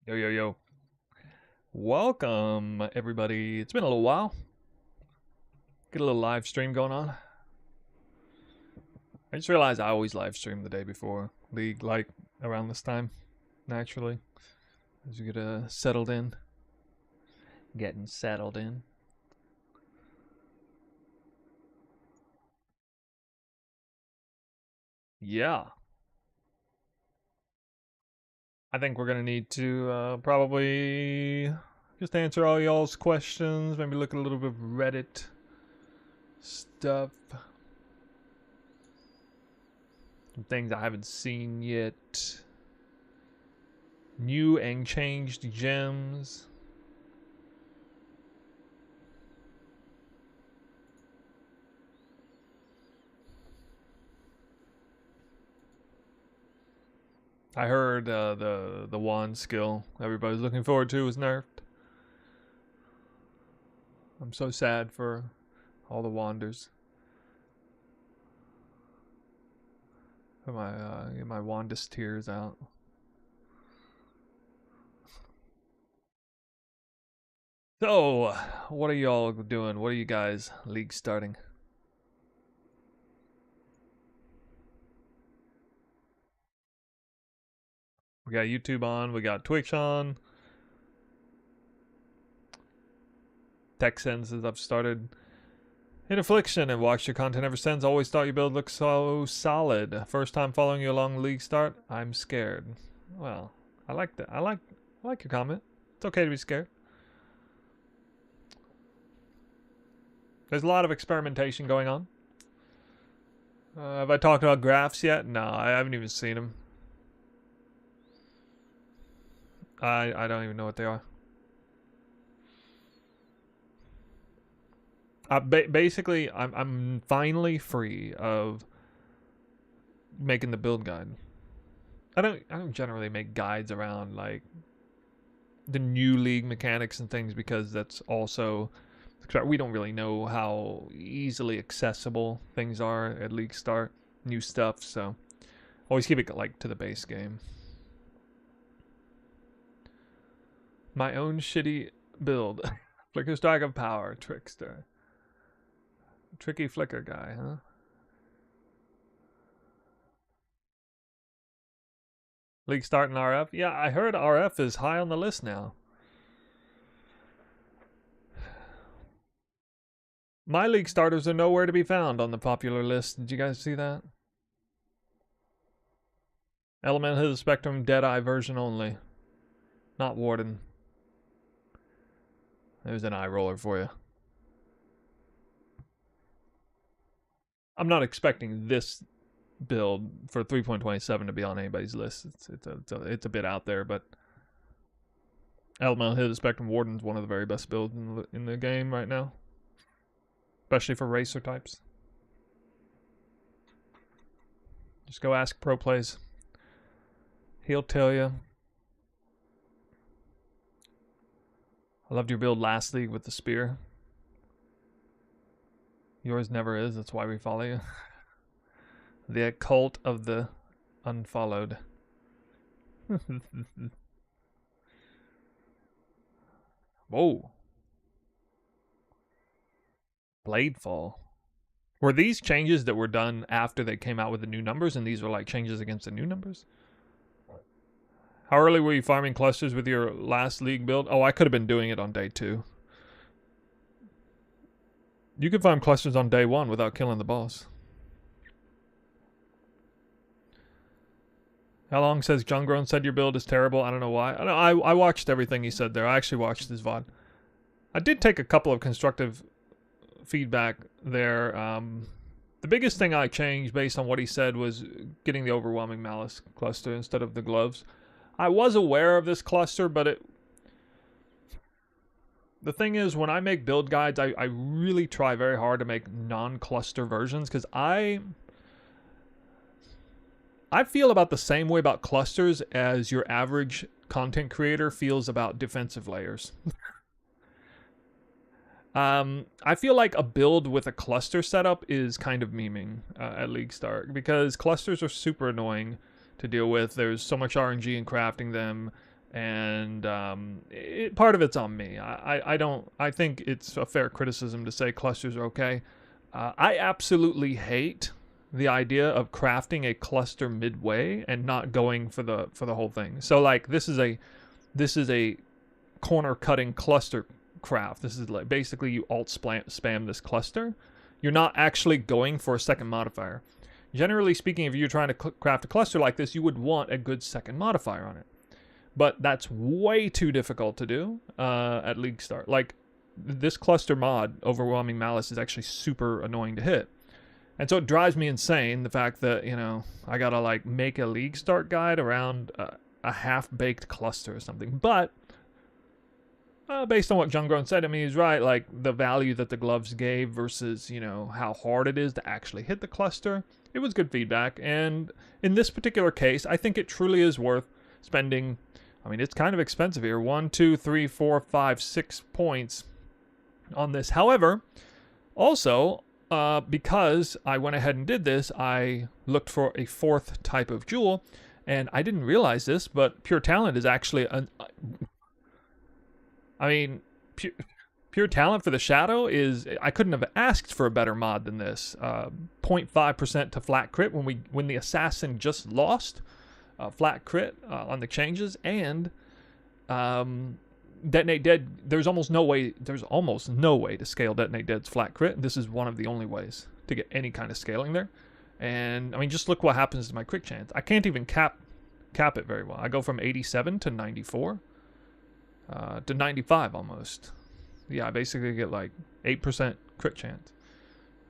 Yo, yo, yo. Welcome, everybody. It's been a little while. Get a little live stream going on. I just realized I always live stream the day before League, like around this time, naturally. As you get settled in. Getting settled in. Yeah. I think we're going to need to probably just answer all y'all's questions. Maybe look at a little bit of Reddit stuff. Some things I haven't seen yet. New and changed gems. I heard the wand skill everybody's looking forward to was nerfed. I'm so sad for all the wanders. Get my wandest tears out. So, what are y'all doing? What are you guys league starting? We got YouTube on, we got Twitch on. Texans as I've started in Affliction and watched your content ever since. Always thought your build looked so solid. First time following you along the league start. I'm scared. Well, I like that. I like your comment. It's okay to be scared. There's a lot of experimentation going on. Have I talked about graphs yet? No, I haven't even seen them. I don't even know what they are. Basically, I'm finally free of making the build guide. I don't generally make guides around like the new league mechanics and things because that's also we don't really know how easily accessible things are at league start, new stuff. So always keep it like to the base game. My own shitty build. Flicker Strike of Power, Trickster. Tricky Flicker guy, huh? League starting RF? Yeah, I heard RF is high on the list now. My league starters are nowhere to be found on the popular list. Did you guys see that? Element of the Spectrum Deadeye version only. Not Warden. There's an eye roller for you. I'm not expecting this build for 3.27 to be on anybody's list. It's a bit out there, but Elemental Hit the Spectrum Warden's one of the very best builds in the game right now, especially for racer types. Just go ask pro plays. He'll tell you. I loved your build last league with the spear. Yours never is. That's why we follow you. The cult of the unfollowed. Whoa. Bladefall. Were these changes that were done after they came out with the new numbers, and these were like changes against the new numbers? How early were you farming clusters with your last league build? Oh, I could have been doing it on day 2. You could farm clusters on day 1 without killing the boss. How long says Jungrown said your build is terrible? I don't know why. I watched everything he said there. I actually watched his VOD. I did take a couple of constructive feedback there. The biggest thing I changed based on what he said was getting the Overwhelming Malice cluster instead of the gloves. I was aware of this cluster, but the thing is, when I make build guides, I really try very hard to make non-cluster versions because I feel about the same way about clusters as your average content creator feels about defensive layers. I feel like a build with a cluster setup is kind of memeing at League Start because clusters are super annoying to deal with. There's so much RNG in crafting them, and part of it's on me. I think it's a fair criticism to say clusters are okay. I absolutely hate the idea of crafting a cluster midway and not going for the whole thing. So like this is a corner cutting cluster craft. This is like basically you alt spam this cluster. You're not actually going for a second modifier. Generally speaking, if you're trying to craft a cluster like this, you would want a good second modifier on it. But that's way too difficult to do at League Start. Like, this cluster mod, Overwhelming Malice, is actually super annoying to hit. And so it drives me insane, the fact that, you know, I gotta, like, make a League Start guide around a half-baked cluster or something. But, based on what Jungrown said, I mean, he's right. Like, the value that the gloves gave versus, you know, how hard it is to actually hit the cluster, it was good feedback. And in this particular case, I think it truly is worth spending... I mean, it's kind of expensive here. 1, 2, 3, 4, 5, 6 points on this. However, also, because I went ahead and did this, I looked for a 4th type of jewel, and I didn't realize this, but Pure Talent is actually I mean, Pure Talent for the Shadow is... I couldn't have asked for a better mod than this. 0.5% to flat crit when the assassin just lost. Flat crit on the changes, and Detonate Dead. There's almost no way to scale Detonate Dead's flat crit. This is one of the only ways to get any kind of scaling there. And I mean, just look what happens to my quick chance. I can't even cap it very well. I go from 87 to 94 to 95 almost. Yeah, I basically get like 8% crit chance,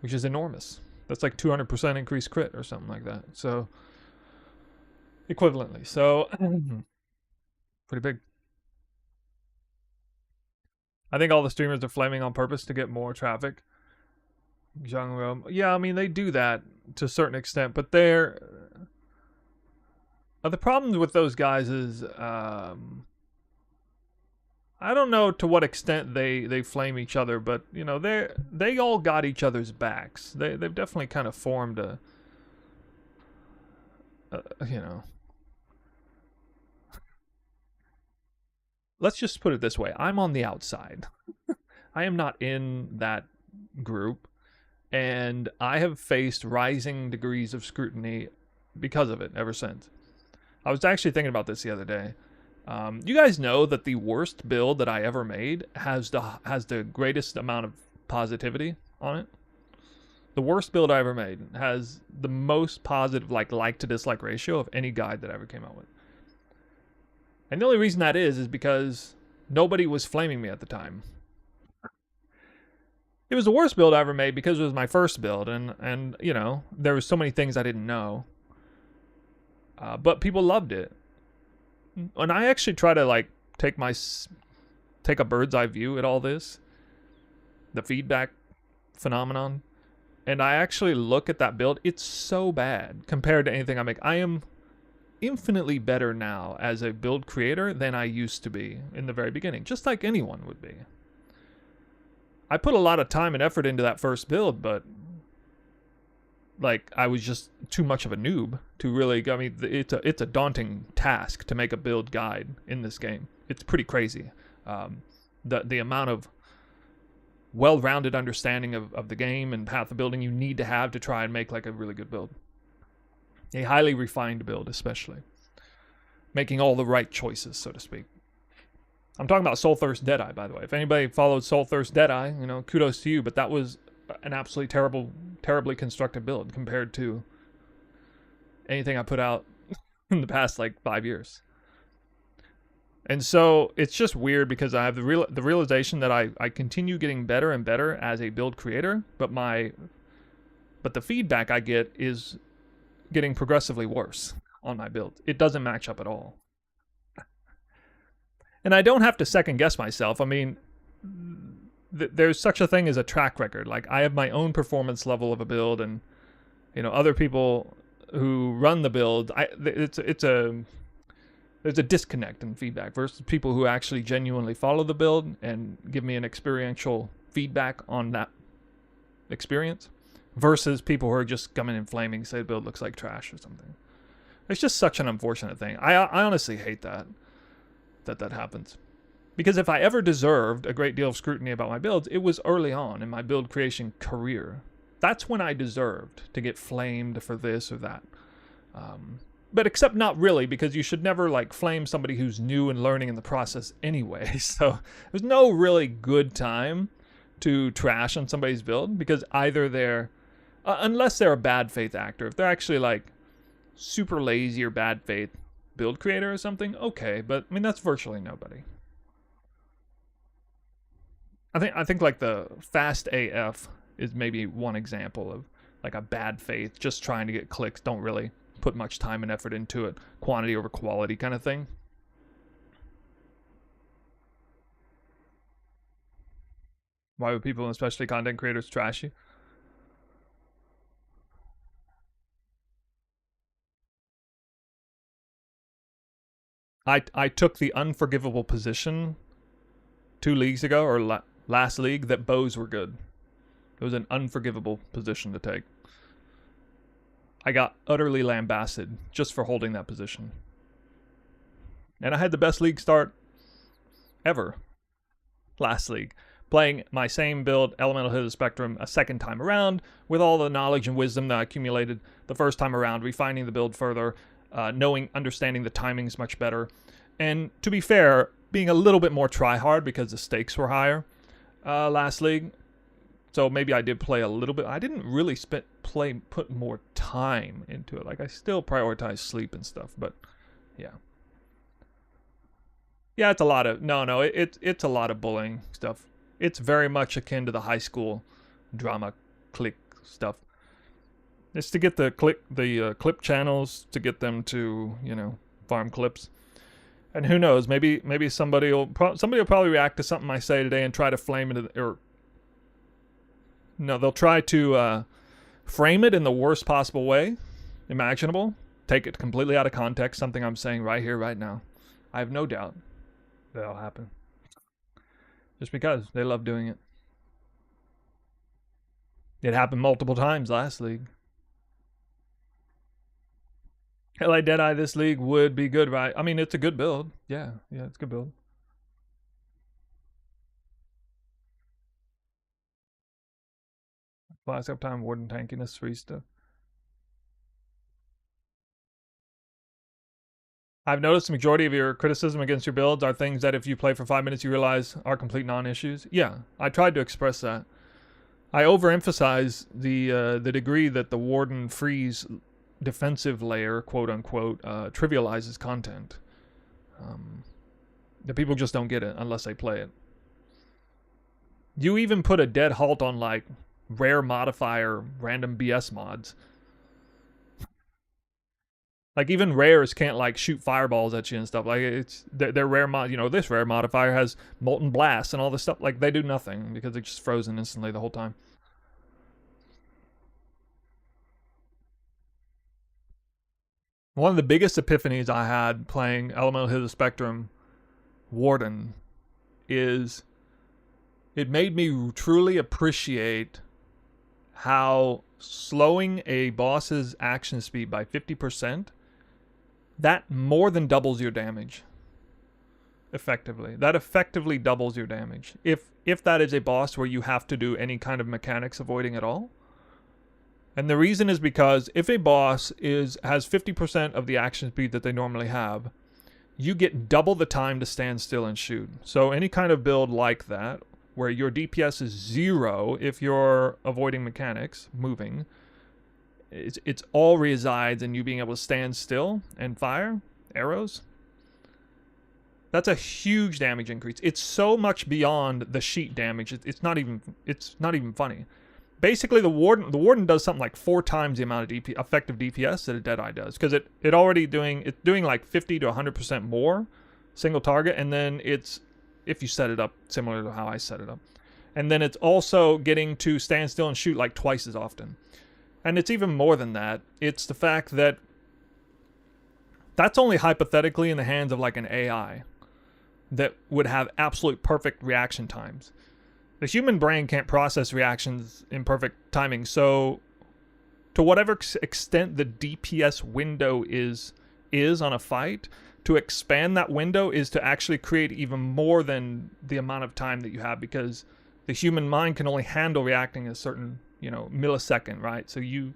which is enormous. That's like 200% increased crit or something like that. So equivalently. So pretty big. I think all the streamers are flaming on purpose to get more traffic. Yeah, I mean, they do that to a certain extent, but the problems with those guys is I don't know to what extent they flame each other, but you know, they all got each other's backs. They've definitely kind of formed a you know, let's just put it this way. I'm on the outside. I am not in that group, and I have faced rising degrees of scrutiny because of it ever since. I was actually thinking about this the other day. You guys know that the worst build that I ever made has the greatest amount of positivity on it. The worst build I ever made has the most positive like to dislike ratio of any guide that I ever came out with. And the only reason that is because nobody was flaming me at the time. It was the worst build I ever made because it was my first build, and you know, there was so many things I didn't know. But people loved it. And I actually try to like take a bird's eye view at all this, the feedback phenomenon, and I actually look at that build. It's so bad compared to anything I make. I am infinitely better now as a build creator than I used to be in the very beginning, just like anyone would be. I put a lot of time and effort into that first build, but like I was just too much of a noob to really... I mean, it's a daunting task to make a build guide in this game. It's pretty crazy. The amount of well-rounded understanding of the game and path of building you need to have to try and make like a really good build. A highly refined build, especially. Making all the right choices, so to speak. I'm talking about Soulthirst Deadeye, by the way. If anybody followed Soulthirst Deadeye, you know, kudos to you, but that was an absolutely terribly constructed build compared to anything I put out in the past, like, 5 years. And so it's just weird because I have the realization that I continue getting better and better as a build creator, but the feedback I get is getting progressively worse on my build. It doesn't match up at all. And I don't have to second guess myself. I mean, there's such a thing as a track record. Like, I have my own performance level of a build, and you know, other people who run the build, there's a disconnect in feedback versus people who actually genuinely follow the build and give me an experiential feedback on that experience, versus people who are just coming in flaming, say the build looks like trash or something. It's just such an unfortunate thing. I honestly hate that. that happens. Because if I ever deserved a great deal of scrutiny about my builds, it was early on in my build creation career. That's when I deserved to get flamed for this or that. But except not really, because you should never like flame somebody who's new and learning in the process anyway. So there's no really good time to trash on somebody's build, because either they're, unless they're a bad faith actor, if they're actually like super lazy or bad faith build creator or something, okay. But I mean, that's virtually nobody. I think like the Fast AF is maybe one example of like a bad faith, just trying to get clicks, don't really put much time and effort into it, quantity over quality kind of thing. Why would people, especially content creators, trash you? I took the unforgivable position 2 leagues ago, or last league, that bows were good. It was an unforgivable position to take. I got utterly lambasted just for holding that position. And I had the best league start ever last league, playing my same build, Elemental Hit of the Spectrum, a second time around, with all the knowledge and wisdom that I accumulated the first time around, refining the build further, understanding the timings much better. And to be fair, being a little bit more try-hard because the stakes were higher last league. So maybe I did play a little bit. I didn't really put more time into it. Like, I still prioritize sleep and stuff, but yeah. Yeah, it's a lot of, it's a lot of bullying stuff. It's very much akin to the high school drama click stuff. It's to get the clip channels, to get them to, farm clips. And who knows, maybe somebody will probably react to something I say today and try to flame it, or no, they'll try to frame it in the worst possible way imaginable, take it completely out of context, something I'm saying right here, right now. I have no doubt that'll happen. Just because they love doing it. It happened multiple times last league. LA Deadeye this league would be good, right? I mean, it's a good build. Yeah, it's a good build. Last uptime, Warden tankiness, free stuff. I've noticed the majority of your criticism against your builds are things that if you play for 5 minutes you realize are complete non-issues. Yeah, I tried to express that. I overemphasize the degree that the Warden freeze defensive layer, quote unquote, trivializes content. The people just don't get it unless they play it. You even put a dead halt on like rare modifier random BS mods. Like, even rares can't like shoot fireballs at you and stuff. Like, it's they're rare mod. This rare modifier has molten blast and all this stuff. Like, they do nothing because they're just frozen instantly the whole time. One of the biggest epiphanies I had playing Elemental Hit of the Spectrum Warden is it made me truly appreciate how slowing a boss's action speed by 50%, that more than doubles your damage. Effectively. That effectively doubles your damage. If that is a boss where you have to do any kind of mechanics avoiding at all. And the reason is because if a boss has 50% of the action speed that they normally have, you get double the time to stand still and shoot. So any kind of build like that, where your DPS is 0 if you're avoiding mechanics, moving, it's all resides in you being able to stand still and fire arrows. That's a huge damage increase. It's so much beyond the sheet damage. It's not even funny. Basically, the warden does something like 4 times the amount of effective DPS that a Deadeye does, because it's doing like 50 to 100% more single target, and then it's, if you set it up similar to how I set it up, and then it's also getting to stand still and shoot like twice as often. And it's even more than that. It's the fact that that's only hypothetically in the hands of like an AI that would have absolute perfect reaction times. The human brain can't process reactions in perfect timing, so to whatever extent the DPS window is on a fight, to expand that window is to actually create even more than the amount of time that you have, because the human mind can only handle reacting a certain, millisecond, right? So you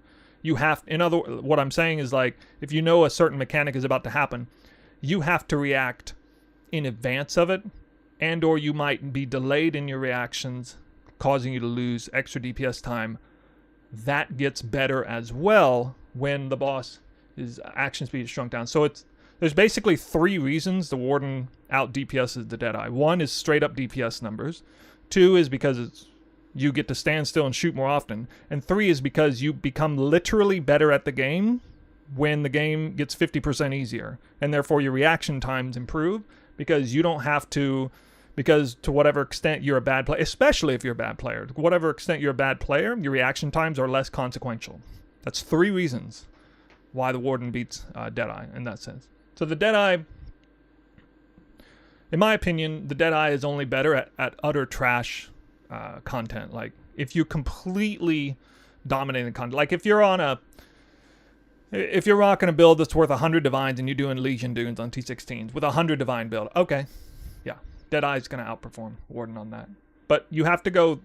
have, what I'm saying is, like, if you know a certain mechanic is about to happen, you have to react in advance of it, and or you might be delayed in your reactions, causing you to lose extra DPS time. That gets better as well when the boss' action speed is shrunk down. So there's basically 3 reasons the Warden out DPSs the Deadeye. 1 is straight up DPS numbers. 2 is because you get to stand still and shoot more often. And 3 is because you become literally better at the game when the game gets 50% easier. And therefore your reaction times improve, because you don't have to, because to whatever extent you're a bad player, especially if you're a bad player, to whatever extent you're a bad player, your reaction times are less consequential. That's 3 reasons why the Warden beats Deadeye in that sense. So the Deadeye, in my opinion, the Deadeye is only better at utter trash content. Like, if you completely dominate the content, like if you're rocking a build that's worth 100 divines and you're doing Legion Dunes on T16s with a 100 divine build, okay, yeah, Deadeye's gonna outperform Warden on that. But you have to go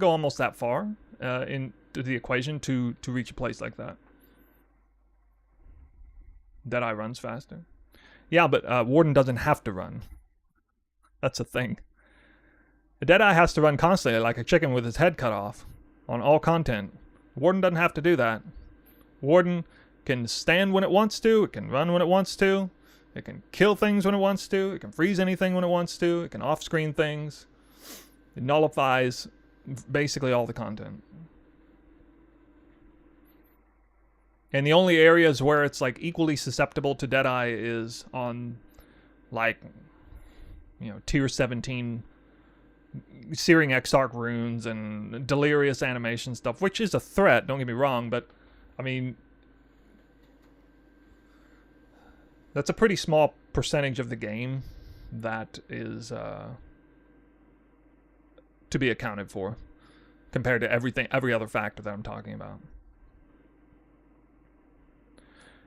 almost that far into the equation to reach a place like that. Deadeye runs faster. Yeah, but Warden doesn't have to run. That's the thing. The Deadeye has to run constantly, like a chicken with his head cut off, on all content. Warden doesn't have to do that. Warden can stand when it wants to, it can run when it wants to, it can kill things when it wants to, it can freeze anything when it wants to, it can off-screen things. It nullifies basically all the content. And the only areas where it's like equally susceptible to Deadeye is on, like, tier 17 Searing Exarch runes and delirious animation stuff, which is a threat, don't get me wrong, but I mean, that's a pretty small percentage of the game that is to be accounted for compared to every other factor that I'm talking about.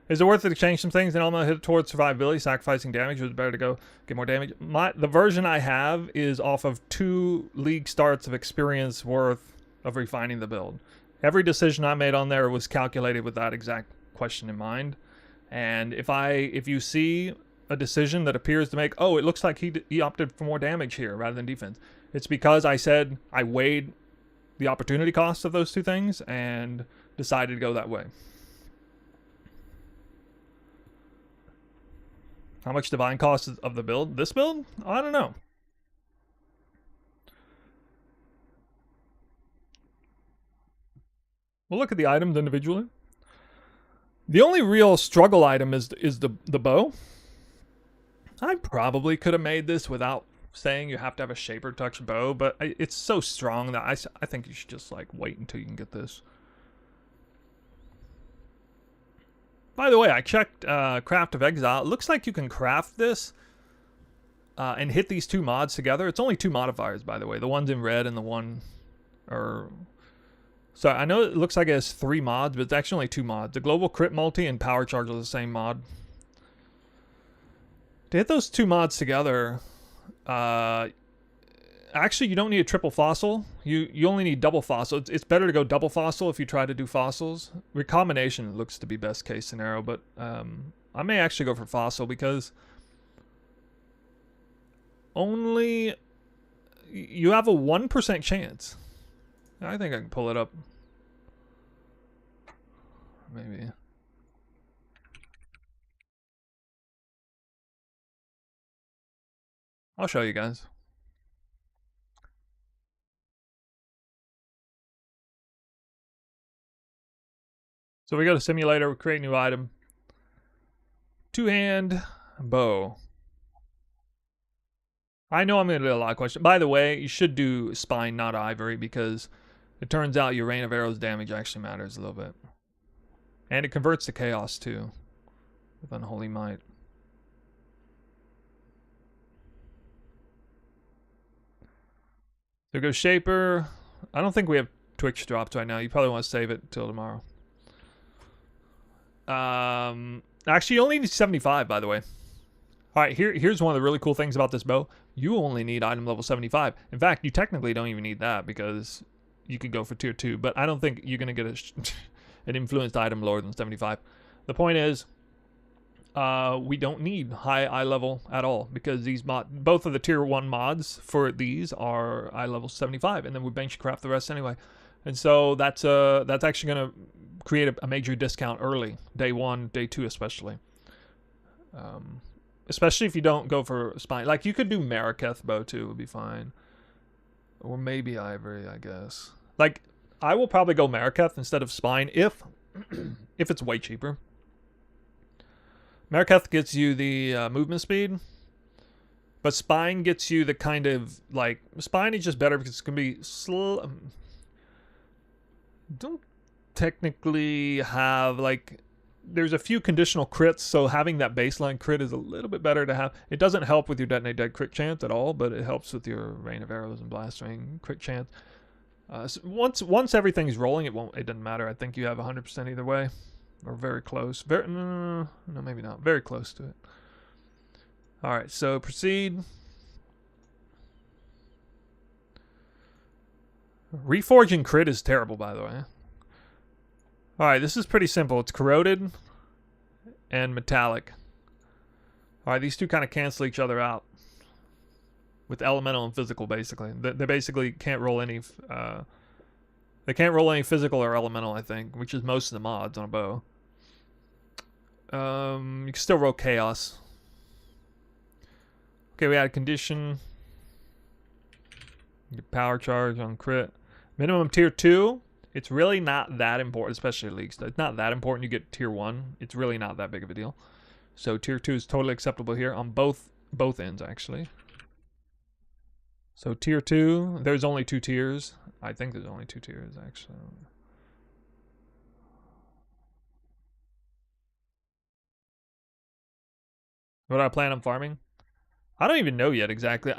Is it worth it to change some things and almost hit towards survivability, sacrificing damage? Or is it better to go get more damage? The version I have is off of 2 league starts of experience worth of refining the build. Every decision I made on there was calculated with that exact question in mind. And if you see a decision that appears to make, oh, it looks like he opted for more damage here rather than defense, it's because I weighed the opportunity cost of those 2 things and decided to go that way. How much divine cost of the build? This build? I don't know. We'll look at the items individually. The only real struggle item is the bow. I probably could have made this without saying you have to have a Shaper Touch bow, but it's so strong that I think you should just like wait until you can get this. By the way, I checked Craft of Exile. It looks like you can craft this and hit these 2 mods together. It's only 2 modifiers, by the way. The one's in red and the one... So I know it looks like it has 3 mods, but it's actually only 2 mods. The Global Crit Multi and Power Charge are the same mod. To hit those 2 mods together... actually, you don't need a triple fossil. You only need double fossil. It's better to go double fossil if you try to do fossils. Recombination looks to be best case scenario, but I may actually go for fossil because only you have a 1% chance. I think I can pull it up. Maybe. I'll show you guys. So we go to simulator, we create a new item. 2-hand bow. I know I'm going to do a lot of questions. By the way, you should do spine, not ivory, because it turns out your rain of arrows damage actually matters a little bit. And it converts to chaos too, with Unholy Might. So go Shaper. I don't think we have Twitch drops right now. You probably want to save it till tomorrow. Actually, you only need 75, by the way. All right, here's one of the really cool things about this bow. You only need item level 75. In fact, you technically don't even need that because you could go for tier 2, but I don't think you're going to get an influenced item lower than 75. The point is, we don't need high eye level at all because these both of the tier 1 mods for these are eye level 75, and then we bench craft the rest anyway. And so that's actually going to create a major discount early, day 1, day 2 especially. Especially if you don't go for spine. Like, you could do Maraketh bow too, would be fine. Or maybe Ivory, I guess. Like, I will probably go Maraketh instead of spine if it's way cheaper. Maraketh gets you the movement speed, but spine gets you the kind of, like, spine is just better because it's going to be slow. Don't technically have, like, there's a few conditional crits, so having that baseline crit is a little bit better to have. It doesn't help with your Detonate Dead crit chance at all, but it helps with your Rain of Arrows and Blast Rain crit chance. So once everything's rolling, it doesn't matter. I think you have 100% either way, or very close. No, maybe not. Very close to it. All right, so proceed. Reforging crit is terrible, by the way. Alright, this is pretty simple. It's corroded and metallic. Alright, these two kind of cancel each other out. With elemental and physical, basically. They basically can't roll any... they can't roll any physical or elemental, I think. Which is most of the mods on a bow. You can still roll chaos. Okay, we had a condition. Get power charge on crit. Minimum tier 2. It's really not that important, especially leagues. It's not that important you get tier 1. It's really not that big of a deal. So tier 2 is totally acceptable here on both ends, actually. So tier 2, there's only 2 tiers. I think there's only 2 tiers, actually. What do I plan on farming? I don't even know yet exactly.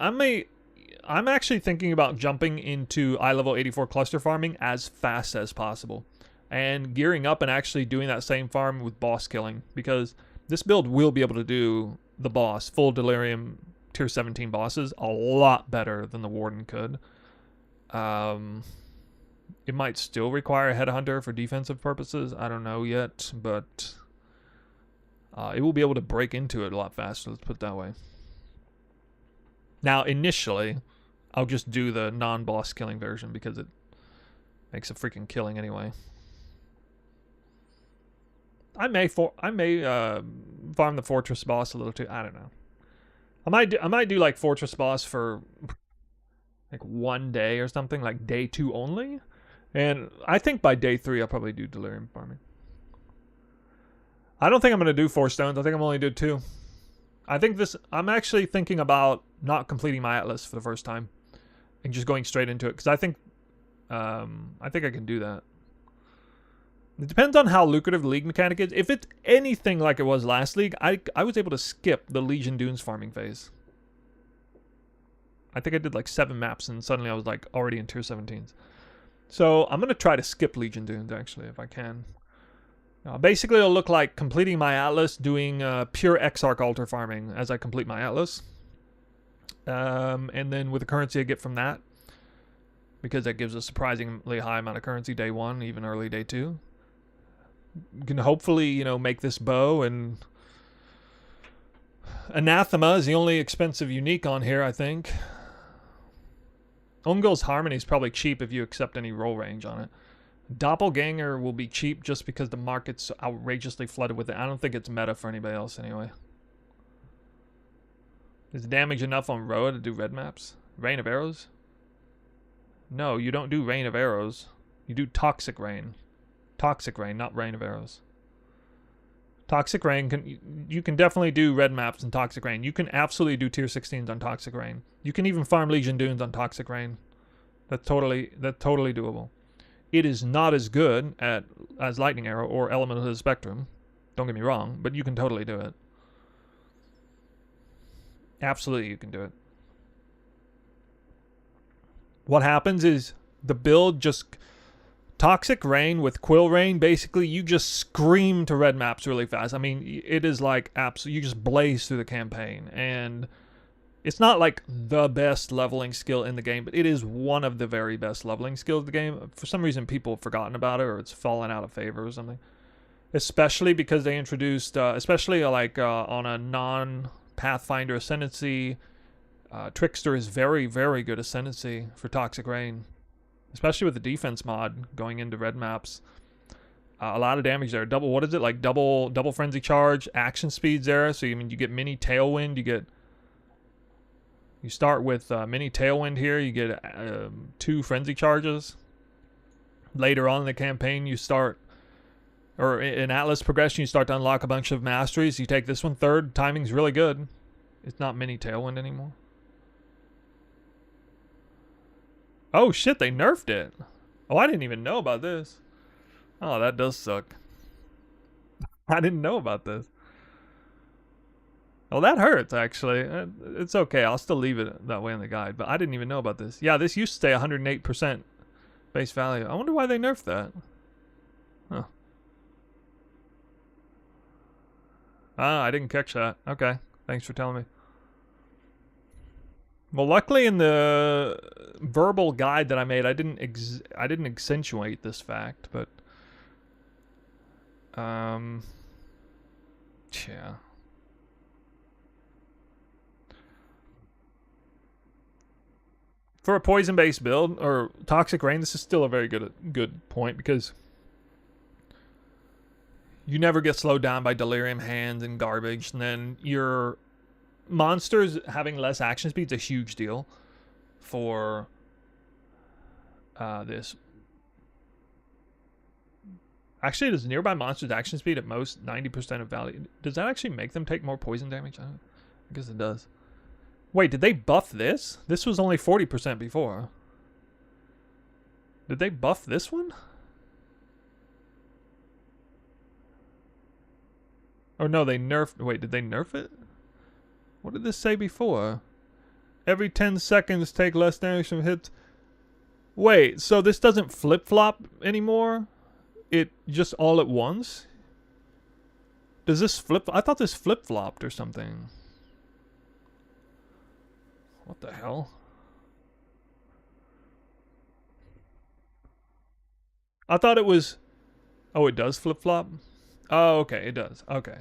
I'm actually thinking about jumping into eye level 84 cluster farming as fast as possible. And gearing up and actually doing that same farm with boss killing. Because this build will be able to do the boss, full Delirium tier 17 bosses, a lot better than the Warden could. It might still require a Headhunter for defensive purposes. I don't know yet, but it will be able to break into it a lot faster, let's put it that way. Now, initially, I'll just do the non-boss killing version because it makes a freaking killing anyway. I may farm the fortress boss a little too. I don't know. I might do like fortress boss for like 1 day or something, like day 2 only. And I think by day 3 I'll probably do delirium farming. I don't think I'm gonna do 4 stones. I think I'm only do 2. I'm actually thinking about not completing my atlas for the first time and just going straight into it because I think I can do that. It depends on how lucrative the league mechanic is. If it's anything like it was last league, I was able to skip the Legion Dunes farming phase. I think I did like 7 maps and suddenly I was like already in tier 17s. So I'm gonna try to skip Legion Dunes actually if I can. Basically, it'll look like completing my atlas, doing pure Exarch altar farming as I complete my atlas. And then with the currency I get from that, because that gives a surprisingly high amount of currency day 1, even early day 2. You can hopefully, make this bow, and Anathema is the only expensive unique on here, I think. Ungol's Harmony is probably cheap if you accept any roll range on it. Doppelganger will be cheap just because the market's outrageously flooded with it. I don't think it's meta for anybody else anyway. Is damage enough on Roa to do red maps? Rain of Arrows? No, you don't do Rain of Arrows. You do Toxic Rain. Toxic Rain, not Rain of Arrows. Toxic Rain, you can definitely do red maps in Toxic Rain. You can absolutely do tier 16s on Toxic Rain. You can even farm Legion Dunes on Toxic Rain. That's totally doable. It is not as good as Lightning Arrow or Element of the Spectrum. Don't get me wrong, but you can totally do it. Absolutely, you can do it. What happens is the build just Toxic Rain with Quill Rain, basically, you just scream to red maps really fast. I mean, it is like absolutely, you just blaze through the campaign. And it's not like the best leveling skill in the game, but it is one of the very best leveling skills of the game. For some reason, people have forgotten about it, or it's fallen out of favor or something. Especially because they introduced, especially like on a non-Pathfinder Ascendancy, Trickster is very, very good Ascendancy for Toxic Rain. Especially with the defense mod going into red maps. A lot of damage there. Double, what is it? Like double frenzy charge, action speeds there. So, I mean, you get mini tailwind. You start with mini tailwind here. You get 2 frenzy charges. Later on in the campaign, you start, or in Atlas progression, you start to unlock a bunch of masteries. You take this one third. Timing's really good. It's not mini tailwind anymore. Oh shit, they nerfed it. Oh, I didn't even know about this. Oh, that does suck. I didn't know about this. Oh, that hurts, actually. It's okay. I'll still leave it that way in the guide, but I didn't even know about this. Yeah, this used to stay 108% base value. I wonder why they nerfed that. Huh. Ah, I didn't catch that. Okay. Thanks for telling me. Well, luckily in the verbal guide that I made, I didn't accentuate this fact, but yeah. For a poison-based build or Toxic Rain, this is still a very good point because you never get slowed down by Delirium Hands and garbage, and then your monsters having less action speed is a huge deal for this. Actually, does nearby monsters action speed at most 90% of value? Does that actually make them take more poison damage? I guess it does. Wait, did they buff this? This was only 40% before. Did they buff this one? Oh no, they nerfed. Wait, did they nerf it? What did this say before? Every 10 seconds, take less damage from hits. Wait, so this doesn't flip-flop anymore? It just all at once? Does this flip? I thought this flip-flopped or something. What the hell? I thought it was... Oh, it does flip-flop? Oh, okay, it does. Okay.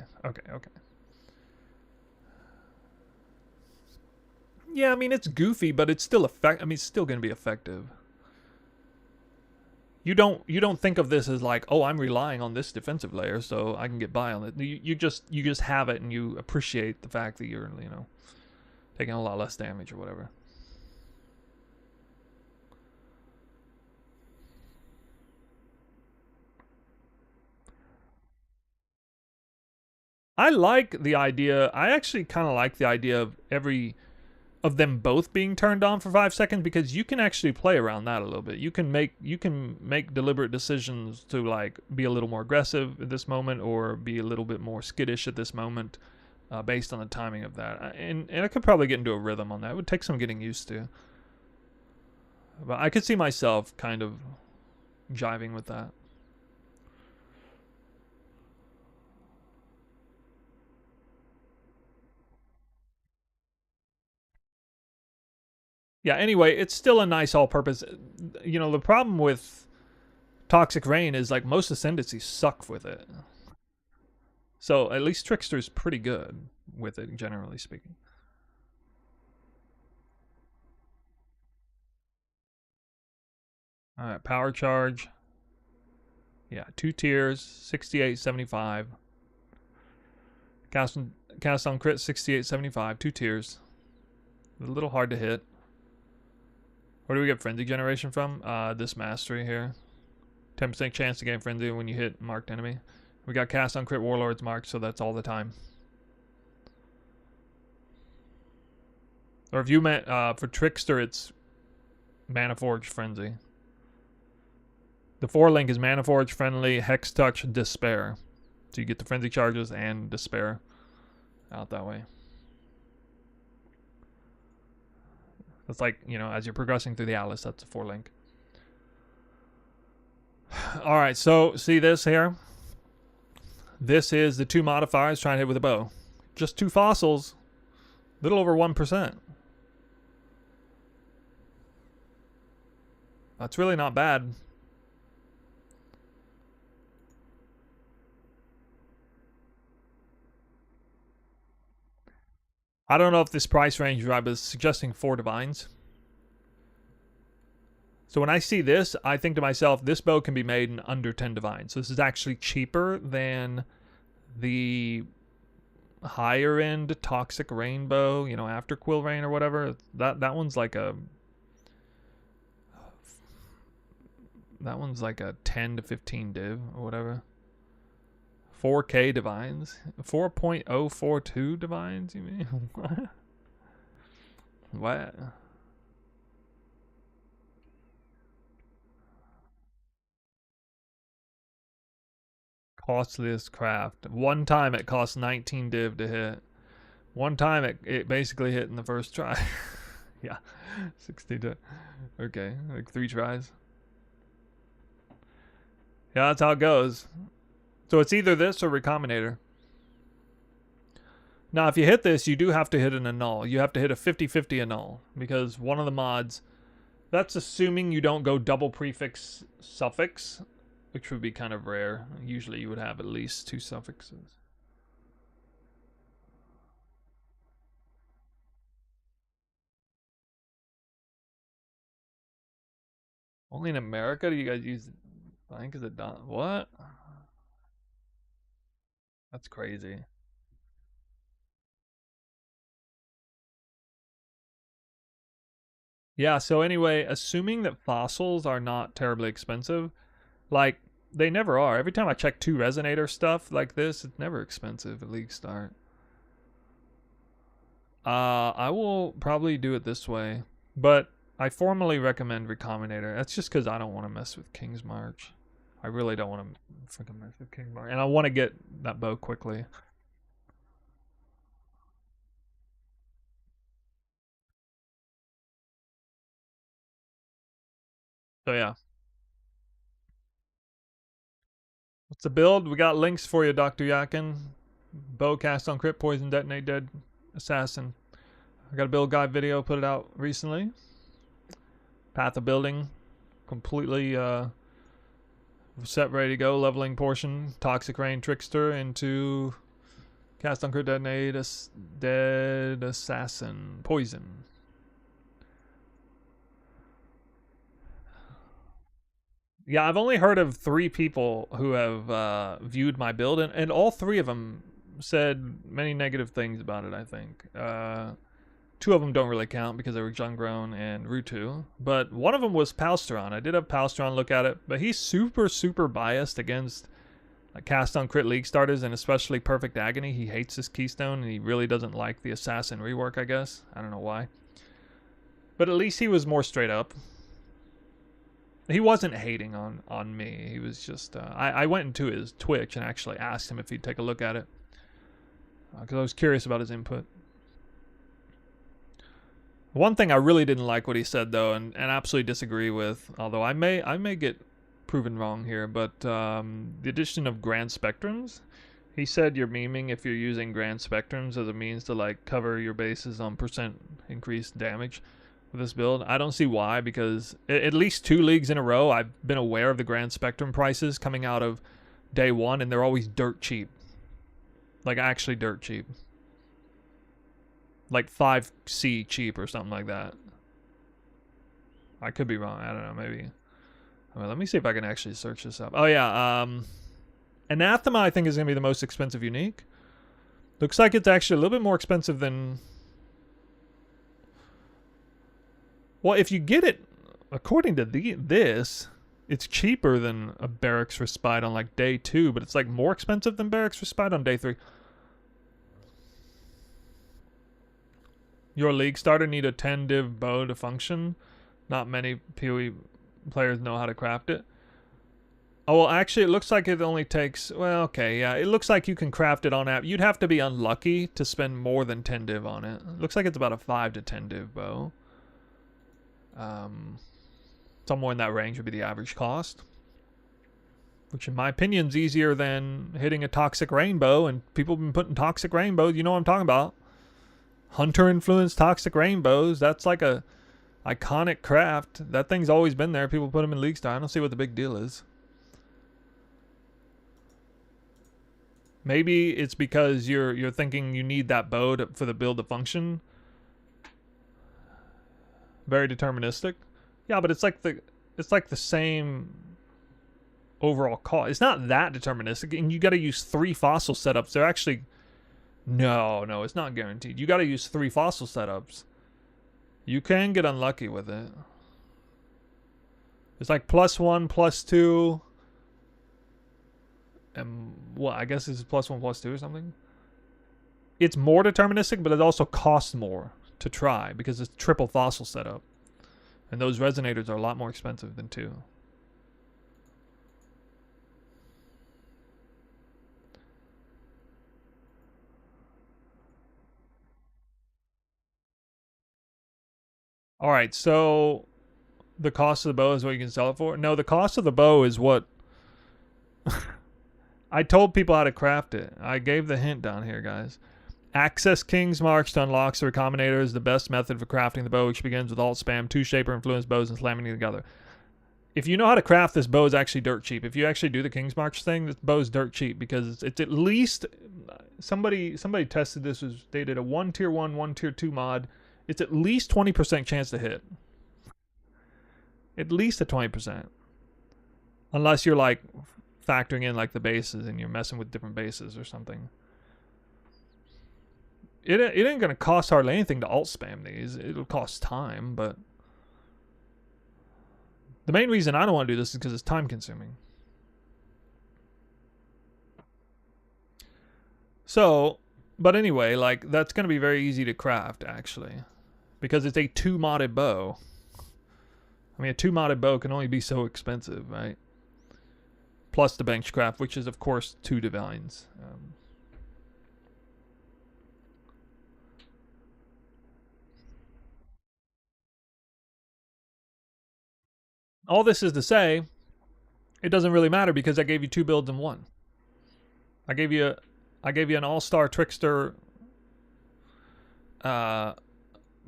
Yeah, I mean, it's goofy, but it's still it's still going to be effective. You don't think of this as like, oh, I'm relying on this defensive layer so I can get by on it. You just have it and you appreciate the fact that you're, taking a lot less damage or whatever. I like the idea. I actually kind of like the idea of them both being turned on for 5 seconds because you can actually play around that a little bit. You can make deliberate decisions to like be a little more aggressive at this moment or be a little bit more skittish at this moment based on the timing of that. And I could probably get into a rhythm on that. It would take some getting used to. But I could see myself kind of jiving with that. Yeah, anyway, it's still a nice all-purpose. The problem with Toxic Rain is like most ascendancies suck with it. So at least Trickster's pretty good with it, generally speaking. All right, power charge. Yeah, 2 tiers, 68.75. Cast on crit, 68.75. 2 tiers. A little hard to hit. Where do we get Frenzy Generation from? This mastery here. 10% chance to gain Frenzy when you hit marked enemy. We got cast on crit Warlords marked, so that's all the time. Or if you meant for Trickster, it's Mana Forge Frenzy. The 4 link is Mana Forge Friendly, Hex Touch, Despair. So you get the Frenzy charges and Despair out that way. That's like, as you're progressing through the Atlas, that's a 4 link. All right, so see this here? This is the 2 modifiers trying to hit with a bow. Just 2 fossils, little over 1%. That's really not bad. I don't know if this price range is right, but it's suggesting 4 divines. So when I see this, I think to myself, this bow can be made in under 10 divines. So this is actually cheaper than the higher end Toxic Rainbow, you know, after Quill Rain or whatever. That one's like a 10 to 15 div or whatever. 4K divines? 4.042 divines, you mean? What? What? Costliest craft. One time it cost 19 div to hit. One time it basically hit in the first try. Yeah. 60 to... Okay, like 3 tries. Yeah, that's how it goes. So it's either this or Recombinator. Now, if you hit this, you do have to hit an annul. You have to hit a 50-50 annul. Because one of the mods... That's assuming you don't go double prefix suffix, which would be kind of rare. Usually you would have at least 2 suffixes. Only in America do you guys use... I think is it done? What? That's crazy. Yeah, so anyway, assuming that fossils are not terribly expensive, like, they never are. Every time I check 2 Resonator stuff like this, it's never expensive at League Start. I will probably do it this way, but I formally recommend Recombinator. That's just because I don't want to mess with King's March. I really don't want to freaking mess with King's March. And I want to get that bow quickly. So yeah. What's the build? We got links for you, Dr. Yakin. Bow cast on crit, poison, detonate, dead, assassin. I got a build guide video, put it out recently. Path of building, completely set, ready to go. Leveling portion, Toxic Rain, Trickster into cast on crit, detonate, dead, assassin, poison. Yeah, I've only heard of 3 people who have viewed my build, and all 3 of them said many negative things about it, I think. 2 of them don't really count because they were Jungrown and Rutu, but one of them was Palsteron. I did have Palsteron look at it, but he's super, super biased against cast on crit League starters, and especially Perfect Agony. He hates this keystone, and he really doesn't like the Assassin rework, I guess. I don't know why. But at least he was more straight up. He wasn't hating on me. He was just... I went into his Twitch and actually asked him if he'd take a look at it. Because I was curious about his input. One thing I really didn't like what he said, though, and absolutely disagree with, although I may get proven wrong here, but the addition of Grand Spectrums, he said you're memeing if you're using Grand Spectrums as a means to, like, cover your bases on percent increased damage. This build. I don't see why, because at least 2 leagues in a row I've been aware of the Grand Spectrum prices coming out of day 1, and they're always dirt cheap. Like, actually dirt cheap. Like 5C cheap or something like that. I could be wrong. I don't know. Maybe. I mean, let me see if I can actually search this up. Oh yeah. Anathema I think is going to be the most expensive unique. Looks like it's actually a little bit more expensive than... Well, if you get it, according to this, it's cheaper than a Barracks Respite on like day 2, but it's like more expensive than Barracks Respite on day 3. Your League starter need a 10 div bow to function. Not many PoE players know how to craft it. Oh, well, actually, it looks like it only takes... Well, okay, yeah. It looks like you can craft it on app. You'd have to be unlucky to spend more than 10 div on it. It looks like it's about a 5 to 10 div bow. Somewhere in that range would be the average cost. which in my opinion is easier than hitting a Toxic Rainbow, and people have been putting Toxic Rainbows, you know what I'm talking about. Hunter influenced Toxic Rainbows, that's like a iconic craft. That thing's always been there. People put them in League Star. I don't see what the big deal is. Maybe it's because you're thinking you need that bow for the build to function. Very deterministic. Yeah, but it's like the same overall cost. It's not that deterministic, and you got to use 3 fossil setups. They're actually no, it's not guaranteed. You got to use 3 fossil setups. You can get unlucky with it. It's like +1, +2, and what I guess is +1, +2 or something. It's more deterministic, but it also costs more to try because it's triple fossil setup, and those resonators are a lot more expensive than 2. All right, so the cost of the bow is what you can sell it for? No, the cost of the bow is what I told people how to craft it. I gave the hint down here, guys. Access King's March to unlock the Recombinator is the best method for crafting the bow, which begins with alt spam 2 shaper influence bows and slamming them together. If you know how to craft this bow, is actually dirt cheap. If you actually do the King's March thing, this bow is dirt cheap because it's at least somebody tested this. They did a 1 tier 1, 1 tier 2 mod. It's at least 20% chance to hit. At least a 20%. Unless you're like factoring in like the bases and you're messing with different bases or something. It ain't going to cost hardly anything to alt spam these. It'll cost time, but the main reason I don't want to do this is because it's time consuming. So, but anyway, like that's going to be very easy to craft actually. Because it's a 2 modded bow. I mean, a 2 modded bow can only be so expensive, right? Plus the benchcraft, which is, of course, 2 divines. All this is to say, it doesn't really matter because I gave you 2 builds in 1. I gave you an all-star trickster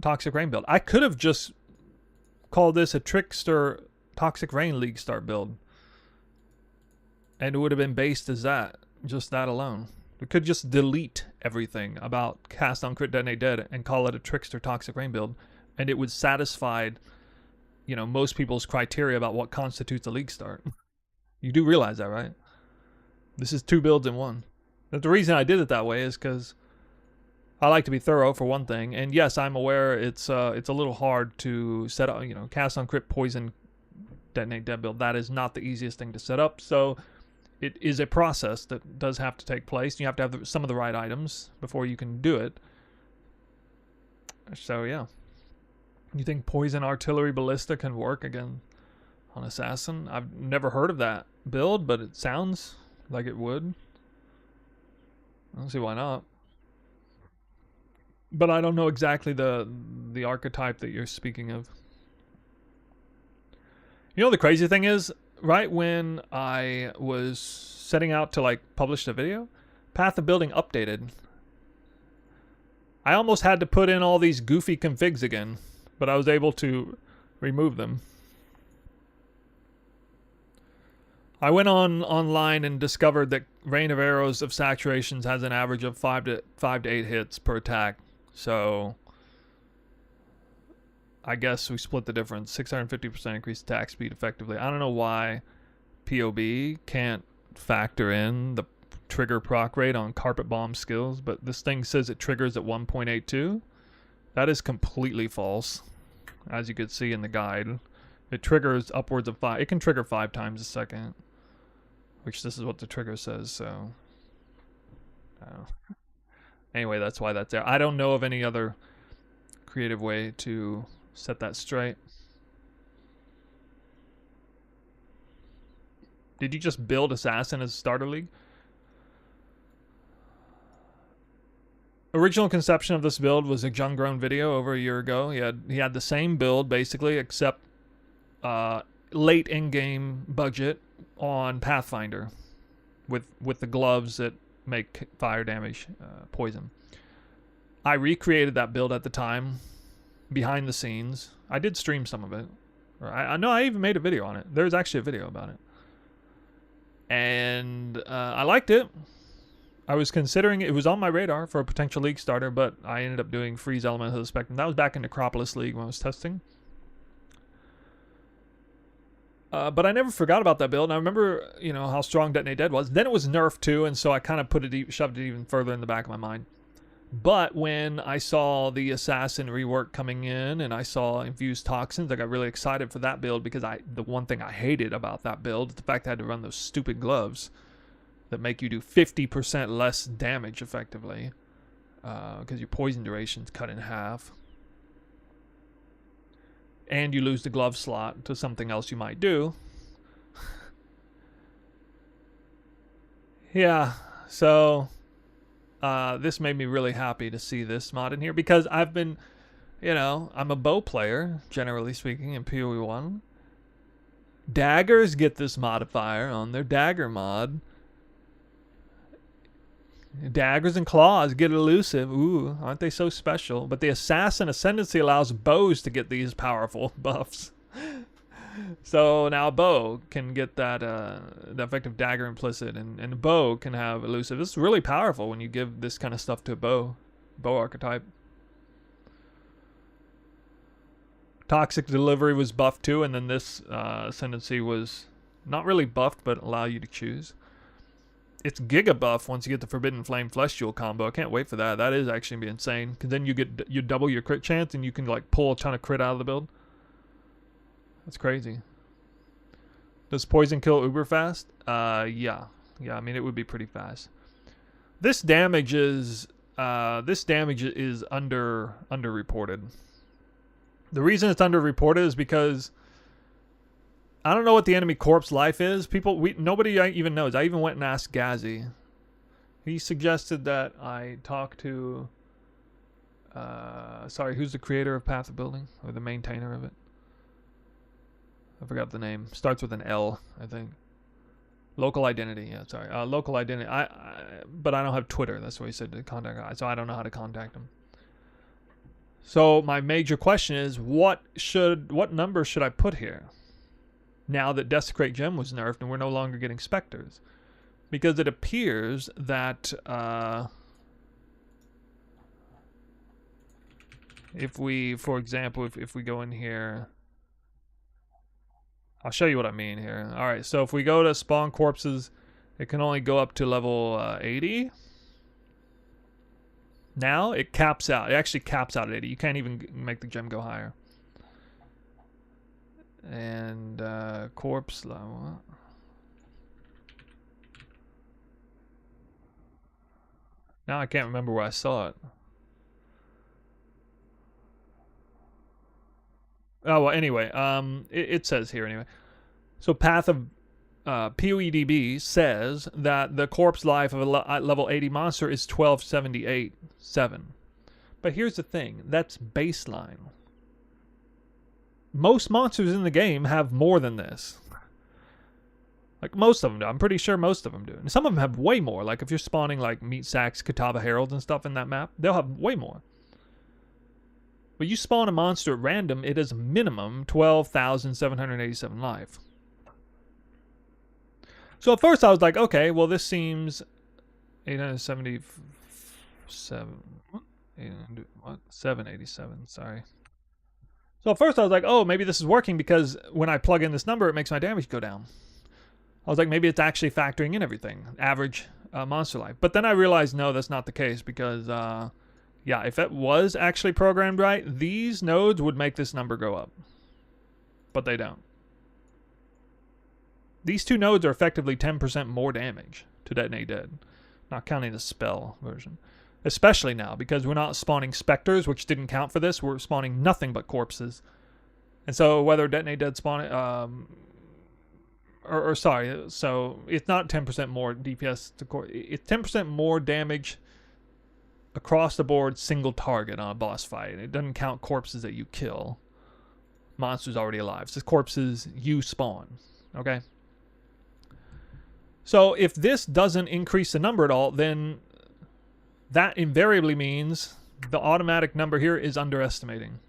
Toxic Rain build. I could have just called this a Trickster Toxic Rain League Start build. And it would have been based as that. Just that alone. We could just delete everything about Cast on Crit Detonate Dead and call it a Trickster Toxic Rain build. And it would satisfy, you know, most people's criteria about what constitutes a League Start. You do realize that, right? This is 2 builds in 1. But the reason I did it that way is because I like to be thorough for one thing, and yes, I'm aware it's a little hard to set up. You know, Cast on Crit, Poison, Detonate Dead build. That is not the easiest thing to set up. So it is a process that does have to take place. You have to have some of the right items before you can do it. So yeah, you think Poison Artillery Ballista can work again on Assassin? I've never heard of that build, but it sounds like it would. I don't see why not. But I don't know exactly the archetype that you're speaking of. You know the crazy thing is, right when I was setting out to like publish the video, Path of Building updated. I almost had to put in all these goofy configs again, but I was able to remove them. I went online and discovered that Rain of Arrows of Saturations has an average of 5 to 8 hits per attack. So I guess we split the difference. 650% increased attack speed effectively. I don't know why POB can't factor in the trigger proc rate on Carpet Bomb skills, but this thing says it triggers at 1.82. That is completely false. As you could see in the guide, it triggers upwards of 5. It can trigger 5 times a second, which this is what the trigger says, so I don't know. Anyway, that's why that's there. I don't know of any other creative way to set that straight. Did you just build Assassin as a starter league? Original conception of this build was a Junggrown video over a year ago. He had the same build basically, except late in-game budget on Pathfinder with the gloves that make fire damage, poison. I recreated that build at the time, behind the scenes. I did stream some of it. I know I even made a video on it. There's actually a video about it. And I liked it. I was considering it was on my radar for a potential league starter, but I ended up doing Freeze Element of the Spectrum. That was back in Necropolis League when I was testing. But I never forgot about that build. And I remember, you know, how strong Detonate Dead was. Then it was nerfed too, and so I kind of shoved it even further in the back of my mind. But when I saw the Assassin rework coming in and I saw Infused Toxins, I got really excited for that build because the one thing I hated about that build is the fact I had to run those stupid gloves that make you do 50% less damage effectively because your poison duration's cut in half. And you lose the glove slot to something else you might do. Yeah, so this made me really happy to see this mod in here because I've been, you know, I'm a bow player, generally speaking, in PoE 1. Daggers get this modifier on their dagger mod. Daggers and claws get elusive. Ooh, aren't they so special? But the Assassin Ascendancy allows bows to get these powerful buffs. So now a bow can get that the effective dagger implicit, and a bow can have elusive. This is really powerful when you give this kind of stuff to a bow archetype. Toxic Delivery was buffed too, and then this Ascendancy was not really buffed, but allow you to choose. It's Giga buff once you get the Forbidden Flame Flesh Jewel combo. I can't wait for that. That is actually gonna be insane. Cause then you double your crit chance and you can like pull a ton of crit out of the build. That's crazy. Does poison kill uber fast? Yeah. I mean, it would be pretty fast. This damage is underreported. The reason it's underreported is because I don't know what the enemy corpse life is. Nobody even knows. I even went and asked Gazi. He suggested that I talk to, sorry, who's the creator of Path of Building or the maintainer of it? I forgot the name. Starts with an L, I think. Local Identity. Yeah, sorry. Local Identity. But I don't have Twitter. That's what he said to contact. So I don't know how to contact him. So my major question is, what number should I put here? Now that Desecrate Gem was nerfed and we're no longer getting Spectres. Because it appears that if we, for example, if we go in here, I'll show you what I mean here. Alright, so if we go to spawn corpses, it can only go up to level 80. Now it caps out. It actually caps out at 80. You can't even make the gem go higher. And corpse level. Now I can't remember where I saw it. Oh, well, anyway, it says here anyway. So Path of PoEDB says that the corpse life of a level 80 monster is 1278.7. But here's the thing, that's baseline. Most monsters in the game have more than this. Like most of them do. I'm pretty sure most of them do. And some of them have way more. Like if you're spawning like Meat Sacks, Catawba Heralds and stuff in that map, they'll have way more. But you spawn a monster at random, it is minimum 12,787 life. So at first I was like, okay, well this seems 877. What? 787, sorry. So at first I was like, oh, maybe this is working because when I plug in this number, it makes my damage go down. I was like, maybe it's actually factoring in everything, average monster life. But then I realized, no, that's not the case because, yeah, if it was actually programmed right, these nodes would make this number go up. But they don't. These two nodes are effectively 10% more damage to Detonate Dead, not counting the spell version. Especially now, because we're not spawning Spectres, which didn't count for this. We're spawning nothing but corpses. And so whether Detonate Dead spawn... sorry, so it's not 10% more DPS to corpse. It's 10% more damage across the board, single target on a boss fight. It doesn't count corpses that you kill. Monsters already alive. It's just corpses you spawn. Okay? So if this doesn't increase the number at all, then that invariably means the automatic number here is underestimating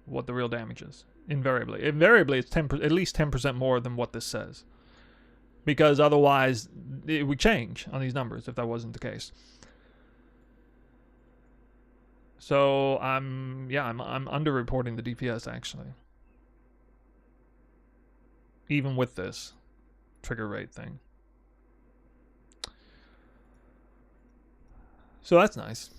what the real damage is. Invariably. Invariably, it's at least 10% more than what this says. Because otherwise, it would change on these numbers if that wasn't the case. So I'm underreporting the DPS actually. Even with this trigger rate thing. So that's nice.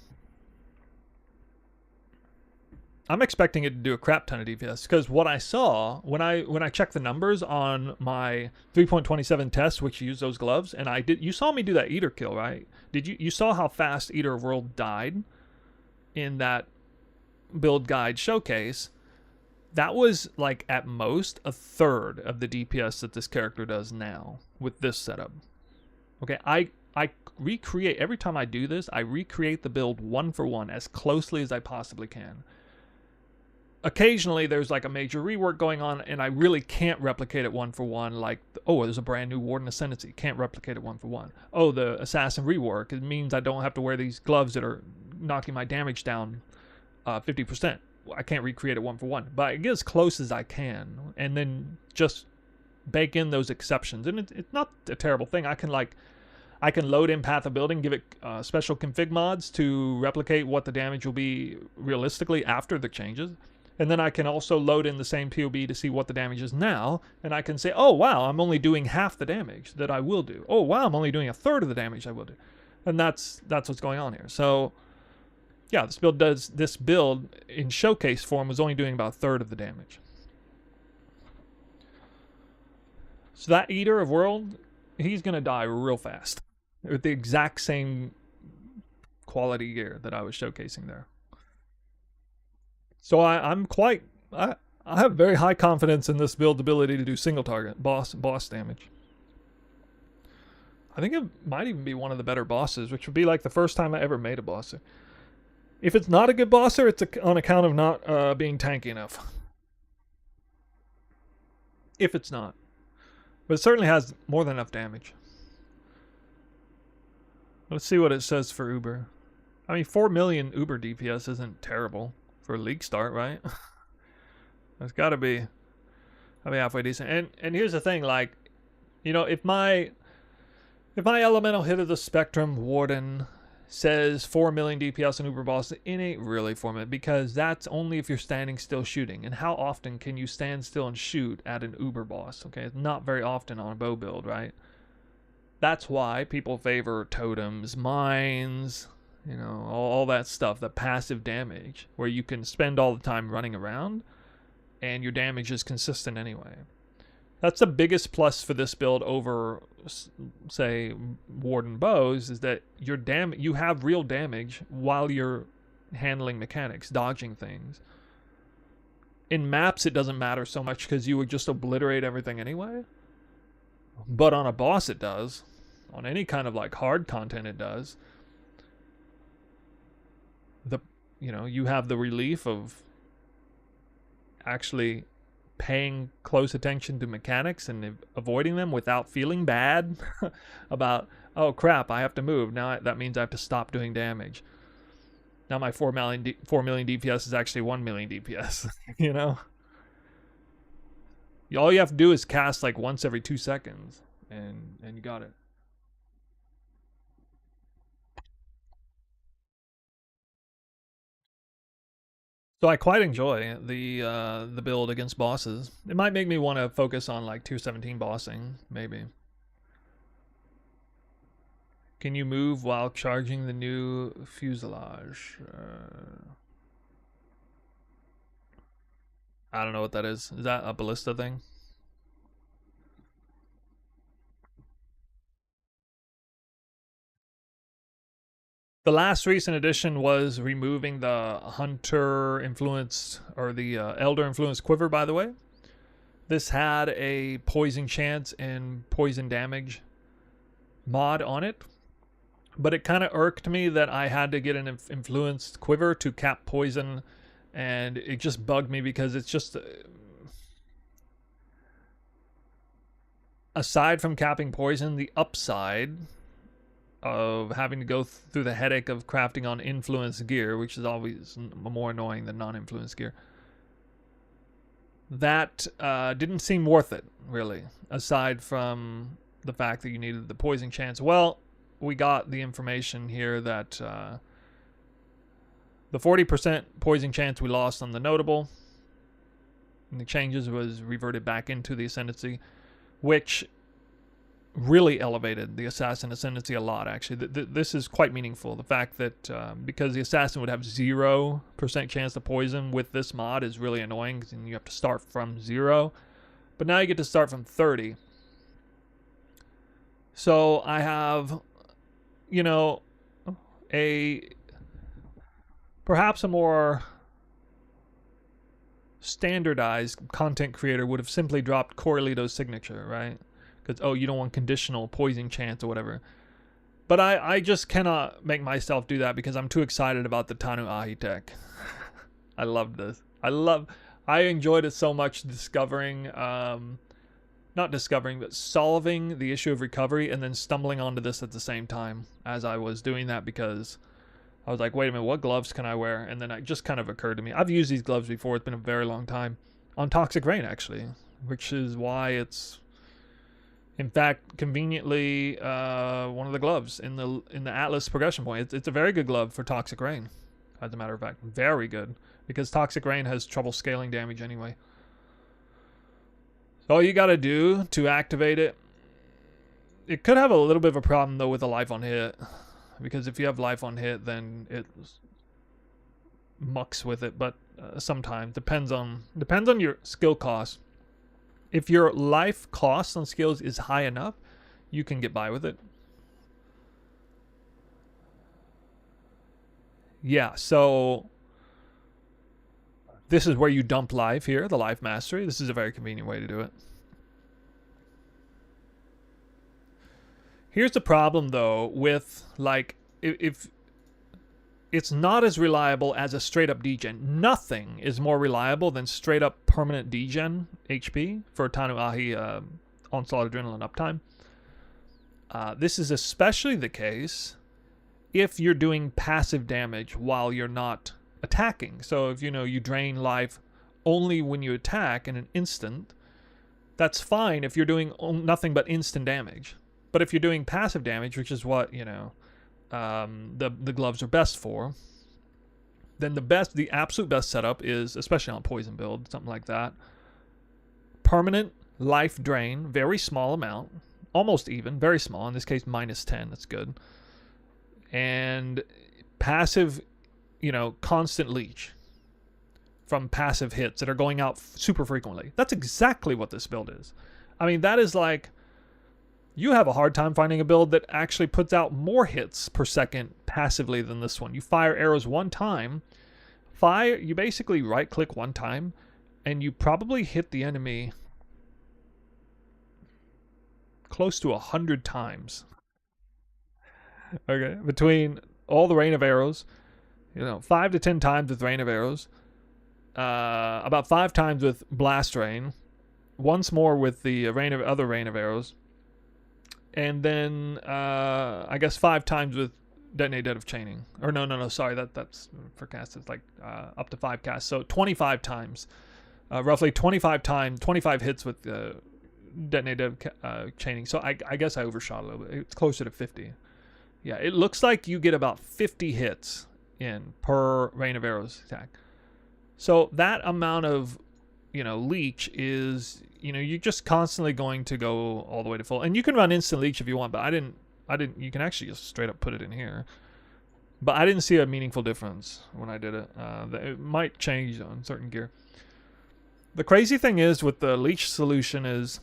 I'm expecting it to do a crap ton of DPS because what I saw when I checked the numbers on my 3.27 test, which used those gloves, and you saw me do that eater kill, right? You saw how fast Eater of World died in that build guide showcase? That was like at most a third of the DPS that this character does now with this setup. Okay, I recreate every time I do this. I recreate the build 1-for-1 as closely as I possibly can. Occasionally there's like a major rework going on and I really can't replicate it 1-for-1, like, oh, there's a brand new Warden Ascendancy, can't replicate it 1-for-1. Oh, the Assassin rework, it means I don't have to wear these gloves that are knocking my damage down 50%. I can't recreate it 1-for-1, but I get as close as I can and then just bake in those exceptions. And it's not a terrible thing. I can load in Path of Building, give it special config mods to replicate what the damage will be realistically after the changes. And then I can also load in the same POB to see what the damage is now. And I can say, oh, wow, I'm only doing half the damage that I will do. Oh, wow, I'm only doing a third of the damage I will do. And that's what's going on here. So, yeah, this build in showcase form was only doing about a third of the damage. So that Eater of World, he's going to die real fast. With the exact same quality gear that I was showcasing there. So I have very high confidence in this build's ability to do single target boss damage. I think it might even be one of the better bosses, which would be like the first time I ever made a bosser. If it's not a good bosser, it's on account of not being tanky enough. If it's not. But it certainly has more than enough damage. Let's see what it says for Uber. I mean, 4 million Uber DPS isn't terrible for a league start, right? It's got to be halfway decent. And here's the thing, like, you know, if my elemental hit of the spectrum Warden says 4 million DPS on Uber boss, it ain't really 4 million, because that's only if you're standing still shooting. And how often can you stand still and shoot at an Uber boss? Okay, it's not very often on a bow build, right? That's why people favor totems, mines, you know, all that stuff, the passive damage, where you can spend all the time running around and your damage is consistent anyway. That's the biggest plus for this build over, say, Warden bows, is that you have real damage while you're handling mechanics, dodging things. In maps, it doesn't matter so much because you would just obliterate everything anyway. But on a boss, it does. On any kind of like hard content, it does. You have the relief of actually paying close attention to mechanics and avoiding them without feeling bad about, oh crap, I have to move. Now that means I have to stop doing damage. Now my 4 million DPS is actually 1 million DPS, you know? All you have to do is cast like once every 2 seconds and you got it. So I quite enjoy the build against bosses. It might make me want to focus on like tier 17 bossing, maybe. Can you move while charging the new fuselage? I don't know what that is. Is that a ballista thing? The last recent addition was removing the hunter influenced, or the elder influenced quiver, by the way. This had a poison chance and poison damage mod on it, but it kind of irked me that I had to get an influenced quiver to cap poison, and it just bugged me because it's just aside from capping poison, the upside of having to go through the headache of crafting on influence gear, which is always more annoying than non-influence gear, that didn't seem worth it, really, aside from the fact that you needed the poison chance. Well, we got the information here that the 40% poison chance we lost on the notable and the changes was reverted back into the ascendancy, which really elevated the assassin ascendancy a lot, actually. This is quite meaningful. The fact that because the assassin would have 0% chance to poison with this mod is really annoying, because you have to start from 0. But now you get to start from 30. So I have, you know, perhaps a more standardized content creator would have simply dropped Corralito's signature, right? Because, oh, you don't want conditional poison chance or whatever. But I just cannot make myself do that because I'm too excited about the Tanu Ahi tech. I love this. I enjoyed it so much discovering, not discovering, but solving the issue of recovery and then stumbling onto this at the same time as I was doing that, because I was like, wait a minute, what gloves can I wear? And then it just kind of occurred to me. I've used these gloves before. It's been a very long time. On Toxic Rain, actually, which is why it's, in fact, conveniently one of the gloves in the Atlas progression point. It's a very good glove for Toxic Rain, as a matter of fact. Very good, because Toxic Rain has trouble scaling damage anyway. So all you got to do to activate it, it could have a little bit of a problem, though, with the life on hit. Because if you have life on hit, then it mucks with it. But sometimes depends on your skill cost. If your life cost on skills is high enough, you can get by with it. Yeah, so this is where you dump life here, the life mastery. This is a very convenient way to do it. Here's the problem, though, with, like, if it's not as reliable as a straight-up degen. Nothing is more reliable than straight-up permanent degen HP for Tanu Ahi Onslaught Adrenaline uptime. This is especially the case if you're doing passive damage while you're not attacking. So if, you drain life only when you attack in an instant, that's fine if you're doing nothing but instant damage. But if you're doing passive damage, which is what, the gloves are best for, then the absolute best setup is, especially on poison build, something like that, permanent life drain, very small amount, almost even, very small, in this case -10, that's good, and passive, constant leech from passive hits that are going out super frequently. That's exactly what this build is. I mean, that is like, you have a hard time finding a build that actually puts out more hits per second passively than this one. You fire arrows one time, you basically right-click one time, and you probably hit the enemy close to 100 times. Okay, between all the rain of arrows, 5 to 10 times with rain of arrows, about 5 times with blast rain, once more with the other rain of arrows, and then I guess 5 times with Detonate Dead of Chaining. Or no, sorry, that's for casts. It's like up to 5 casts. So 25 times, roughly 25 hits with Detonate Dead of Chaining. So I guess I overshot a little bit. It's closer to 50. Yeah, it looks like you get about 50 hits in per rain of arrows attack. So that amount of, leech is, you're just constantly going to go all the way to full. And you can run instant leech if you want, but I didn't, you can actually just straight up put it in here. But I didn't see a meaningful difference when I did it. It might change on certain gear. The crazy thing is with the leech solution is,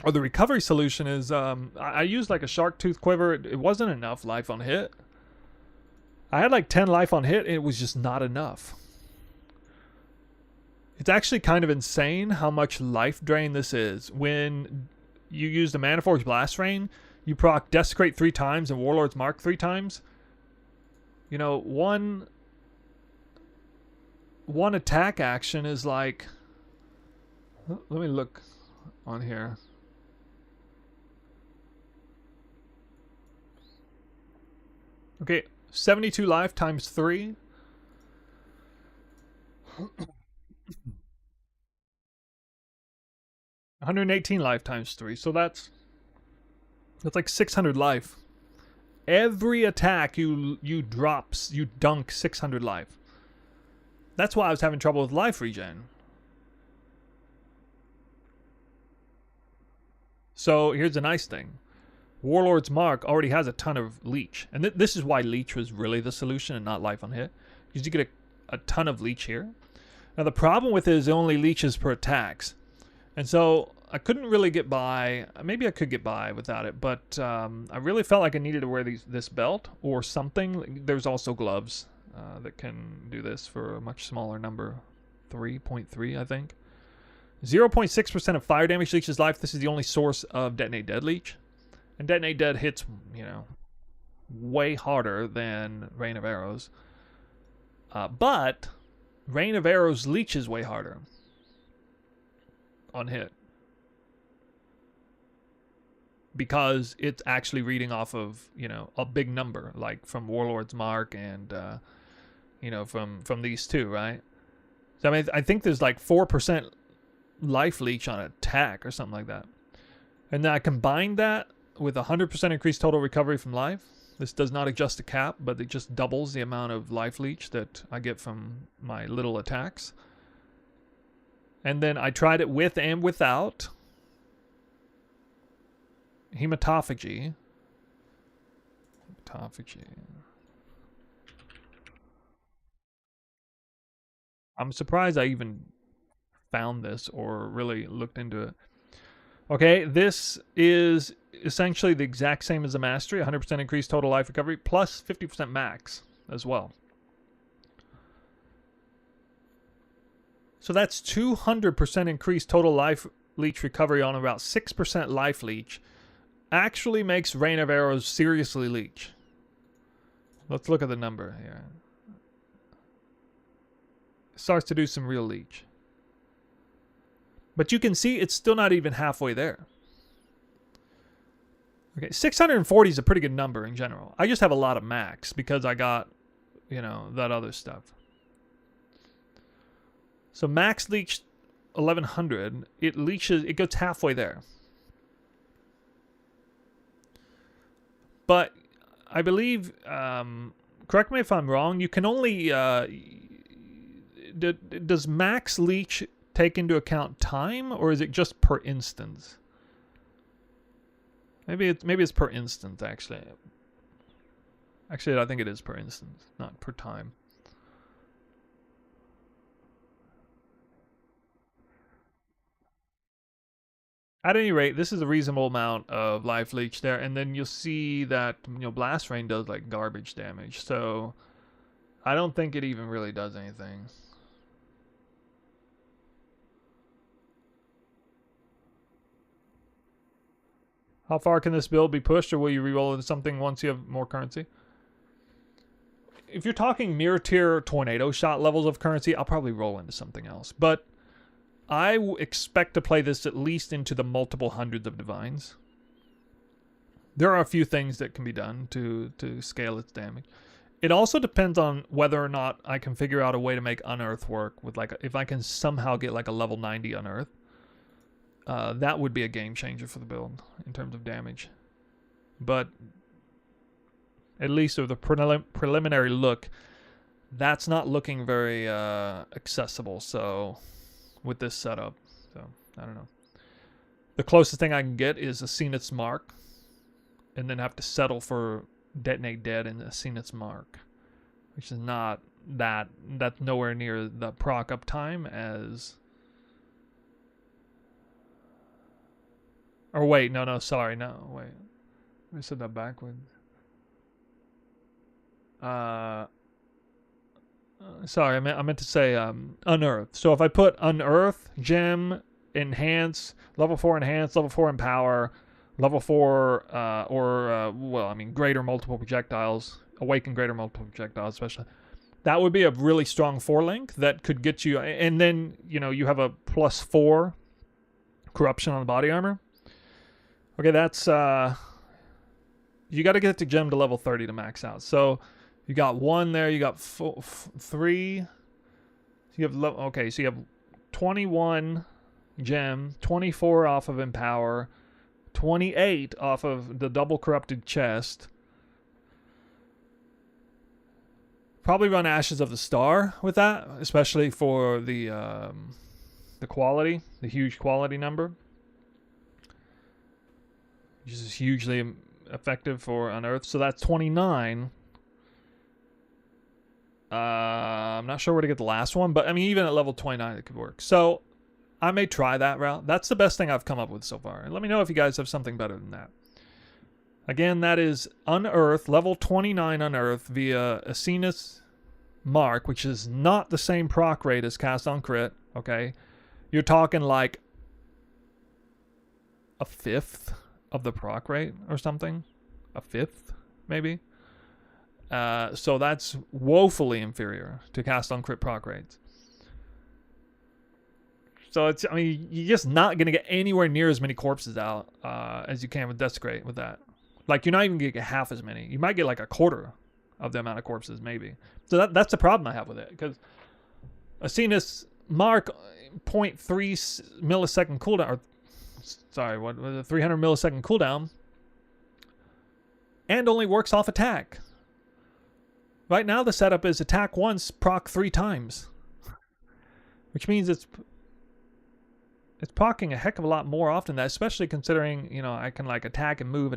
or the recovery solution is, I used like a shark tooth quiver. It wasn't enough life on hit. I had like 10 life on hit, and it was just not enough. It's actually kind of insane how much life drain this is. When you use the Manaforge Blast Rain, you proc Desecrate 3 times and Warlord's Mark 3 times. One attack action is like... Let me look on here. Okay, 72 life times 3. 118 life times 3. So that's like 600 life. Every attack you dunk 600 life. That's why I was having trouble with life regen. So here's the nice thing. Warlord's Mark already has a ton of leech. And this is why leech was really the solution and not life on hit. Because you get a ton of leech here. Now the problem with it is it only leeches per attacks. And so I couldn't really get by. Maybe I could get by without it, but I really felt like I needed to wear this belt or something. There's also gloves that can do this for a much smaller number. 3.3, I think. 0.6% of fire damage leeches life. This is the only source of Detonate Dead leech. And Detonate Dead hits, you know, way harder than Rain of Arrows. But Rain of Arrows leeches way harder on hit. Because it's actually reading off of, you know, a big number, like from Warlord's Mark and, you know, from these two, right? So, I mean, I think there's like 4% life leech on attack or something like that. And then I combined that with 100% increased total recovery from life. This does not adjust the cap, but it just doubles the amount of life leech that I get from my little attacks. And then I tried it with and without hematophagy. I'm surprised I even found this or really looked into it. Okay, this is essentially the exact same as the Mastery. 100% increased total life recovery plus 50% max as well. So that's 200% increased total life leech recovery on about 6% life leech. Actually makes Rain of Arrows seriously leech. Let's look at the number here. It starts to do some real leech. But you can see it's still not even halfway there. Okay, 640 is a pretty good number in general. I just have a lot of max because I got, you know, that other stuff. So max leech 1100. It leeches, it goes halfway there. But I believe, correct me if I'm wrong, you can only, does max leech take into account time, or is it just per instance? Maybe it's per instance, actually. Actually, I think it is per instance, not per time. At any rate, this is a reasonable amount of life leech there, and then you'll see that, you know, Blast Rain does like garbage damage, so I don't think it even really does anything. How far can this build be pushed, or will you reroll into something once you have more currency? If you're talking Mirror Tier Tornado Shot levels of currency, I'll probably roll into something else. But I expect to play this at least into the multiple hundreds of divines. There are a few things that can be done to scale its damage. It also depends on whether or not I can figure out a way to make Unearth work with, like, if I can somehow get like a level 90 Unearth. That would be a game changer for the build in terms of damage. But at least with the preliminary look, that's not looking very accessible. So with this setup, so I don't know. The closest thing I can get is a Zenith's Mark, and then have to settle for Detonate Dead and a Zenith's Mark, which is not that's nowhere near the proc up time as. Or wait, no, sorry, no, wait. I said that backwards. Sorry, I meant to say Unearth. So if I put Unearth, Gem, Enhance, level 4 Enhance, level 4 Empower, level 4, well, I mean, Greater Multiple Projectiles, Awaken Greater Multiple Projectiles especially, that would be a really strong 4-link that could get you, and then, you know, you have a +4 Corruption on the body armor. Okay, that's, you got to get the gem to level 30 to max out. So you got 1 there. You got 3. You have okay. So you have 21 gem, 24 off of Empower, 28 off of the double corrupted chest. Probably run Ashes of the Star with that, especially for the quality, the huge quality number, which is hugely effective for Unearth. So that's 29. I'm not sure where to get the last one, but I mean, even at level 29, it could work. So I may try that route. That's the best thing I've come up with so far. And let me know if you guys have something better than that. Again, that is Unearth, level 29 Unearth via Asinus Mark, which is not the same proc rate as Cast on Crit, okay? You're talking like a 1/5 of the proc rate or something. A 1/5, maybe. So that's woefully inferior to Cast on Crit proc rates. So it's, I mean, you're just not going to get anywhere near as many corpses out as you can with Desecrate with that. Like, you're not even going to get half as many. You might get like a quarter of the amount of corpses, maybe. So that's the problem I have with it. Because Asinus Mark 0.3 millisecond cooldown, or sorry, what was it, 300 millisecond cooldown, and only works off attack. Right now the setup is attack once, proc 3 times. Which means it's procking a heck of a lot more often than that, especially considering, you know, I can like attack and move.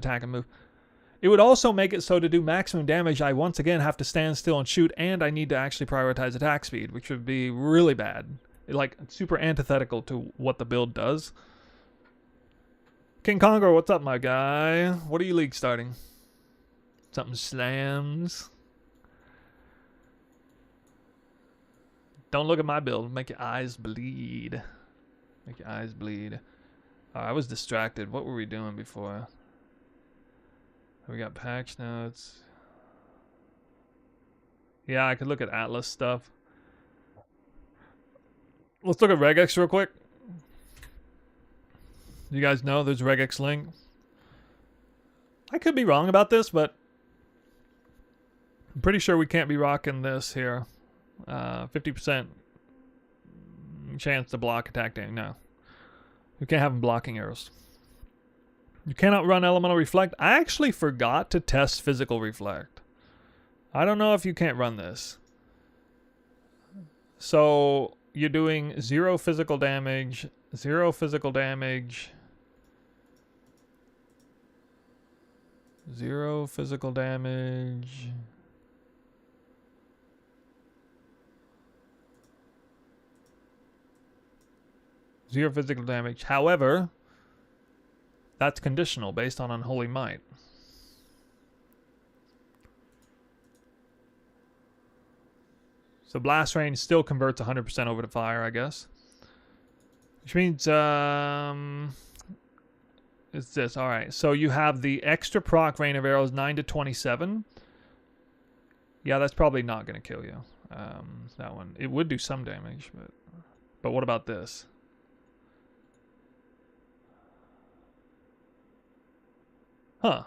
It would also make it so to do maximum damage, I once again have to stand still and shoot, and I need to actually prioritize attack speed, which would be really bad. Like, super antithetical to what the build does. King Conger, what's up, my guy? What are you league starting? Something slams. Don't look at my build. Make your eyes bleed. Make your eyes bleed. I was distracted. What were we doing before? We got patch notes. Yeah, I could look at Atlas stuff. Let's look at regex real quick. You guys know there's regex link. I could be wrong about this, but I'm pretty sure we can't be rocking this here. 50% chance to block attack damage. No. You can't have them blocking arrows. You cannot run Elemental Reflect. I actually forgot to test Physical Reflect. I don't know if you can't run this. So you're doing 0 physical damage, 0 physical damage, 0 physical damage. Zero physical damage. However, that's conditional based on Unholy Might. So Blast Range still converts 100% over to fire, I guess. Which means, it's this. Alright, so you have the extra proc Rain of Arrows 9 to 27. Yeah, that's probably not going to kill you. That one. It would do some damage, but what about this? Huh.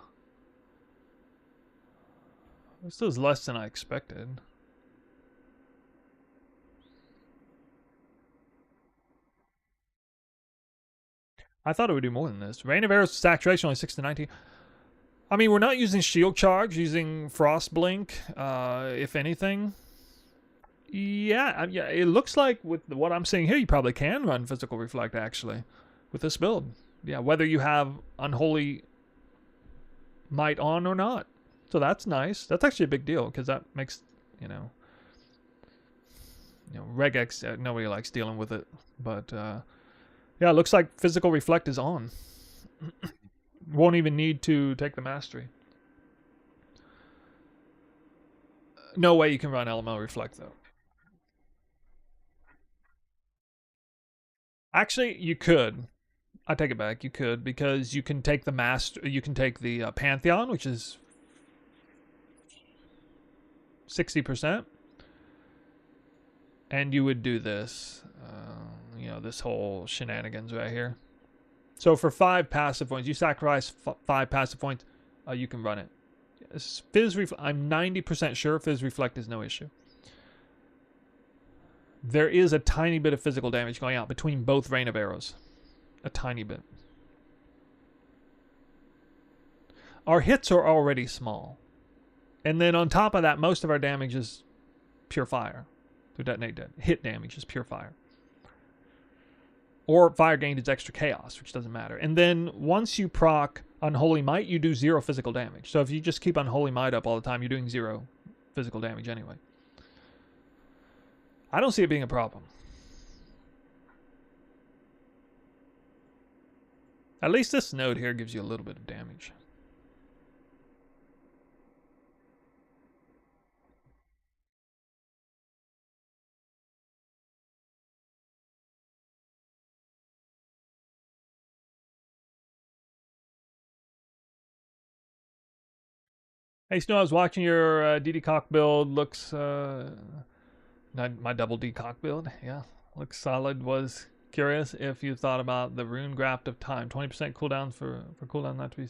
This is less than I expected. I thought it would do more than this. Rain of Arrows saturation only 6 to 19. I mean, we're not using Shield Charge, using Frost Blink, if anything. Yeah, it looks like with what I'm seeing here, you probably can run Physical Reflect, actually, with this build. Yeah, whether you have Unholy Might on or not. So that's nice. That's actually a big deal, because that makes, you know, regex, nobody likes dealing with it. But, yeah, it looks like Physical Reflect is on. Won't even need to take the mastery. No way you can run Elemental Reflect, though. Actually, you could. I take it back. You could, because you can take the master. You can take the Pantheon, which is 60%, and you would do this. You know, this whole shenanigans right here. So for 5 passive points, you sacrifice 5 passive points. You can run it. I'm 90% sure Fizz Reflect is no issue. There is a tiny bit of physical damage going out between both Rain of Arrows. A tiny bit. Our hits are already small. And then on top of that, most of our damage is pure fire. Through detonate hit damage is pure fire. Or fire gained is extra chaos, which doesn't matter. And then once you proc Unholy Might, you do 0 physical damage. So if you just keep Unholy Might up all the time, you're doing 0 physical damage anyway. I don't see it being a problem. At least this node here gives you a little bit of damage. Hey Snow, I was watching your DD Cock build. Looks my double D Cock build. Yeah, looks solid. Was curious if you thought about the Rune Graft of Time. 20% cooldown for cooldown not to be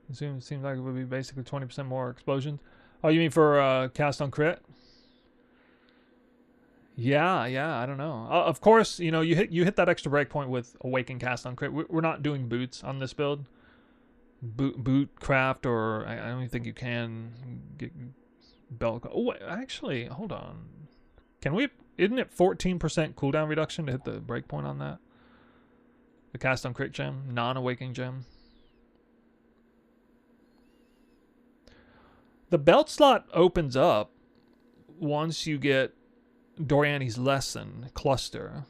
consumed. Seems like it would be basically 20% more explosions. Oh, you mean for cast on crit? Yeah, I don't know. Of course, you know you hit that extra breakpoint with Awaken cast on crit. We're not doing boots on this build. Boot craft, or I don't even think you can get belt. Oh, actually, hold on. Can we? Isn't it 14% cooldown reduction to hit the breakpoint on that? The cast on crit gem, non-awakening gem. The belt slot opens up once you get Doriani's Lesson cluster,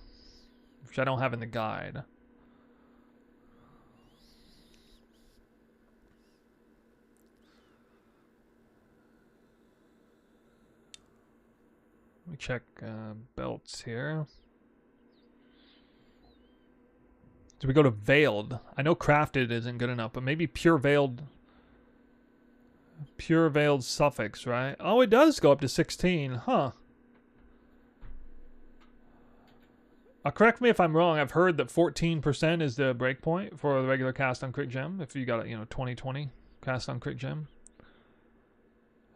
which I don't have in the guide. Let me check belts here. Do we go to Veiled? I know Crafted isn't good enough, but maybe Pure Veiled. Pure Veiled Suffix, right? Oh, it does go up to 16, huh? Correct me if I'm wrong. I've heard that 14% is the breakpoint for the regular cast on crit gem. If you got a 20/20 cast on crit gem.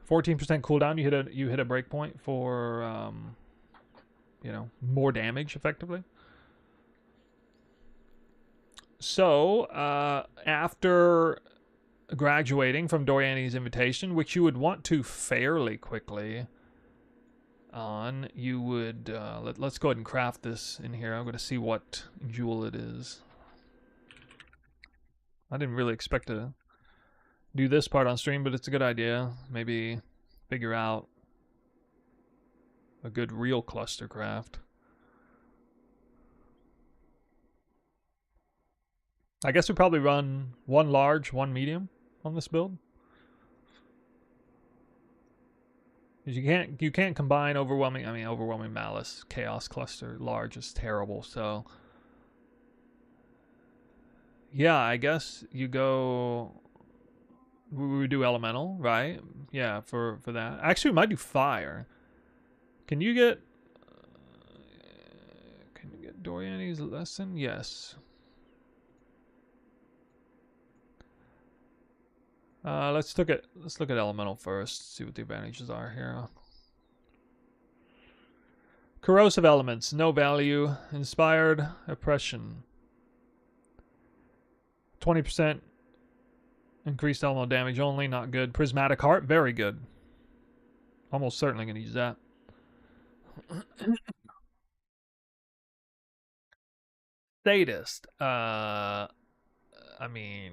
14% cooldown, you hit a breakpoint for more damage effectively. So after graduating from Doriani's Invitation, which you would want to fairly quickly on, you would let's go ahead and craft this in here. I'm going to see what jewel it is. I didn't really expect to do this part on stream, but it's a good idea. Maybe figure out a good real cluster craft. I guess we probably run one large, one medium on this build. Because you can't combine overwhelming malice, chaos cluster, large is terrible, so yeah, I guess you go. We do elemental, right? Yeah, for that. Actually, we might do fire. Can you get Doriani's Lesson? Yes. Let's look at elemental first. See what the advantages are here. Corrosive elements, no value. Inspired oppression. 20% increased elemental damage only, not good. Prismatic Heart, very good. Almost certainly going to use that. Sadist. I mean,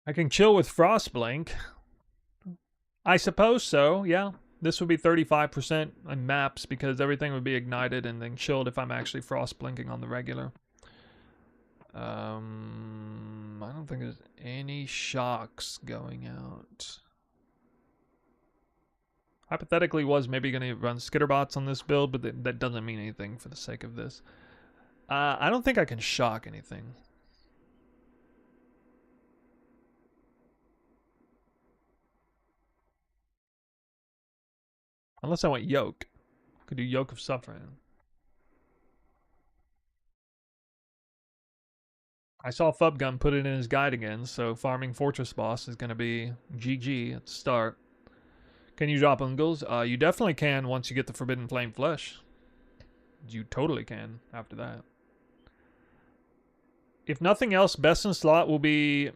I can chill with Frostblink. I suppose so, yeah. This would be 35% on maps because everything would be ignited and then chilled if I'm actually Frostblinking on the regular. I don't think there's any shocks going out. Hypothetically was maybe going to run skitterbots on this build, but that doesn't mean anything for the sake of this. I don't think I can shock anything. Unless I want Yoke. Could do Yoke of Suffering. I saw Fubgun put it in his guide again, so farming Fortress Boss is going to be GG at the start. Can you drop Ungles? You definitely can once you get the Forbidden Flame Flesh. You totally can after that. If nothing else, best in slot will be...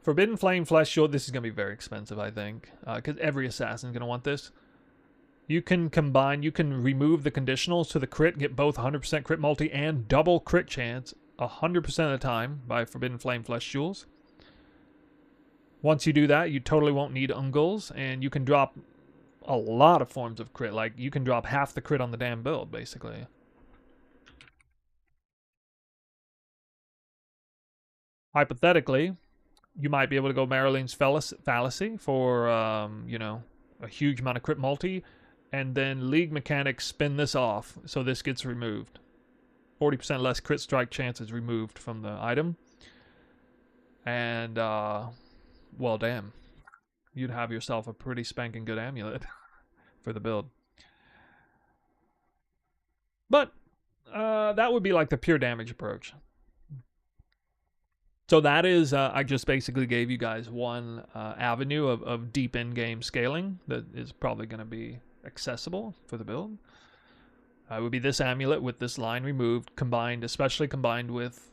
Forbidden Flame Flesh Shield. This is going to be very expensive, I think. Because every assassin's going to want this. You can combine, you can remove the conditionals to the crit, get both 100% crit multi and double crit chance 100% of the time by Forbidden Flame Flesh Jewels. Once you do that, you totally won't need Ungles, and you can drop a lot of forms of crit. Like, you can drop half the crit on the damn build, basically. Hypothetically, you might be able to go Maralene's Fallacy for, you know, a huge amount of crit multi, and then League Mechanics spin this off, so this gets removed. 40% less crit strike chance is removed from the item. And, well, damn. You'd have yourself a pretty spanking good amulet for the build. But, that would be like the pure damage approach. So that is, I just basically gave you guys one avenue of deep in-game scaling that is probably going to be accessible for the build. It would be this amulet with this line removed, combined, especially combined with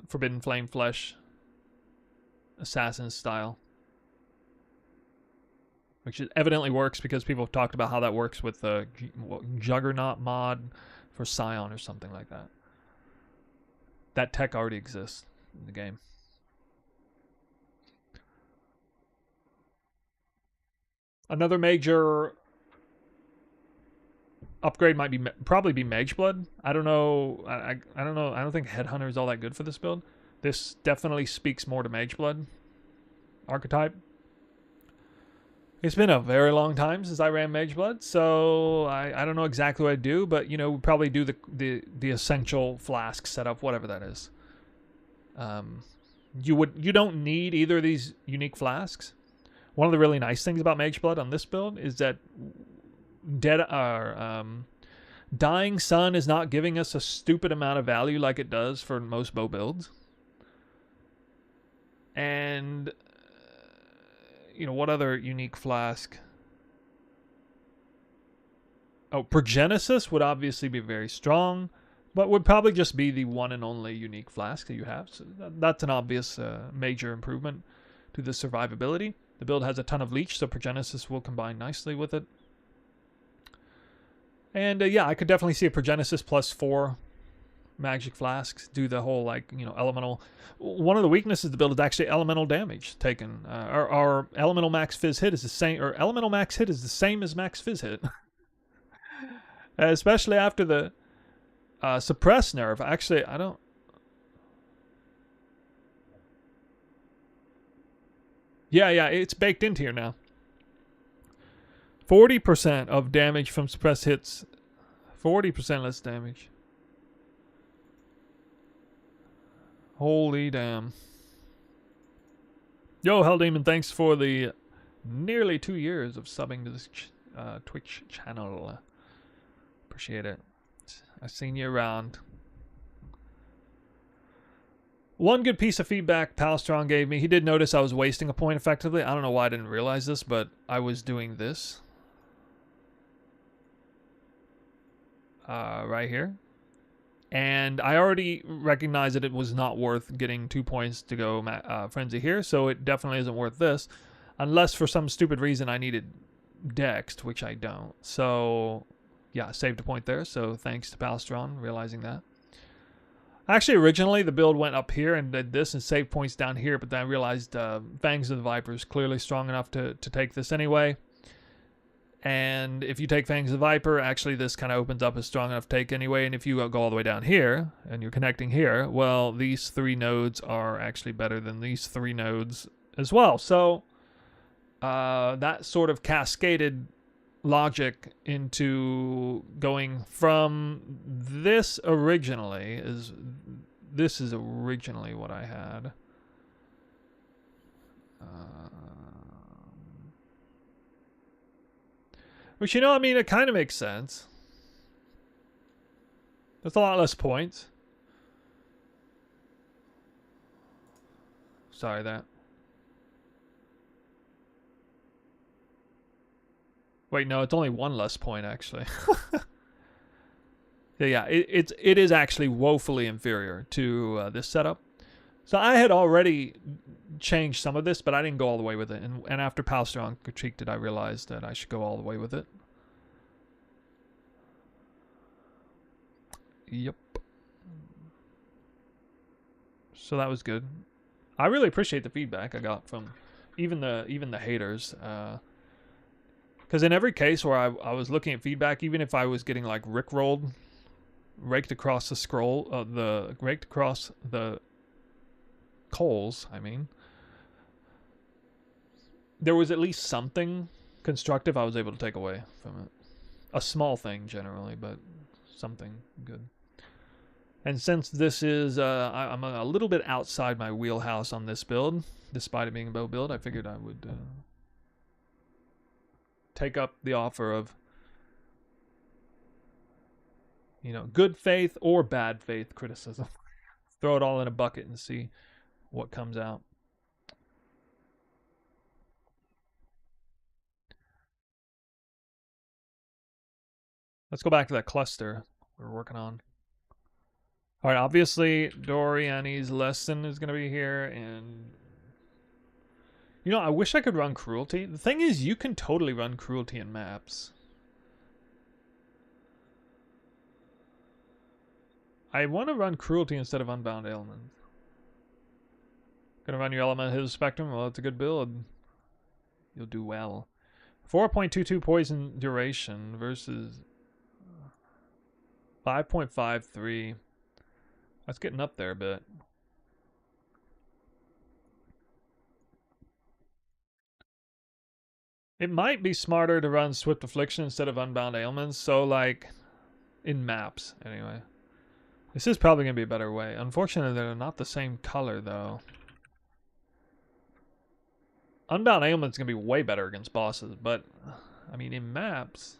Forbidden Flame Flesh Assassin style. Which evidently works because people have talked about how that works with the Juggernaut mod for Scion or something like that. That tech already exists in the game. Another major upgrade might be probably be Mageblood. I don't know. I don't know. I don't think Headhunter is all that good for this build. This definitely speaks more to Mageblood archetype. It's been a very long time since I ran Mageblood, so I don't know exactly what I do, but you know, we'll probably do the essential flask setup, whatever that is. You don't need either of these unique flasks. One of the really nice things about Mageblood on this build is that Dying Sun is not giving us a stupid amount of value like it does for most bow builds. And you know, what other unique flask? Oh, Progenesis would obviously be very strong, but would probably just be the one and only unique flask that you have. So that's an obvious major improvement to the survivability. The build has a ton of leech, so Progenesis will combine nicely with it. And yeah, I could definitely see a Progenesis plus 4 magic flasks do the whole, like, you know, elemental. One of the weaknesses of the build is actually elemental damage taken. Our elemental max fizz hit is the same, or elemental max hit is the same as max fizz hit. Especially after the suppress nerf. Actually, I don't. Yeah, it's baked into here now. 40% of damage from suppressed hits. 40% less damage. Holy damn. Yo, Helldemon, thanks for the nearly 2 years of subbing to this Twitch channel. Appreciate it. I've seen you around. One good piece of feedback Palstrong gave me. He did notice I was wasting a point effectively. I don't know why I didn't realize this, but I was doing this. Right here. And I already recognized that it was not worth getting 2 points to go Frenzy here, so it definitely isn't worth this. Unless for some stupid reason I needed Dexed, which I don't. So, yeah, saved a point there, so thanks to Palstron realizing that. Actually, originally the build went up here and did this and saved points down here, but then I realized Fangs of the Viper is clearly strong enough to take this anyway. And if you take Fangs of the Viper, actually this kind of opens up a strong enough take anyway. And if you go all the way down here, and you're connecting here, well, these 3 nodes are actually better than these 3 nodes as well. So, that sort of cascaded logic into going from this originally this is originally what I had. Which, you know, I mean, it kind of makes sense. There's a lot less points. Sorry, that. Wait, no, it's only one less point, actually. Yeah, it is actually woefully inferior to this setup. So I had already changed some of this, but I didn't go all the way with it. And after Palstrong critiqued it, I realized that I should go all the way with it. Yep. So that was good. I really appreciate the feedback I got from even the haters. Because in every case where I was looking at feedback, even if I was getting like rickrolled, raked across the raked across the coals, I mean, there was at least something constructive I was able to take away from it. A small thing generally, but something good. And since this is, I'm a little bit outside my wheelhouse on this build, despite it being a bow build, I figured I would take up the offer of, you know, good faith or bad faith criticism. Throw it all in a bucket and see what comes out. Let's go back to that cluster we're working on. All right, obviously Doriani's lesson is going to be here, and you know, I wish I could run cruelty. The thing is, you can totally run cruelty in maps. I want to run cruelty instead of unbound ailment. Gonna run your element hit the spectrum. Well, it's a good build. You'll do well. 4.22 poison duration versus 5.53. That's getting up there a bit. It might be smarter to run Swift Affliction instead of Unbound Ailments, so like, in maps, anyway. This is probably going to be a better way. Unfortunately, they're not the same color, though. Unbound Ailment's going to be way better against bosses, but, I mean, in maps...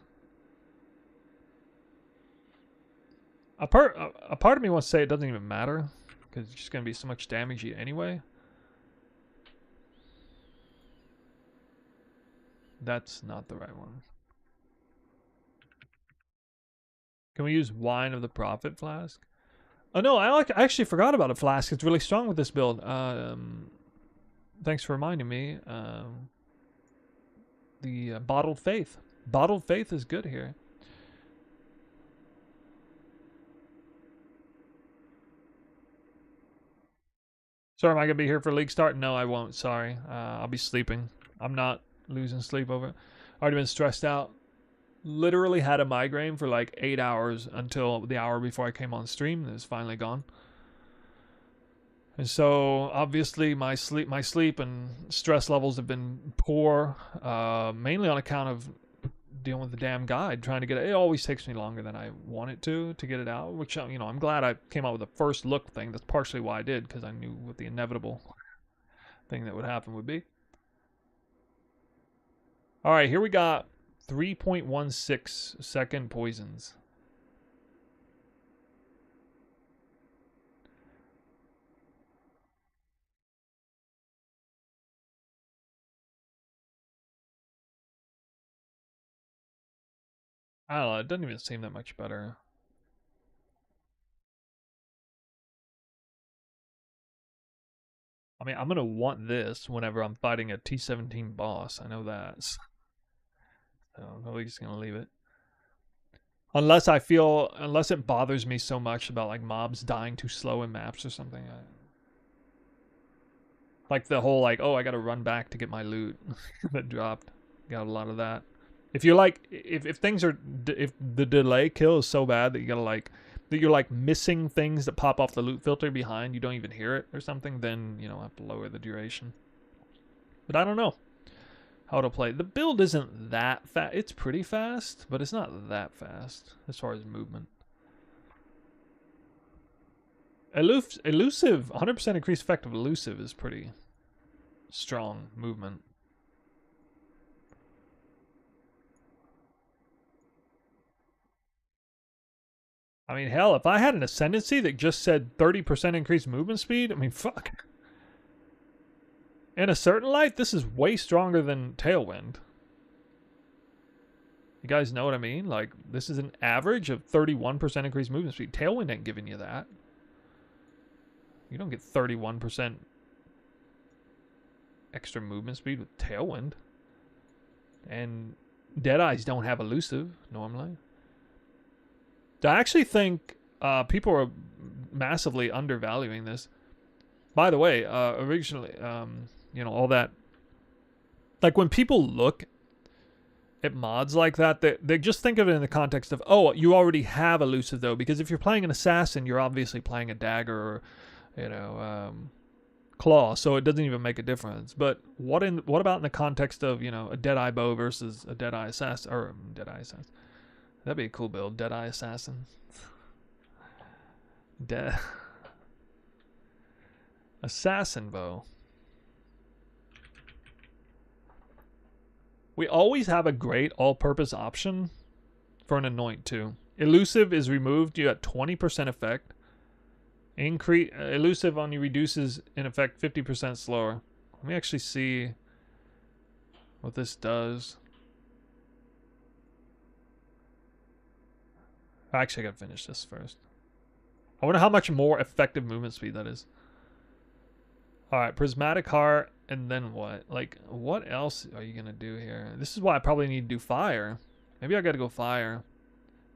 A part of me wants to say it doesn't even matter, because it's just going to be so much damage anyway. That's not the right one. Can we use Wine of the Prophet flask? Oh no, I actually forgot about a flask. It's really strong with this build. Thanks for reminding me. The Bottled Faith. Bottled Faith is good here. Sorry, am I going to be here for league start? No, I won't. Sorry. I'll be sleeping. I'm not losing sleep over it. Already been stressed out. Literally had a migraine for like 8 hours until the hour before I came on stream. It's finally gone. And so, obviously, my sleep and stress levels have been poor, mainly on account of dealing with the damn guide, trying to get it. It always takes me longer than I want it to get it out, which, you know, I'm glad I came out with a first look thing. That's partially why I did, because I knew what the inevitable thing that would happen would be. All right, here we got 3.16 second poisons. I don't know, it doesn't even seem that much better. I mean, I'm going to want this whenever I'm fighting a T17 boss. I know that. So I'm probably just going to leave it. Unless it bothers me so much about like mobs dying too slow in maps or something. Like the whole like, oh, I got to run back to get my loot that dropped. Got a lot of that. If you're like, if things are, if the delay kill is so bad that you gotta like, that you're like missing things that pop off the loot filter behind, you don't even hear it or something, then, you know, I have to lower the duration. But I don't know how to play. The build isn't that fast. It's pretty fast, but it's not that fast as far as movement. Elusive, 100% increased effect of elusive is pretty strong movement. I mean, hell, if I had an ascendancy that just said 30% increased movement speed, I mean, fuck. In a certain light, this is way stronger than Tailwind. You guys know what I mean? Like, this is an average of 31% increased movement speed. Tailwind ain't giving you that. You don't get 31% extra movement speed with Tailwind. And Deadeyes don't have elusive, normally. I actually think people are massively undervaluing this. By the way, originally, you know, all that. Like, when people look at mods like that, they just think of it in the context of, oh, you already have elusive, though. Because if you're playing an assassin, you're obviously playing a dagger or, you know, claw. So it doesn't even make a difference. But what about in the context of, you know, a Deadeye bow versus a Deadeye assassin? Or Deadeye assassin. That'd be a cool build. Deadeye assassin. Assassin bow. We always have a great all-purpose option for an anoint too. Elusive is removed. You got 20% effect. Increase elusive on you reduces in effect 50% slower. Let me actually see what this does. Actually, I gotta finish this first. I wonder how much more effective movement speed that is. Alright, Prismatic Heart, and then what? Like, what else are you gonna do here? This is why I probably need to do Fire. Maybe I gotta go Fire.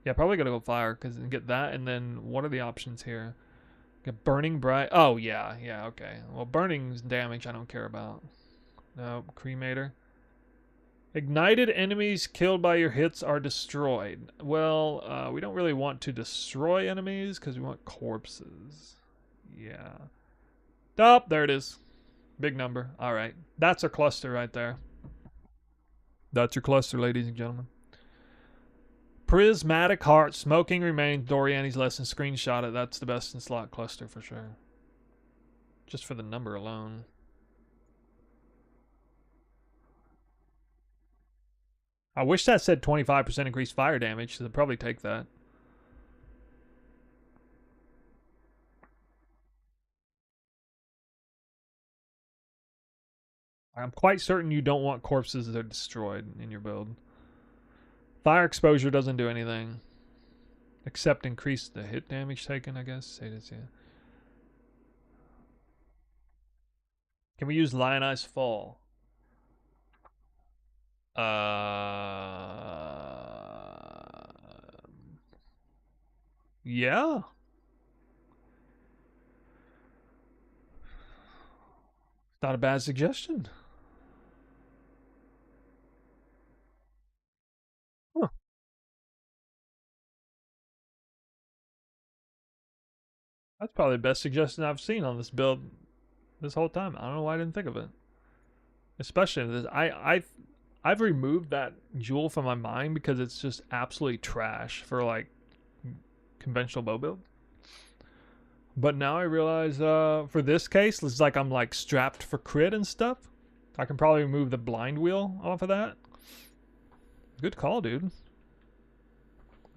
Yeah, probably gotta go Fire, because get that, and then what are the options here? Get Burning Bright. Oh, yeah, okay. Well, Burning's damage I don't care about. No, Cremator. Ignited enemies killed by your hits are destroyed. Well, we don't really want to destroy enemies, because we want corpses. Yeah. Oh, there it is. Big number. All right. That's a cluster right there. That's your cluster, ladies and gentlemen. Prismatic Heart. Smoking remains. Doriani's lesson. Screenshot it. That's the best in slot cluster for sure. Just for the number alone. I wish that said 25% increased fire damage, so I'd probably take that. I'm quite certain you don't want corpses that are destroyed in your build. Fire exposure doesn't do anything. Except increase the hit damage taken, I guess. Say this, yeah. Can we use Lionized Fall? Yeah. Not a bad suggestion. Huh. That's probably the best suggestion I've seen on this build this whole time. I don't know why I didn't think of it. Especially this, I've removed that jewel from my mind because it's just absolutely trash for like conventional bow build. But now I realize for this case, it's like I'm like strapped for crit and stuff. I can probably remove the blind wheel off of that. Good call, dude.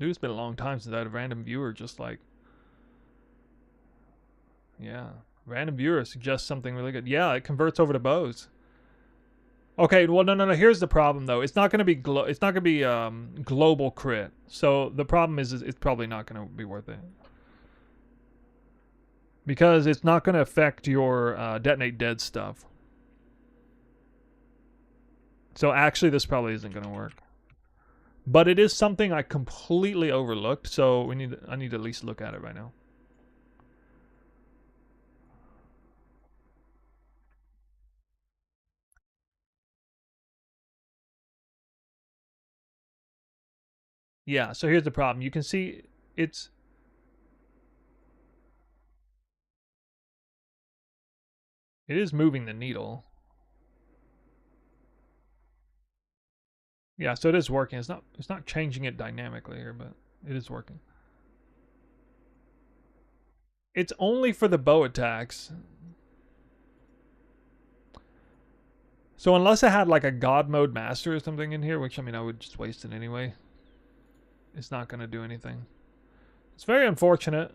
Dude, it's been a long time since I had a random viewer just like... Yeah. Random viewer suggests something really good. Yeah, it converts over to bows. Okay, well, no. Here's the problem, though. It's not going to be global crit. So the problem is it's probably not going to be worth it. Because it's not going to affect your detonate dead stuff. So actually, this probably isn't going to work. But it is something I completely overlooked, so I need to at least look at it right now. Yeah, so here's the problem. You can see it is moving the needle. Yeah, so it is working. It's not changing it dynamically here, but it is working. It's only for the bow attacks. So unless I had like a God Mode Master or something in here, which I mean I would just waste it anyway. It's not going to do anything. It's very unfortunate.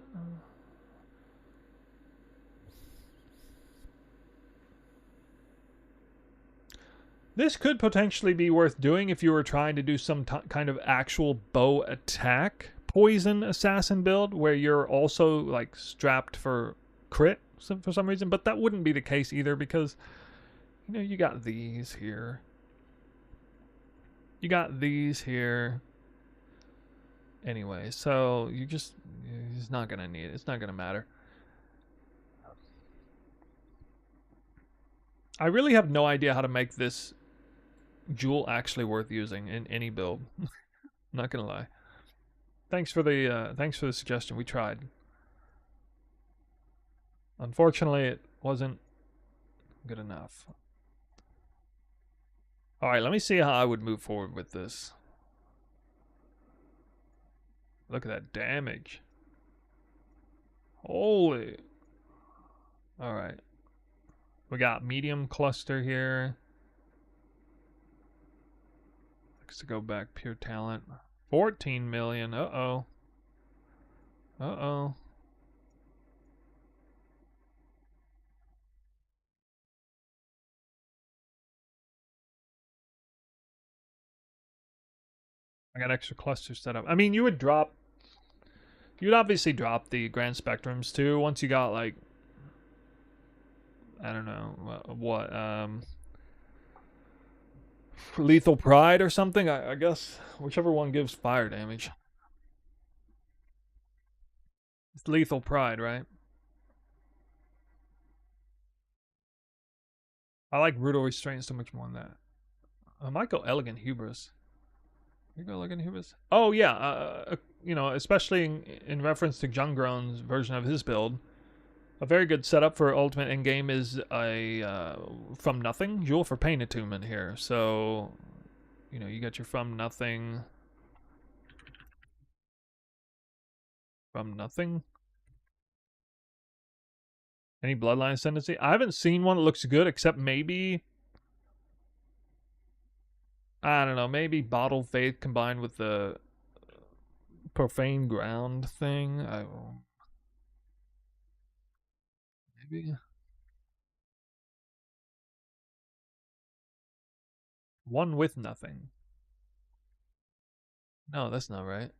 This could potentially be worth doing if you were trying to do some kind of actual bow attack poison assassin build where you're also like strapped for crit for some reason, but that wouldn't be the case either because you know you got these here. You got these here. Anyway, so he's not gonna need it. It's not gonna matter. I really have no idea how to make this jewel actually worth using in any build. Not gonna lie. Thanks for the suggestion. We tried. Unfortunately, it wasn't good enough. All right, let me see how I would move forward with this. Look at that damage. Holy. All right. We got medium cluster here. Let's go back pure talent. 14 million. Uh-oh. Uh-oh. I got extra clusters set up. I mean, you'd obviously drop the grand spectrums too once you got like, I don't know, what, lethal pride or something. I guess whichever one gives fire damage. It's lethal pride, right? I like brutal restraint so much more than that. I might go elegant hubris. You go elegant hubris. Oh yeah, you know, especially in reference to Junggrone's version of his build. A very good setup for ultimate endgame is a from nothing jewel for pain attunement here. So, you know, you got your from nothing. From nothing. Any bloodline ascendancy? I haven't seen one that looks good except maybe, I don't know, maybe bottled faith combined with the profane ground thing. I maybe one with nothing. No, that's not right.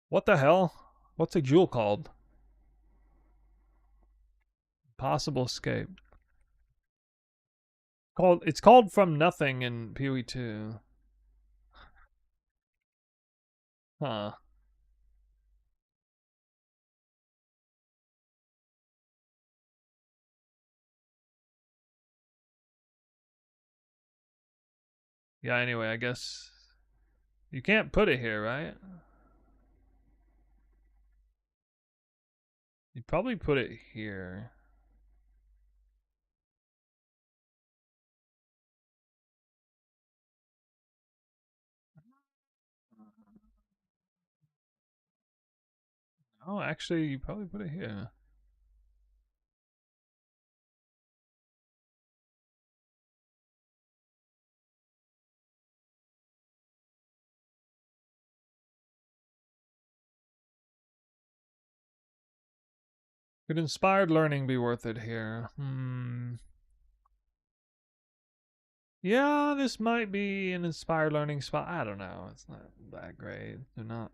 What the hell? What's a jewel called? Possible escape. It's called from nothing in PoE 2. Huh. Yeah, anyway, I guess you can't put it here, right? You'd probably put it here. Oh, actually, you probably put it here. Could inspired learning be worth it here? Yeah, this might be an inspired learning spot. I don't know. It's not that great. They're not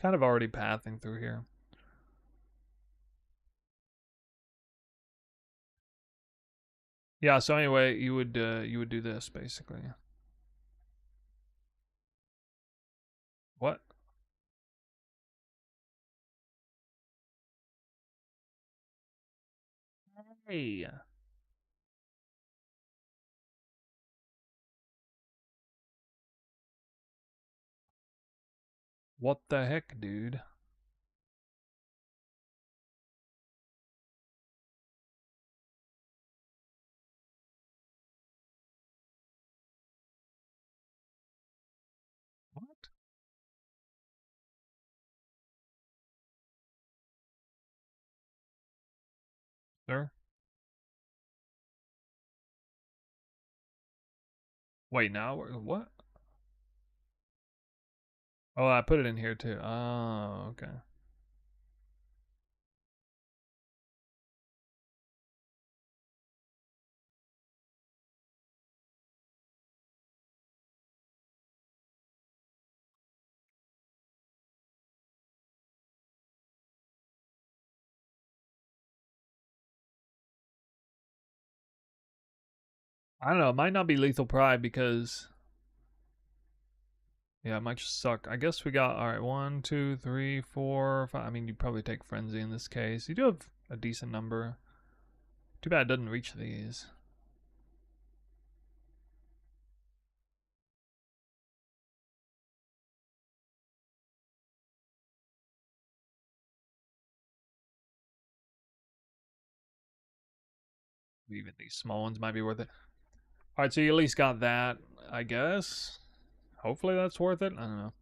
kind of already pathing through here. Yeah, so anyway, you would do this basically. What? Hey. What the heck, dude? What? Sir? Wait, now what? Oh, I put it in here too. Oh, okay. I don't know. It might not be Lethal Pride because yeah, it might just suck. I guess we got all right. 1, 2, 3, 4, 5. I mean, you'd probably take Frenzy in this case. You do have a decent number. Too bad it doesn't reach these. Even these small ones might be worth it. All right, so you at least got that, I guess. Hopefully that's worth it. I don't know.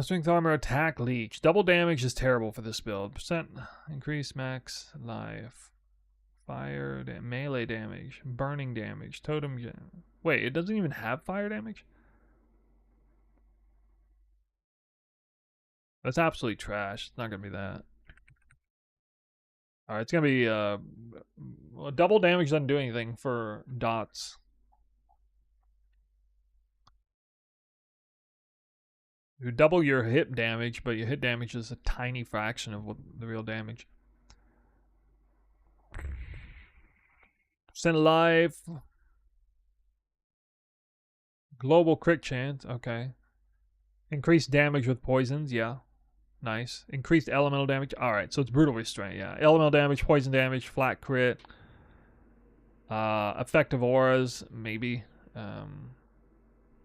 Strength armor attack leech. Double damage is terrible for this build. Percent increase max life. Fire melee damage. Burning damage. Totem. Wait, it doesn't even have fire damage? That's absolutely trash. It's not going to be that. Alright, it's going to be. Well, double damage doesn't do anything for dots. You double your hit damage, but your hit damage is a tiny fraction of what the real damage. Percent life. Global crit chance. Okay. Increased damage with poisons. Yeah. Nice. Increased elemental damage. Alright, so it's brutal restraint. Yeah. Elemental damage, poison damage, flat crit. Effective auras. Maybe.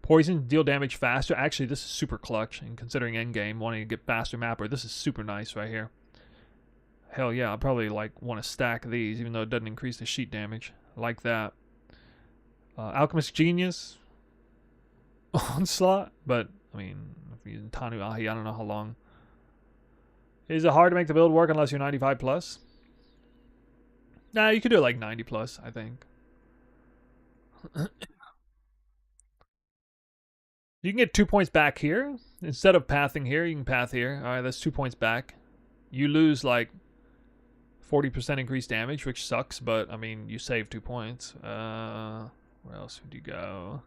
Poison, deal damage faster. Actually, this is super clutch. And considering endgame, wanting to get faster mapper, this is super nice right here. Hell yeah, I'll probably like want to stack these, even though it doesn't increase the sheet damage. I like that. Alchemist Genius. Onslaught. But, I mean, if you're using Tanu Ahi, I don't know how long. Is it hard to make the build work unless you're 95 plus? Nah, you could do it like 90 plus, I think. You can get 2 points back here. Instead of pathing here, you can path here. Alright, that's 2 points back. You lose like 40% increased damage, which sucks, but I mean, you save 2 points. Where else would you go?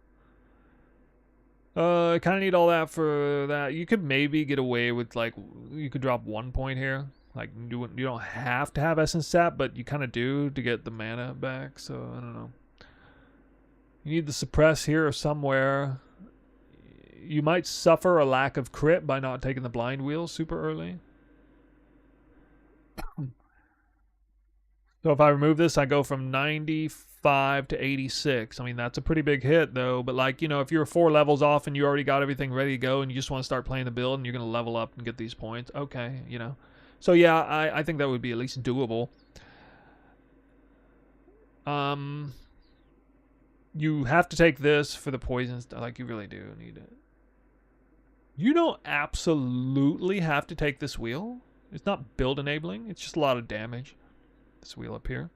I kind of need all that for that. You could maybe get away with like, you could drop 1 point here. Like, you don't have to have Essence Sap, but you kind of do to get the mana back, so I don't know. You need the Suppress here or somewhere. You might suffer a lack of crit by not taking the blind wheel super early. So if I remove this, I go from 95 to 86. I mean, that's a pretty big hit, though. But, like, you know, if you're 4 levels off and you already got everything ready to go and you just want to start playing the build and you're going to level up and get these points, okay, you know. So, yeah, I think that would be at least doable. You have to take this for the poisons. Like, you really do need it. You don't absolutely have to take this wheel. It's not build enabling. It's just a lot of damage. This wheel up here.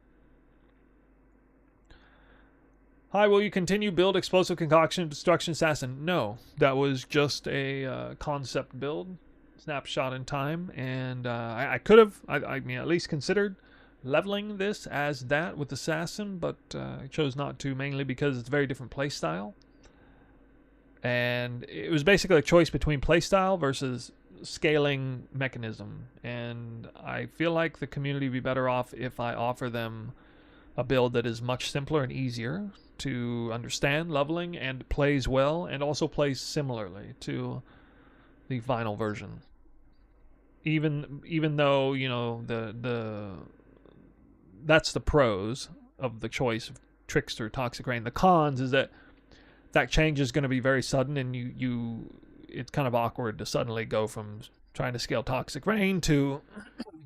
Hi, will you continue build explosive concoction destruction assassin? No, that was just a concept build, snapshot in time, and I could have, I mean, at least considered leveling this as that with assassin, but I chose not to, mainly because it's a very different playstyle. And it was basically a choice between playstyle versus scaling mechanism. And I feel like the community would be better off if I offer them a build that is much simpler and easier to understand, leveling, and plays well, and also plays similarly to the final version. Even though, you know, that's the pros of the choice of Trickster, Toxic Rain. The cons is that change is going to be very sudden, and it's kind of awkward to suddenly go from trying to scale Toxic Rain to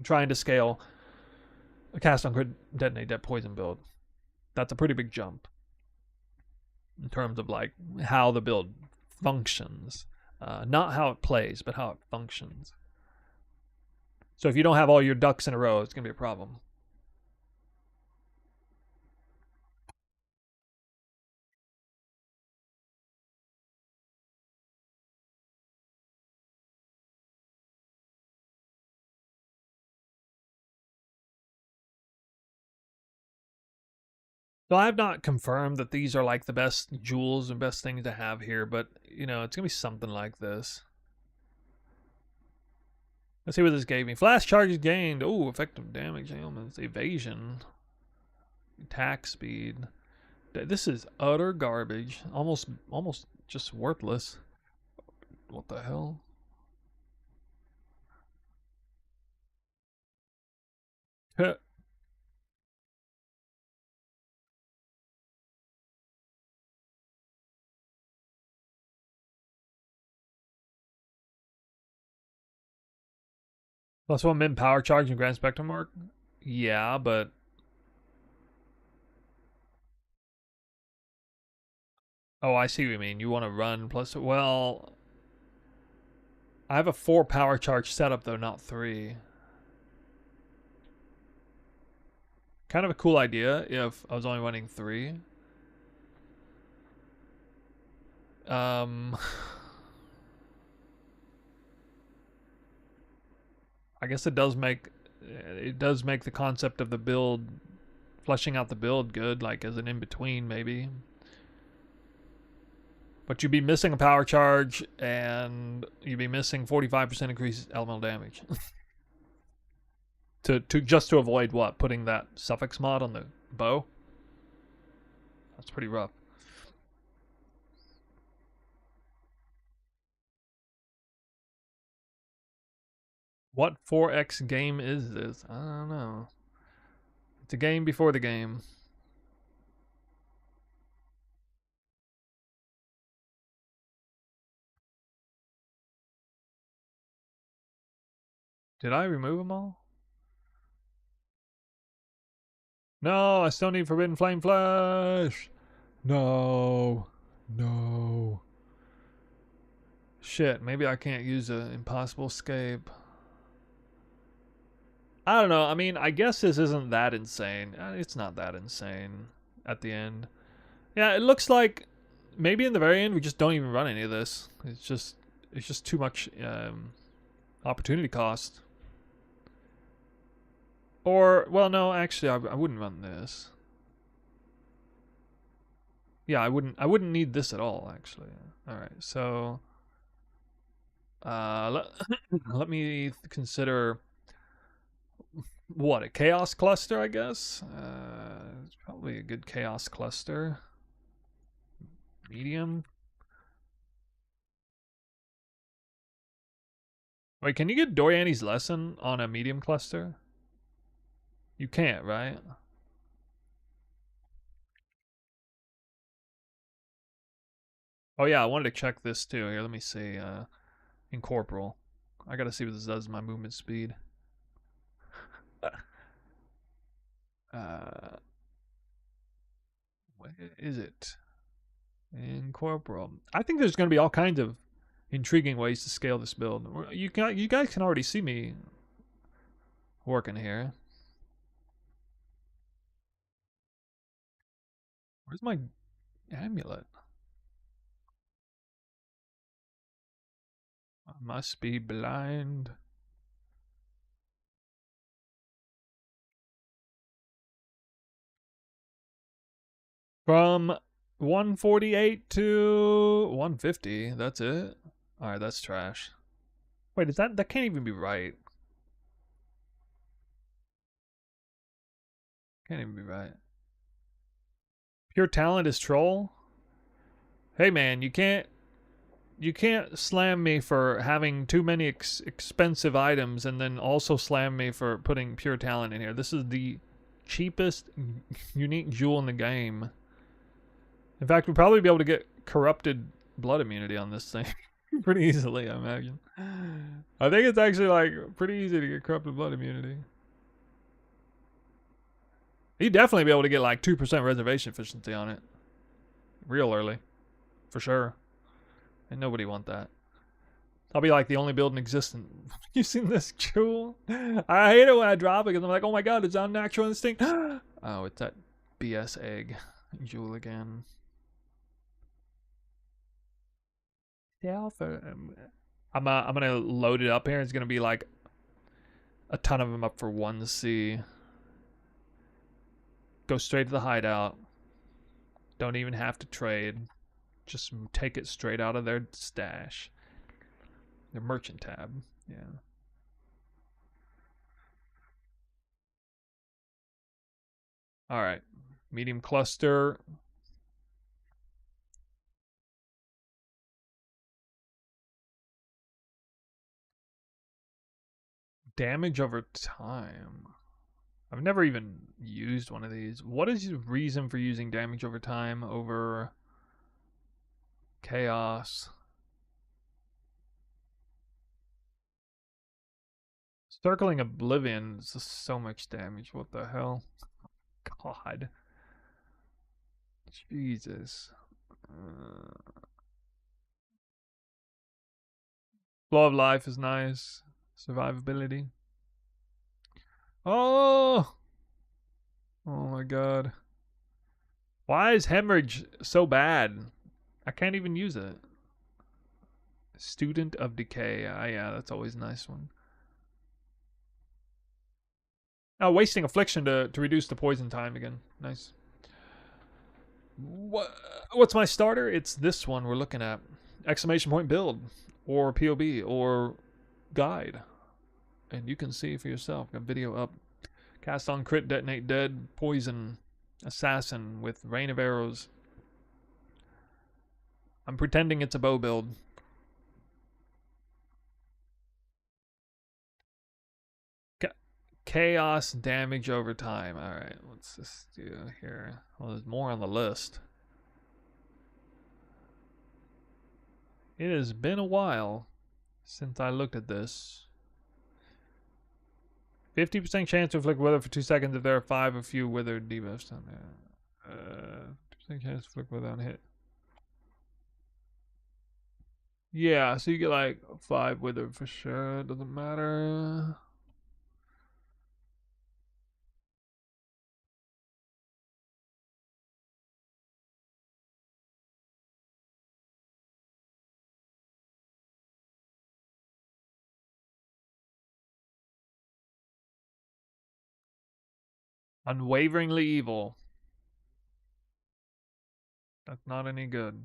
trying to scale a Cast on Crit Detonate Dead Poison build. That's a pretty big jump. in terms of like how the build functions. Not how it plays, but how it functions. So if you don't have all your ducks in a row, it's going to be a problem. So I have not confirmed that these are like the best jewels and best things to have here, but you know, it's gonna be something like this. Let's see what this gave me. Flash charges gained. Oh, effective damage ailments, evasion, attack speed. This is utter garbage. Almost just worthless. What the hell? +1 min power charge and grand spectrum arc. Yeah, but oh, I see what you mean. You want to run plus. Well, I have a 4 power charge setup though, not 3. Kind of a cool idea if I was only running 3. I guess it does make the concept of the build, fleshing out the build, good, like as an in between maybe. But you'd be missing a power charge, and you'd be missing 45% increased elemental damage. to just to avoid what? Putting that suffix mod on the bow? That's pretty rough. What 4X game is this? I don't know. It's a game before the game. Did I remove them all? No, I still need Forbidden Flame Flash. No. No. Shit, maybe I can't use an Impossible Escape. I don't know. I mean, I guess this isn't that insane. It's not that insane at the end. Yeah, it looks like maybe in the very end we just don't even run any of this. It's just too much opportunity cost. Or, well, no, actually, I wouldn't run this. Yeah, I wouldn't need this at all, actually. All right, so let me consider what, a chaos cluster, I guess. It's probably a good chaos cluster. Medium. Wait, can you get Doriani's lesson on a medium cluster? You can't, right? Oh yeah, I wanted to check this too. Here, let me see. Incorporeal. I gotta see what this does to my movement speed. What is it? Incorporeal. I think there's gonna be all kinds of intriguing ways to scale this build. You guys can already see me working here. Where's my amulet? I must be blind. From 148 to 150. That's it. All right, that's trash. Wait, is that can't even be right? Can't even be right. Pure talent is troll. Hey man, you can't slam me for having too many expensive items and then also slam me for putting pure talent in here. This is the cheapest unique jewel in the game. In fact, we'd probably be able to get corrupted blood immunity on this thing pretty easily, I imagine. I think it's actually like pretty easy to get corrupted blood immunity. You'd definitely be able to get like 2% reservation efficiency on it. Real early. For sure. And nobody want that. I'll be like the only build in existence. You seen this jewel? I hate it when I drop it because I'm like, oh my god, it's on Natural Instinct. Oh, it's that BS egg jewel again. Yeah, I'm gonna load it up here. It's gonna be like a ton of them up for 1C. Go straight to the hideout. Don't even have to trade. Just take it straight out of their stash. Their merchant tab. Yeah. Alright. Medium cluster. Damage over time. I've never even used one of these. What is the reason for using damage over time over chaos? Circling Oblivion is just so much damage. What the hell? God. Jesus. Flow of Life is nice. Survivability. Oh! Oh my god. Why is Hemorrhage so bad? I can't even use it. Student of Decay. Yeah, that's always a nice one. Oh, Wasting Affliction to reduce the poison time again. Nice. What's my starter? It's this one we're looking at. Exclamation point build. Or POB. Or guide. And you can see for yourself. Got video up. Cast on crit, detonate dead, poison, assassin with rain of arrows. I'm pretending it's a bow build. Chaos damage over time. Alright, what's this do here? Well, there's more on the list. It has been a while since I looked at this. 50% chance to inflict wither for 2 seconds if there are 5 or few withered debuffs down there. 50% chance to inflict wither on hit. Yeah, so you get like 5 wither for sure. Doesn't matter. Unwaveringly evil. That's not any good.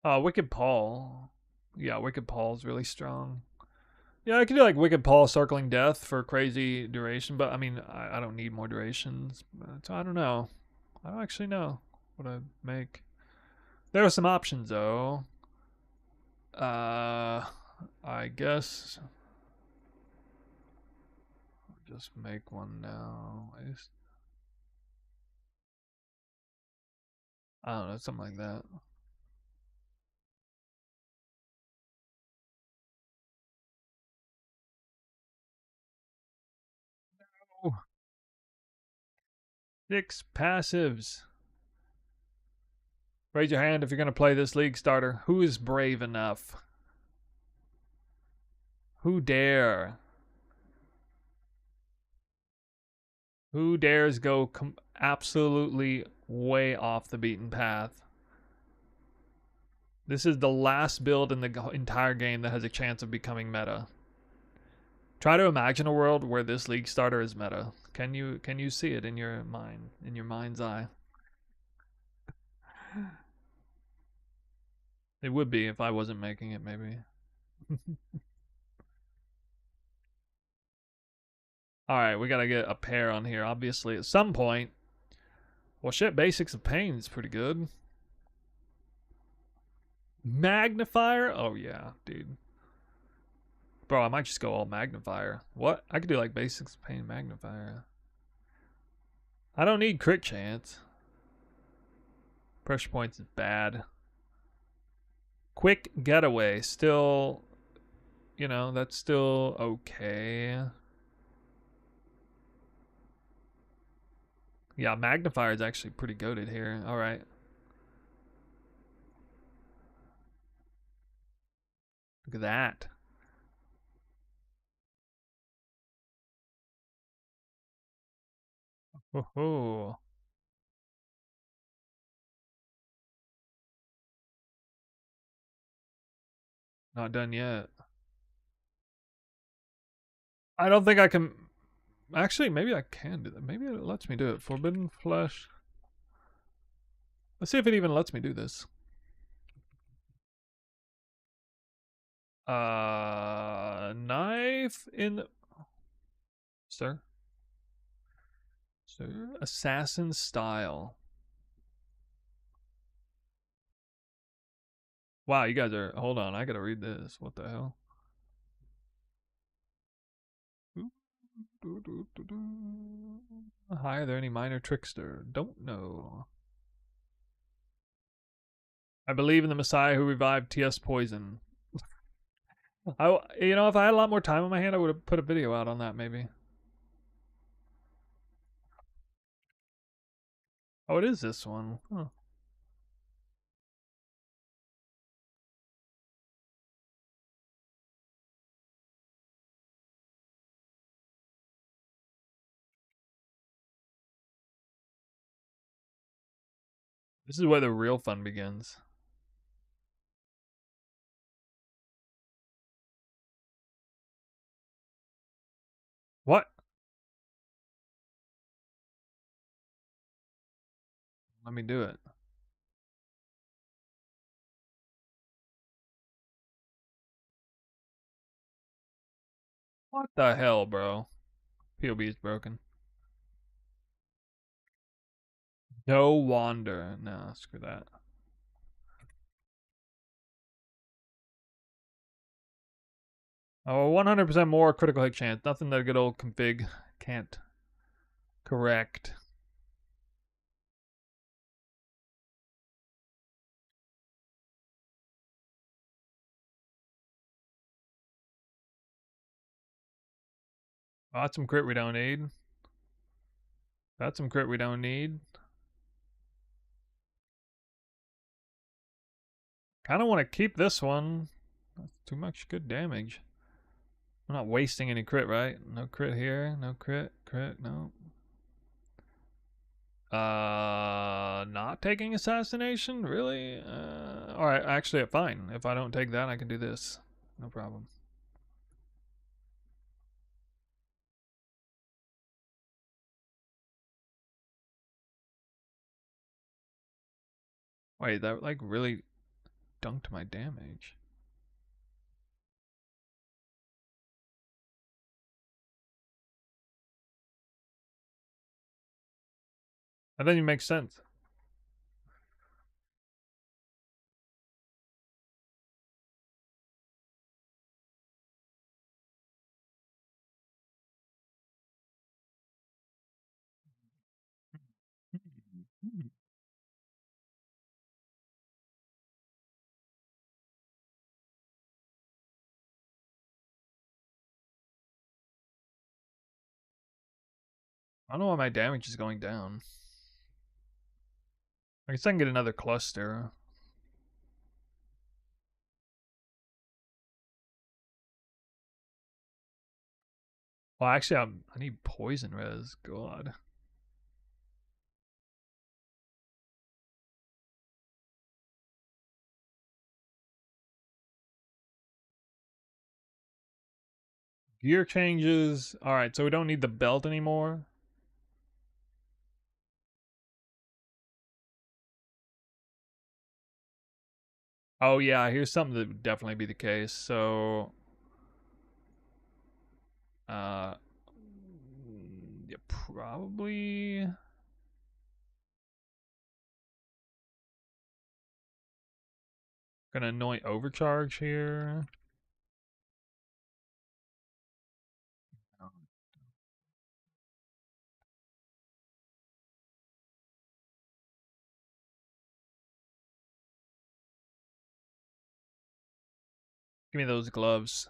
Wicked Paul. Yeah, Wicked Paul's really strong. Yeah, I could do like Wicked Paul Circling Death for crazy duration, but I mean, I don't need more durations. So I don't know. I don't actually know what I'd make. There are some options though. I guess I'll just make one now. I don't know, something like that. Oh. 6 passives. Raise your hand if you're going to play this league starter. Who is brave enough? Who dare? Who dares go absolutely way off the beaten path? This is the last build in the entire game that has a chance of becoming meta. Try to imagine a world where this league starter is meta. Can you see it in your mind, in your mind's eye? It would be if I wasn't making it, maybe. Alright, we gotta get a pair on here, obviously, at some point. Well, shit, Basics of Pain is pretty good. Magnifier? Oh, yeah, dude. Bro, I might just go all Magnifier. What? I could do, like, Basics of Pain Magnifier. I don't need crit chance. Pressure points is bad. Quick Getaway, still, you know, that's still okay. Yeah, magnifier is actually pretty goated here. All right. Look at that. Oh, not done yet. I don't think I can. Actually, maybe I can do that. Maybe it lets me do it. Forbidden Flesh. Let's see if it even lets me do this. Knife in the... Sir? Sir? Assassin style. Wow, you guys are... Hold on, I gotta read this. What the hell? Hi, are there any minor trickster? Don't know. I believe in the Messiah who revived T.S. Poison. If I had a lot more time on my hand, I would have put a video out on that, maybe. Oh, it is this one. Huh. This is where the real fun begins. What? Let me do it. What the hell, bro? POB is broken. No wander. No, screw that. Oh, 100% more critical hit chance. Nothing that a good old config can't correct. Oh, that's some crit we don't need. That's some crit we don't need. Kind of want to keep this one. That's too much good damage. I'm not wasting any crit, right? No crit here. No crit. Crit. No. Not taking assassination? Really? Alright, actually, fine. If I don't take that, I can do this. No problem. Wait, that like really dunked my damage. That doesn't even make sense. I don't know why my damage is going down. I guess I can get another cluster. Well, actually, I need poison res. God. Gear changes. All right, so we don't need the belt anymore. Oh yeah, here's something that would definitely be the case. So, uh, yeah, probably gonna anoint overcharge here. Give me those gloves.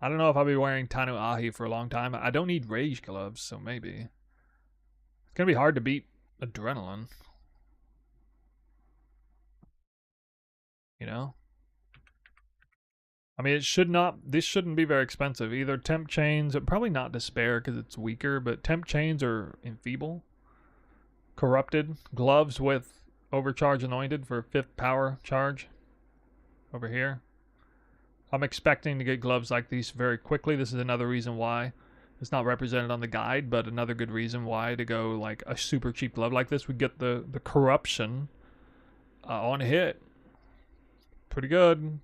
I don't know if I'll be wearing Tanu Ahi for a long time. I don't need rage gloves, so maybe. It's gonna be hard to beat adrenaline. You know? I mean, this shouldn't be very expensive. Either temp chains, probably not despair because it's weaker, but temp chains or enfeeble. Corrupted. Gloves with overcharge anointed for 5th power charge. Over here. I'm expecting to get gloves like these very quickly. This is another reason why it's not represented on the guide, but another good reason why to go like a super cheap glove like this would get the corruption on hit. Pretty good.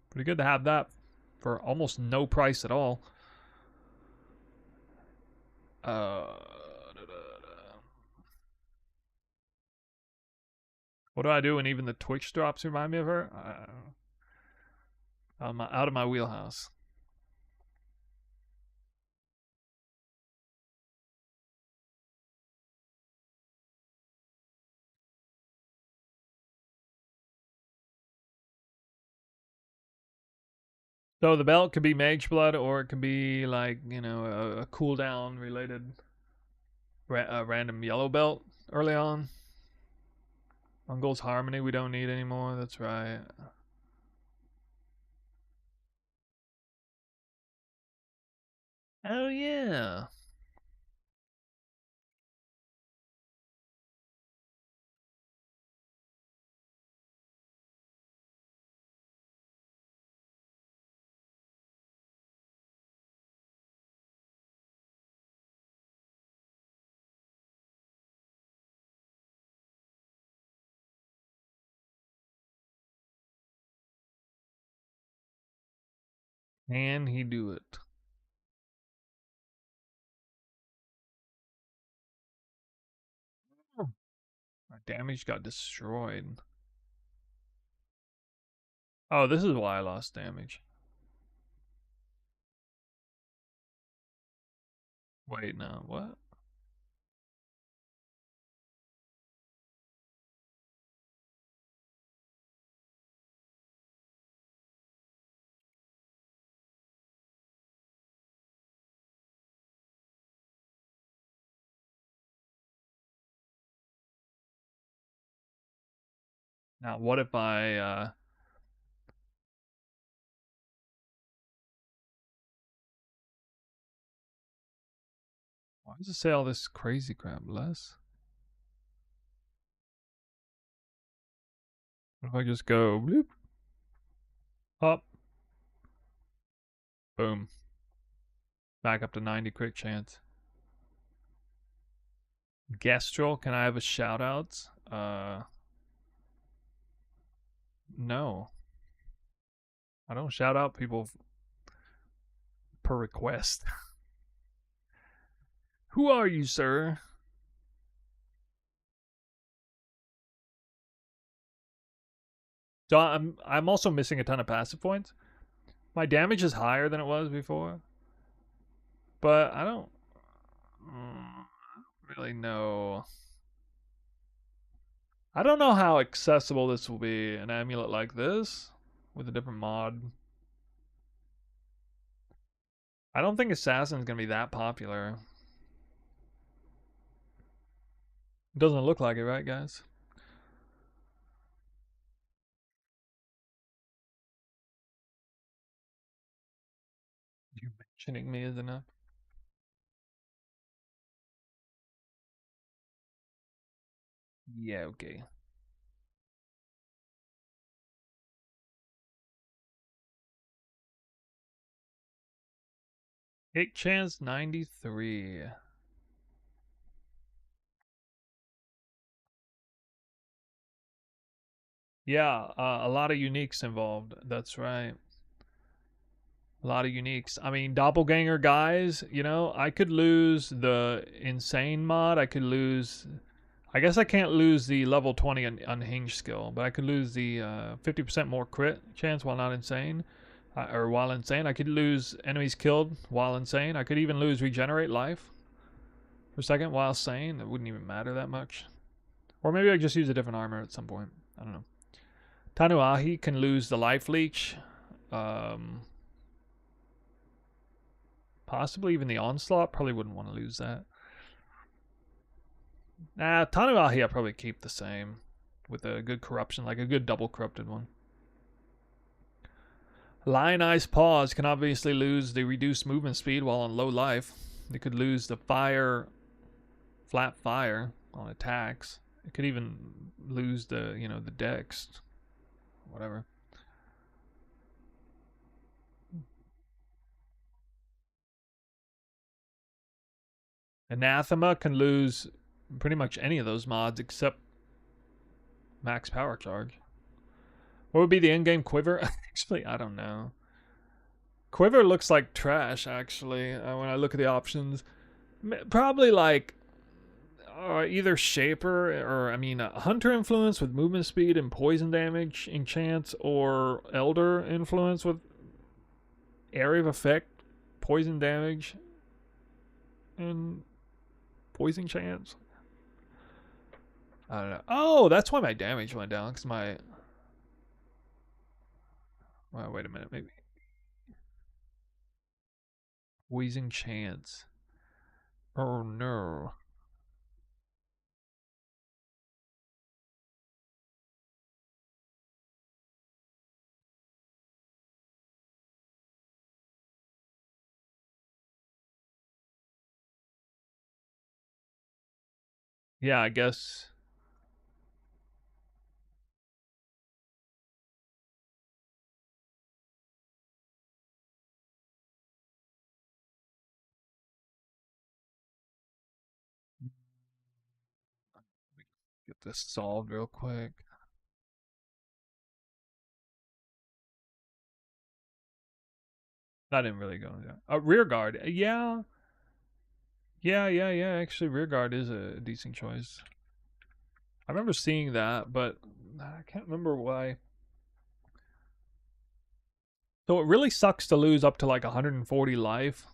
Pretty good to have that for almost no price at all. What do I do when even the Twitch drops remind me of her? I'm out of my wheelhouse. So the belt could be Mage Blood, or it could be like, you know, a cooldown related random yellow belt early on. Ungol's Harmony we don't need anymore, that's right. Oh yeah. Can he do it? My damage got destroyed. Oh, this is why I lost damage. Wait, no, what? Now, what if I, why does it say all this crazy crap? Less? What if I just go bloop, up, boom, back up to 90 quick chance. Gastral, can I have a shout out? No. I don't shout out people per request. Who are you, sir? So I'm also missing a ton of passive points. My damage is higher than it was before, but I don't really know. I don't know how accessible this will be, an amulet like this with a different mod. I don't think Assassin's gonna be that popular. It doesn't look like it, right, guys? You mentioning me is enough. Yeah, okay. Hit chance 93. Yeah, a lot of uniques involved. That's right. A lot of uniques. I mean, doppelganger guys, you know, I could lose the insane mod. I could lose. I guess I can't lose the level 20 unhinged skill, but I could lose the 50% more crit chance while not insane. Or while insane. I could lose enemies killed while insane. I could even lose regenerate life for a second while sane. It wouldn't even matter that much. Or maybe I just use a different armor at some point. I don't know. Tanuahi can lose the life leech. Possibly even the onslaught. Probably wouldn't want to lose that. Tanuahi I'll probably keep the same with a good corruption, like a good double corrupted one. Lionized Paws can obviously lose the reduced movement speed while on low life. They could lose the flat fire on attacks. It could even lose the dex, whatever. Anathema can lose pretty much any of those mods except max power charge. What would be the in-game quiver? Actually, I don't know. Quiver looks like trash, actually, when I look at the options. Probably like either Shaper or, Hunter influence with movement speed and poison damage enchants, or Elder influence with area of effect, poison damage, and poison chance. I don't know. Oh, that's why my damage went down, because my... Well, wait a minute, maybe. Poison chance. Oh no. Yeah, I guess. Get this solved real quick. That didn't really go down. Rear guard. Yeah. Yeah. Actually, rear guard is a decent choice. I remember seeing that, but I can't remember why. So it really sucks to lose up to like 140 life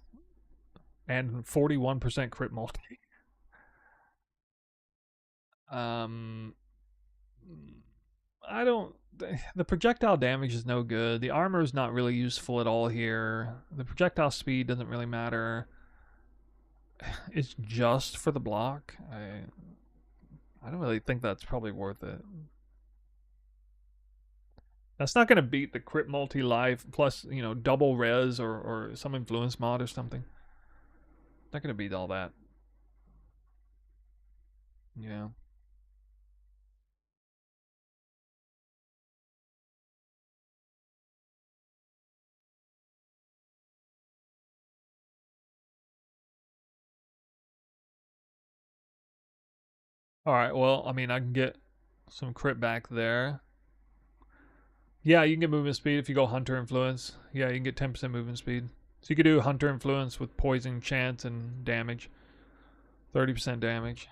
and 41% crit multi. Um, I don't. The projectile damage is no good. The armor is not really useful at all here. The projectile speed doesn't really matter. It's just for the block. I don't really think that's probably worth it. That's not going to beat the crit multi life plus, double res or some influence mod or something. Not going to beat all that. Yeah. All right. Well, I can get some crit back there. Yeah, you can get movement speed if you go Hunter Influence. Yeah, you can get 10% movement speed. So you could do Hunter Influence with poison chance and damage. 30% damage.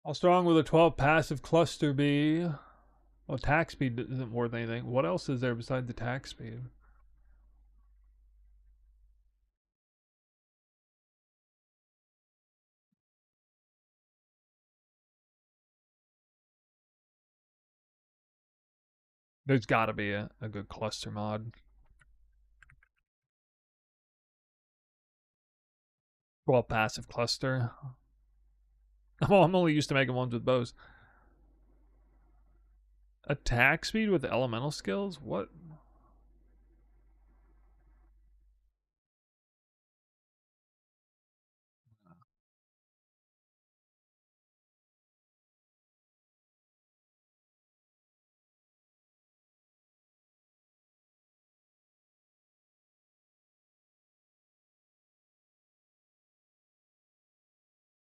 How strong will the 12 passive cluster be? Well, attack speed isn't worth anything. What else is there besides attack speed? There's got to be a good cluster mod. Well, passive cluster. Well, I'm only used to making ones with bows. Attack speed with elemental skills? What?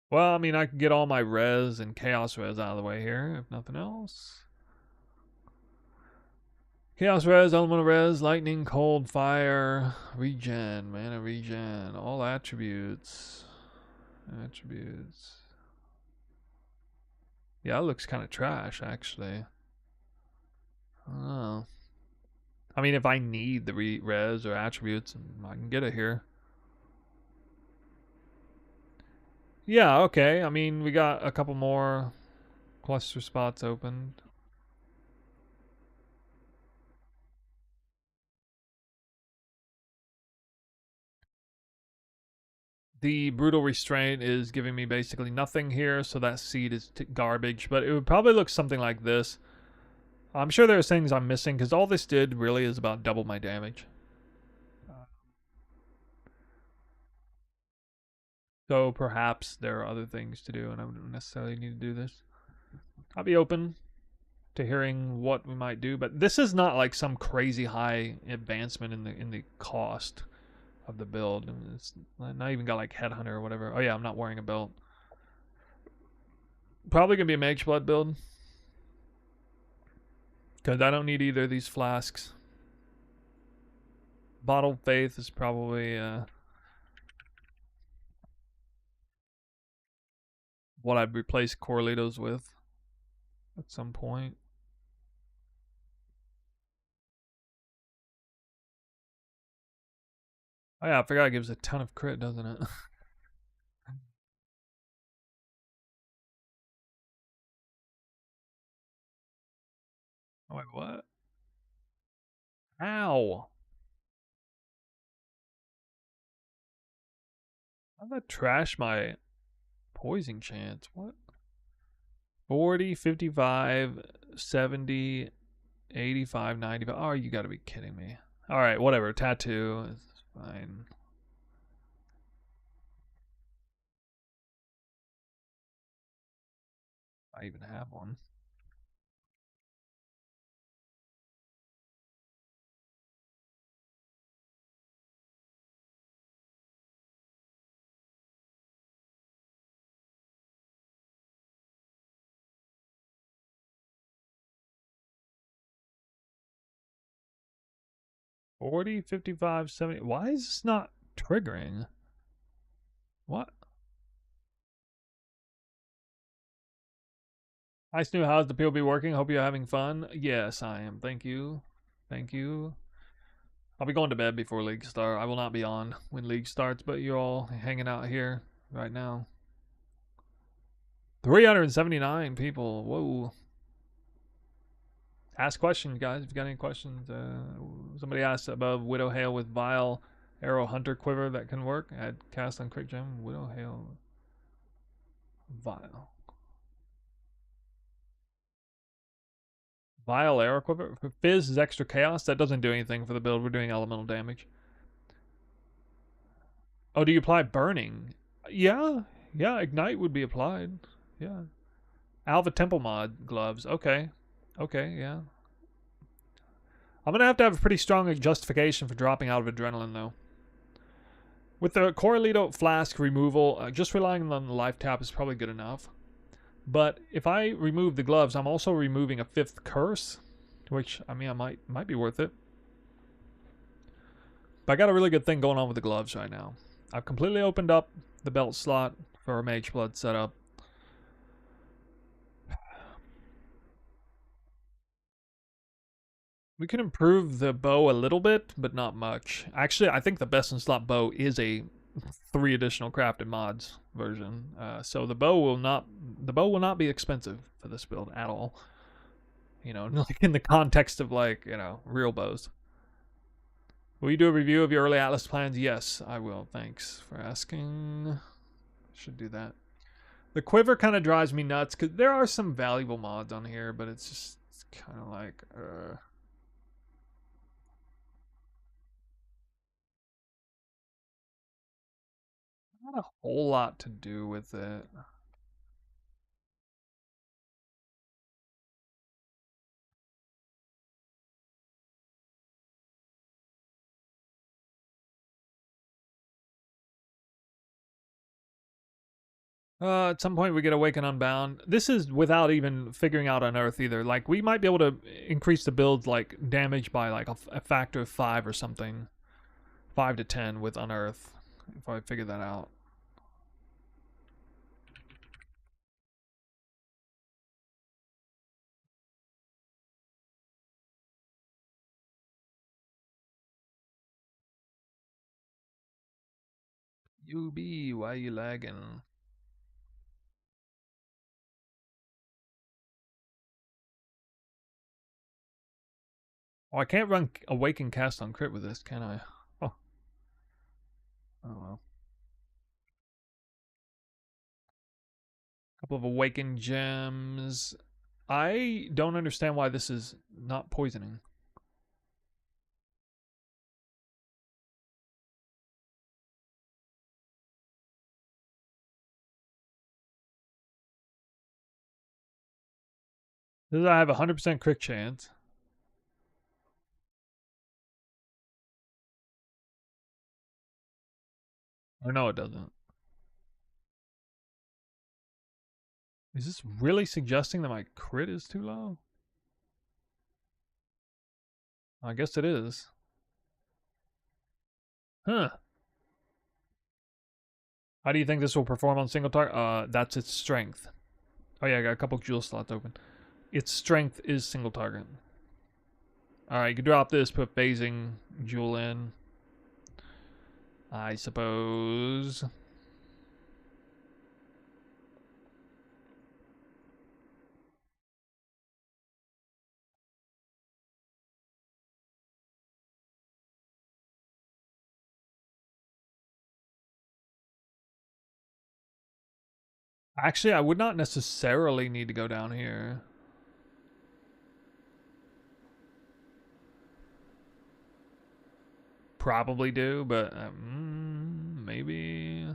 Well, I can get all my res and chaos res out of the way here, if nothing else. Chaos res, elemental res, lightning, cold, fire, regen, mana regen, all attributes. Attributes. Yeah, it looks kind of trash, actually. Oh. If I need the res or attributes, I can get it here. Yeah, okay. I mean, we got a couple more cluster spots opened. The brutal restraint is giving me basically nothing here, so that seed is garbage. But it would probably look something like this. I'm sure there's things I'm missing because all this did really is about double my damage. So perhaps there are other things to do, and I wouldn't necessarily need to do this. I'll be open to hearing what we might do, but this is not like some crazy high advancement in the cost of the build. It's not even got like Headhunter or whatever. Oh yeah, I'm not wearing a belt. Probably gonna be a Mage Blood build because I don't need either of these flasks. Bottled Faith is probably what I'd replace Corlitos with at some point. Oh yeah, I forgot it gives a ton of crit, doesn't it? Oh, wait, what? Ow! How'd that trash my poison chance? What? 40, 55, 70, 85, 95. Oh, you gotta be kidding me. Alright, whatever. Tattoo is fine. I even have one. Forty, 55, 70. Why is this not triggering? What? Hi, Stu. How's the POB working? Hope you're having fun. Yes, I am. Thank you. Thank you. I'll be going to bed before League start. I will not be on when League starts, but you're all hanging out here right now. 379 people. Whoa. Ask questions, guys. If you got any questions, somebody asked above Widow Hail with Vile Arrow Hunter Quiver that can work. Add cast on Quick Gem. Widow Hail Vile. Vile Arrow Quiver. Fizz is extra chaos. That doesn't do anything for the build. We're doing elemental damage. Oh, do you apply burning? Yeah. Yeah, Ignite would be applied. Yeah. Alva Temple Mod gloves. Okay. Okay, yeah. I'm going to have a pretty strong justification for dropping out of Adrenaline, though. With the Coralito Flask removal, just relying on the life tap is probably good enough. But if I remove the gloves, I'm also removing a 5th curse, which, I mean, I might be worth it. But I got a really good thing going on with the gloves right now. I've completely opened up the belt slot for a Mage Blood setup. We can improve the bow a little bit, but not much. Actually, I think the best in slot bow is a 3 additional crafted mods version. So the bow will not be expensive for this build at all. You know, like in the context of like, you know, real bows. Will you do a review of your early Atlas plans? Yes, I will. Thanks for asking. Should do that. The quiver kind of drives me nuts because there are some valuable mods on here, but it's kind of like, not a whole lot to do with it. At some point we get Awaken Unbound. This is without even figuring out Unearth either. Like, we might be able to increase the build, like, damage by, like, a factor of 5 or something. 5 to 10 with Unearth, if I figure that out. UB, why you lagging? Oh, I can't run Awaken Cast on crit with this, can I? Oh, oh well. Couple of Awaken Gems. I don't understand why this is not poisoning. This is, I have a 100% crit chance. Or no, it doesn't. Is this really suggesting that my crit is too low? I guess it is. Huh. How do you think this will perform on single target? That's its strength. Oh yeah, I got a couple jewel slots open. Its strength is single target. Alright, you can drop this, put phasing jewel in. I suppose. Actually, I would not necessarily need to go down here. Probably do, but maybe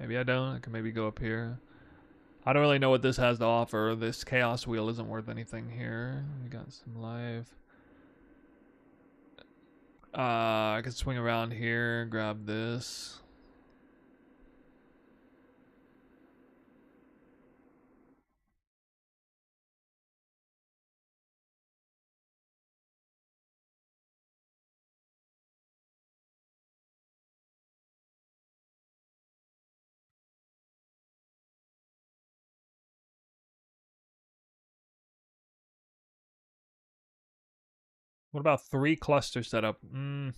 I don't. I can maybe go up here. I don't really know what this has to offer. This chaos wheel isn't worth anything here. We got some life. I can swing around here, grab this. What about 3 cluster setup? I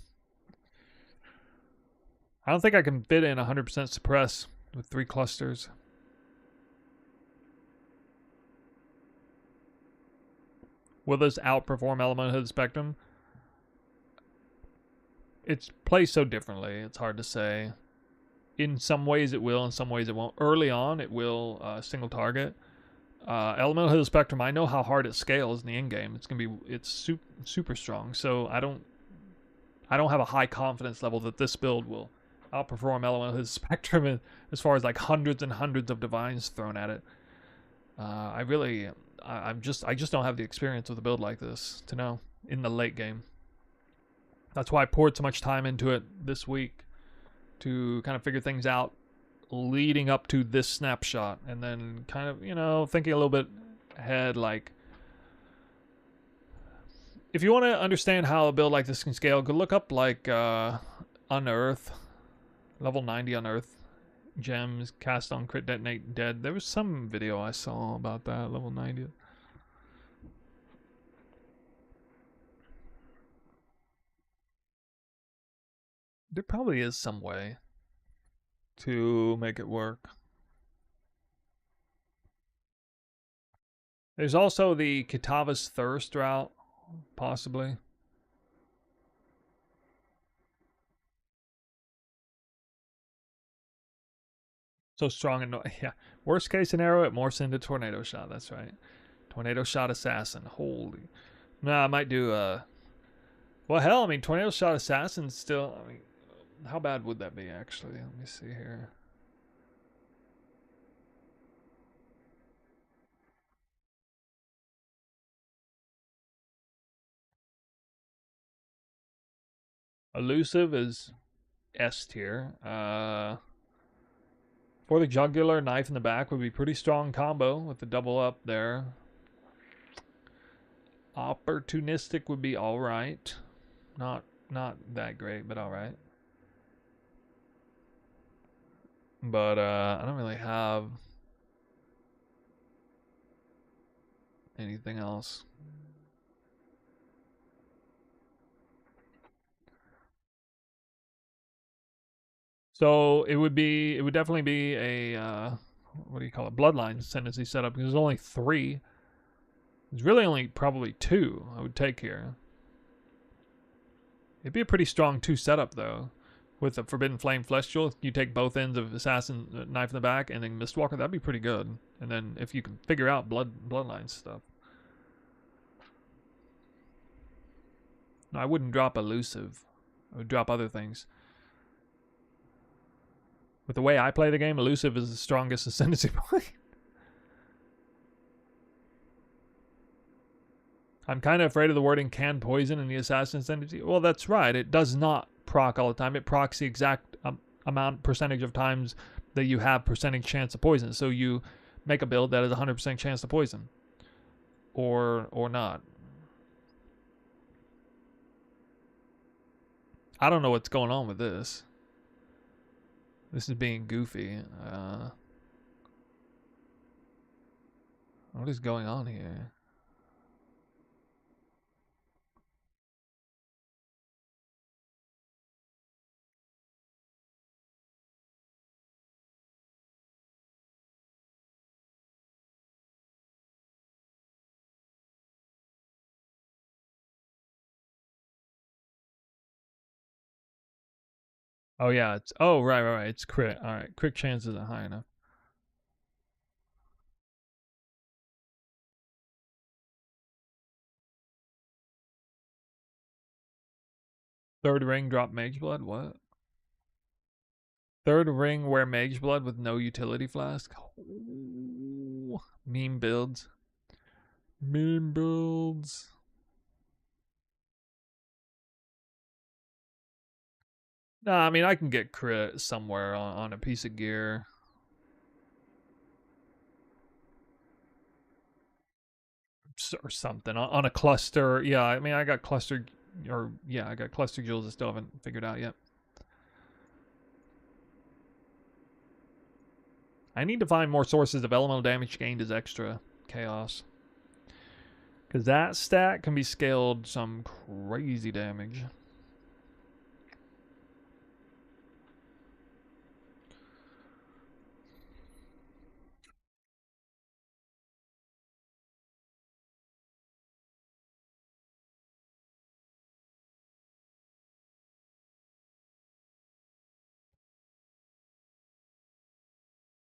don't think I can fit in 100% suppress with 3 clusters. Will this outperform Element of the Spectrum? It plays so differently, it's hard to say. In some ways it will, in some ways it won't. Early on, it will single target. Elemental Hill Spectrum, I know how hard it scales in the end game. It's super strong. So I don't have a high confidence level that this build will outperform Elemental Hill Spectrum as far as like hundreds and hundreds of divines thrown at it. I just don't have the experience with a build like this to know in the late game. That's why I poured so much time into it this week to kind of figure things out leading up to this snapshot, and then kind of, thinking a little bit ahead, like if you want to understand how a build like this can scale, go look up like Unearth, level 90 Unearth gems, cast on crit, detonate dead. There was some video I saw about that, level 90. There probably is some way to make it work. There's also the Kitava's Thirst route, possibly. So strong and yeah. Worst case scenario, it morphs into Tornado Shot. That's right. Tornado Shot Assassin. Holy. Nah, I might do well, hell, I mean, Tornado Shot Assassin still. I mean, how bad would that be actually? Let me see here. Elusive is S tier. For the jugular, knife in the back would be pretty strong combo with the double up there. Opportunistic would be all right. Not that great, but all right. But I don't really have anything else. So it would definitely be a what do you call it? Bloodline Ascendancy setup because there's only 3. There's really only probably 2 I would take here. It'd be a pretty strong 2 setup though. With the Forbidden Flame Flesh Jewel, you take both ends of Assassin Knife in the back and then Mistwalker. That'd be pretty good. And then if you can figure out Bloodline stuff. No, I wouldn't drop Elusive. I would drop other things. With the way I play the game, Elusive is the strongest ascendancy point. I'm kind of afraid of the wording "can poison" in the Assassin Ascendancy. Well, that's right. It does not proc all the time. It procs the exact percentage of times that you have percentage chance to poison. So you make a build that has 100% chance to poison. Or not. I don't know what's going on with this. This is being goofy. What is going on here? Oh yeah, it's right. It's crit. All right, crit chance isn't high enough. Third ring, drop Mage Blood. What? Third ring, wear Mage Blood with no utility flask. Ooh, meme builds. Meme builds. Nah, I mean I can get crit somewhere on a piece of gear. Or something on a cluster. Yeah, I mean I got cluster, or yeah, I got cluster jewels I still haven't figured out yet. I need to find more sources of elemental damage gained as extra chaos, because that stat can be scaled some crazy damage.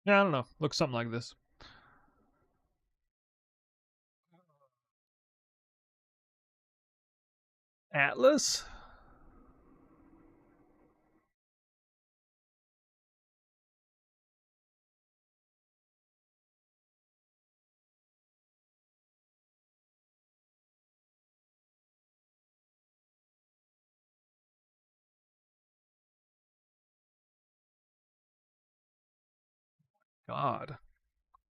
Yeah, I don't know. Looks something like this. Atlas? God.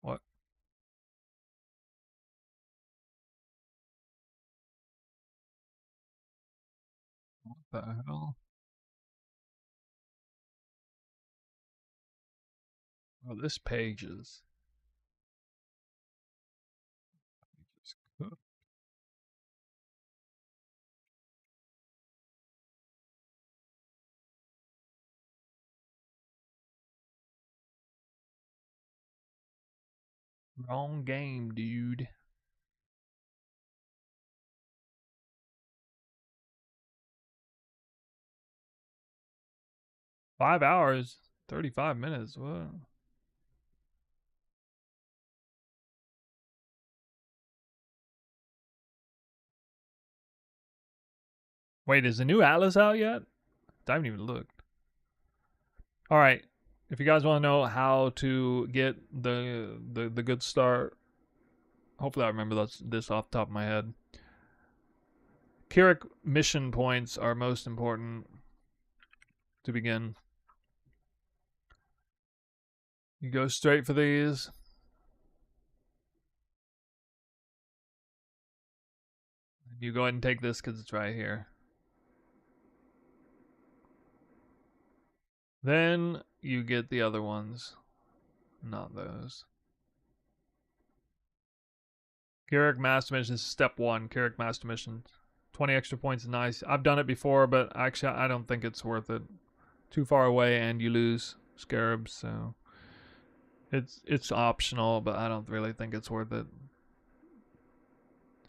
What? What the hell? Oh, this page is... Wrong game, dude. $5, 35 minutes. What? Wait, is the new Atlas out yet? I haven't even looked. All right. If you guys want to know how to get the good start, hopefully I remember this off the top of my head. Keurig mission points are most important to begin. You go straight for these. You go ahead and take this because it's right here. Then you get the other ones. Not those. Keurig Master Mission is step 1. Keurig Master Mission. 20 extra points is nice. I've done it before, but actually I don't think it's worth it. Too far away and you lose scarabs, so it's optional, but I don't really think it's worth it.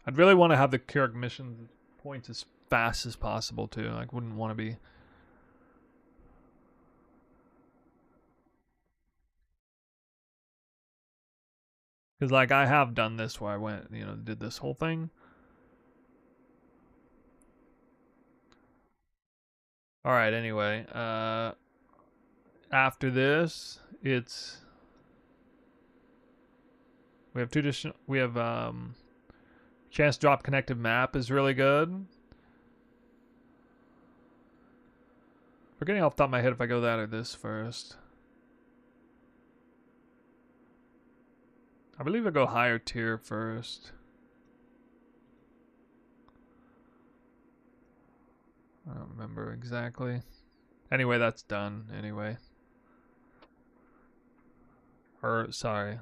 I'd really want to have the Keurig mission points as fast as possible too. Like, wouldn't want to be. Because, like, I have done this where I went, did this whole thing. Alright, anyway. After this, it's... We have chance to drop connected map is really good. Forgetting off the top of my head if I go that or this first. I believe I go higher tier first. I don't remember exactly. Anyway, that's done anyway. Or, sorry.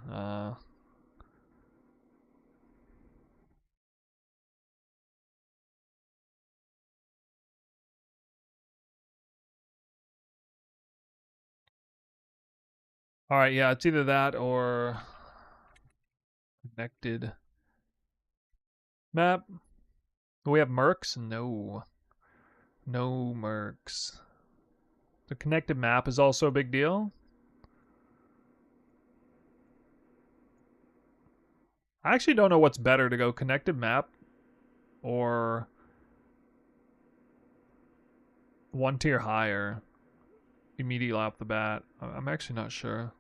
Alright, yeah, it's either that or connected map. Do we have mercs? No. No mercs. The connected map is also a big deal. I actually don't know what's better to go connected map or one tier higher immediately off the bat. I'm actually not sure.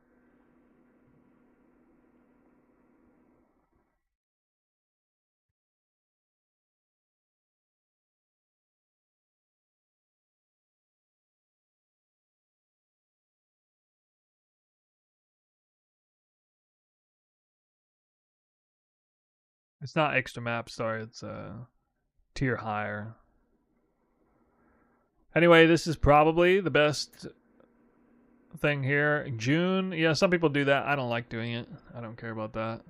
It's not extra map, sorry, it's tier higher. Anyway, this is probably the best thing here. June, yeah, some people do that. I don't like doing it. I don't care about that.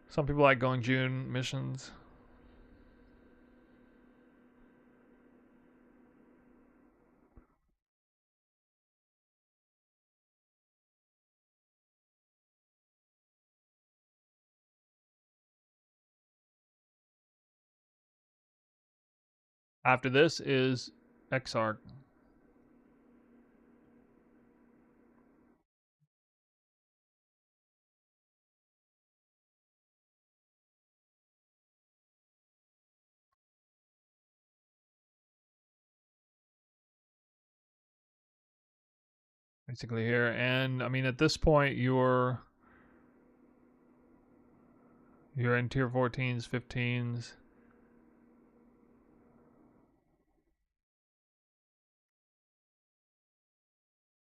Some people like going June missions. After this is Exarch. Basically here, and I mean at this point you're in tier 14s, 15s.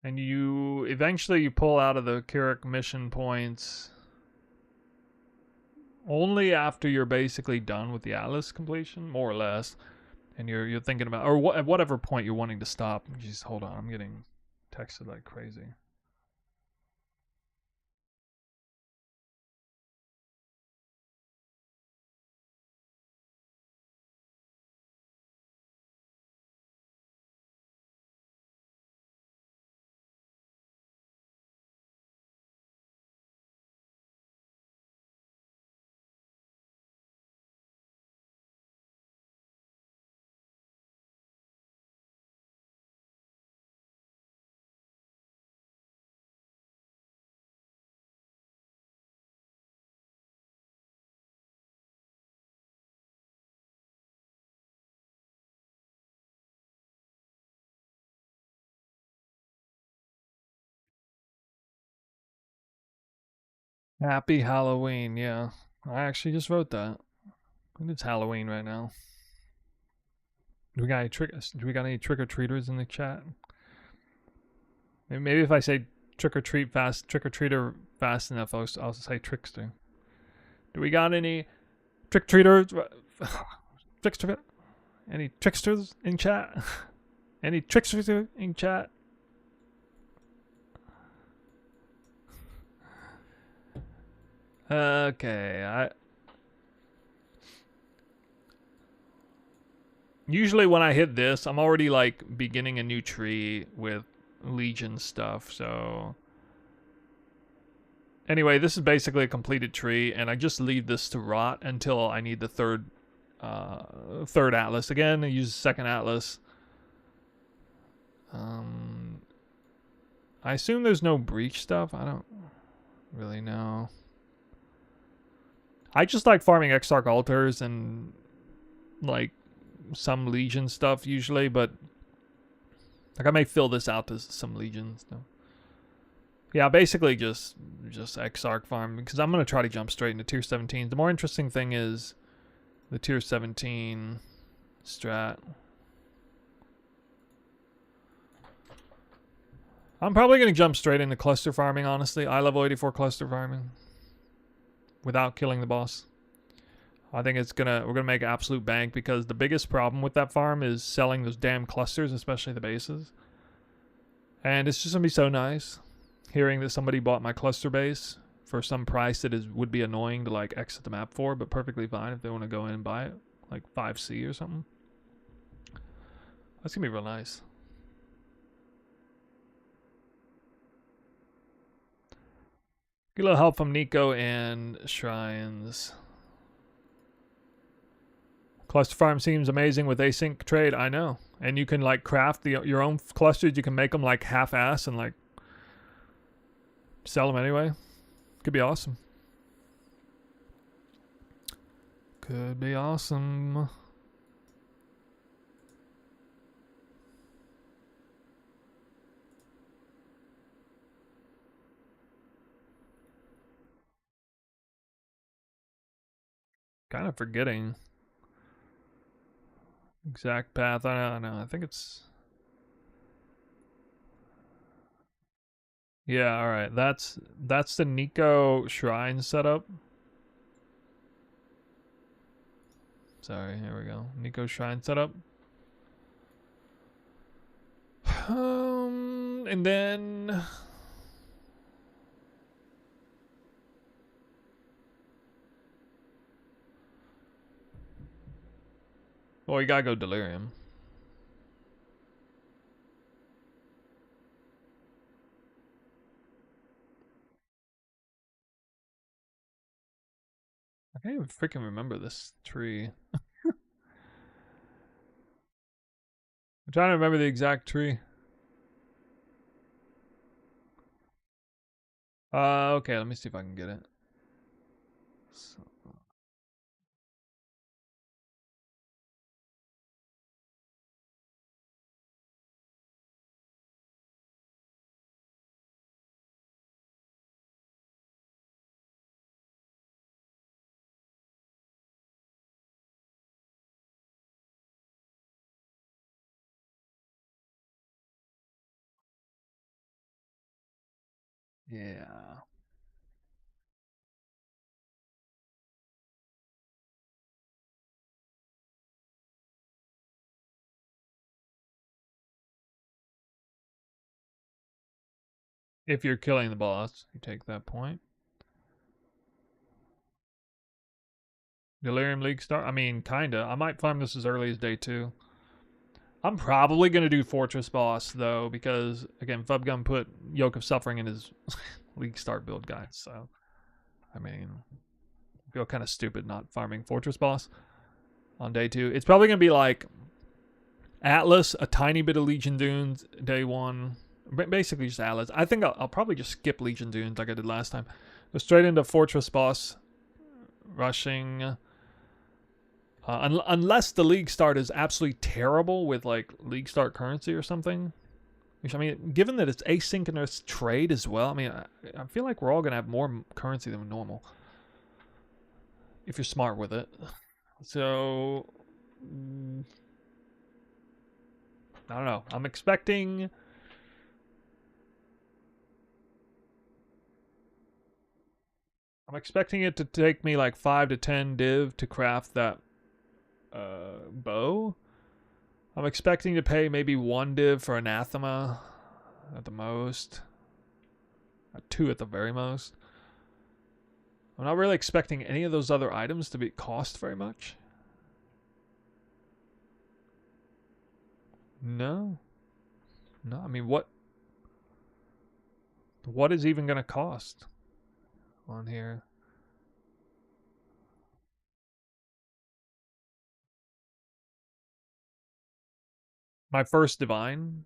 And you eventually pull out of the Kirik mission points only after you're basically done with the Atlas completion, more or less. And you're thinking about, or at whatever point you're wanting to stop. Just hold on, I'm getting texted like crazy. Happy Halloween, yeah. I actually just wrote that. It's Halloween right now. Do we got any trick or treaters in the chat? Maybe if I say trick or treater fast enough, I'll say trickster. Do we got any trick treaters? Trickster? Any tricksters in chat? Any tricksters in chat? Okay, usually when I hit this, I'm already like beginning a new tree with Legion stuff, so anyway, this is basically a completed tree, and I just leave this to rot until I need the third third Atlas. Again, I use second Atlas. I assume there's no breach stuff. I don't really know. I just like farming Exarch altars and like some Legion stuff usually, but like I may fill this out to some Legion stuff. Yeah, basically just Exarch farm because I'm gonna try to jump straight into tier 17. The more interesting thing is the tier 17 strat. I'm probably gonna jump straight into cluster farming. Honestly, I level 84 cluster farming without killing the boss. I think we're gonna make absolute bank because the biggest problem with that farm is selling those damn clusters, especially the bases. And it's just gonna be so nice hearing that somebody bought my cluster base for some price that would be annoying to like exit the map for, but perfectly fine if they want to go in and buy it, like 5C or something. That's gonna be real nice. Get a little help from Nico and Shrines. Cluster farm seems amazing with async trade. I know, and you can like craft your own clusters. You can make them like half-ass and like sell them anyway. Could be awesome. Could be awesome. Kind of forgetting exact path. I don't know. I think it's. Yeah, all right. That's the Nico shrine setup. Sorry, here we go. Nico shrine setup. And then well, you gotta go Delirium. I can't even freaking remember this tree. I'm trying to remember the exact tree. Okay, let me see if I can get it. So. Yeah. If you're killing the boss, you take that point. Delirium League start. I mean, kinda. I might farm this as early as day 2. I'm probably gonna do Fortress Boss though, because again, Fubgun put Yoke of Suffering in his League Start build guide. So, I mean, I feel kind of stupid not farming Fortress Boss on day 2. It's probably gonna be like Atlas, a tiny bit of Legion Dunes day 1. Basically just Atlas. I think I'll probably just skip Legion Dunes like I did last time. Go straight into Fortress Boss, rushing. Unless the League Start is absolutely terrible with like League Start currency or something. Which, I mean, given that it's asynchronous trade as well, I mean, I feel like we're all going to have more currency than normal. If you're smart with it. So, I don't know. I'm expecting it to take me like 5 to 10 div to craft that bow. I'm expecting to pay maybe 1 div for Anathema at the most. 2 at the very most. I'm not really expecting any of those other items to be cost very much. No. No, I mean, what is even going to cost on here? My first divine.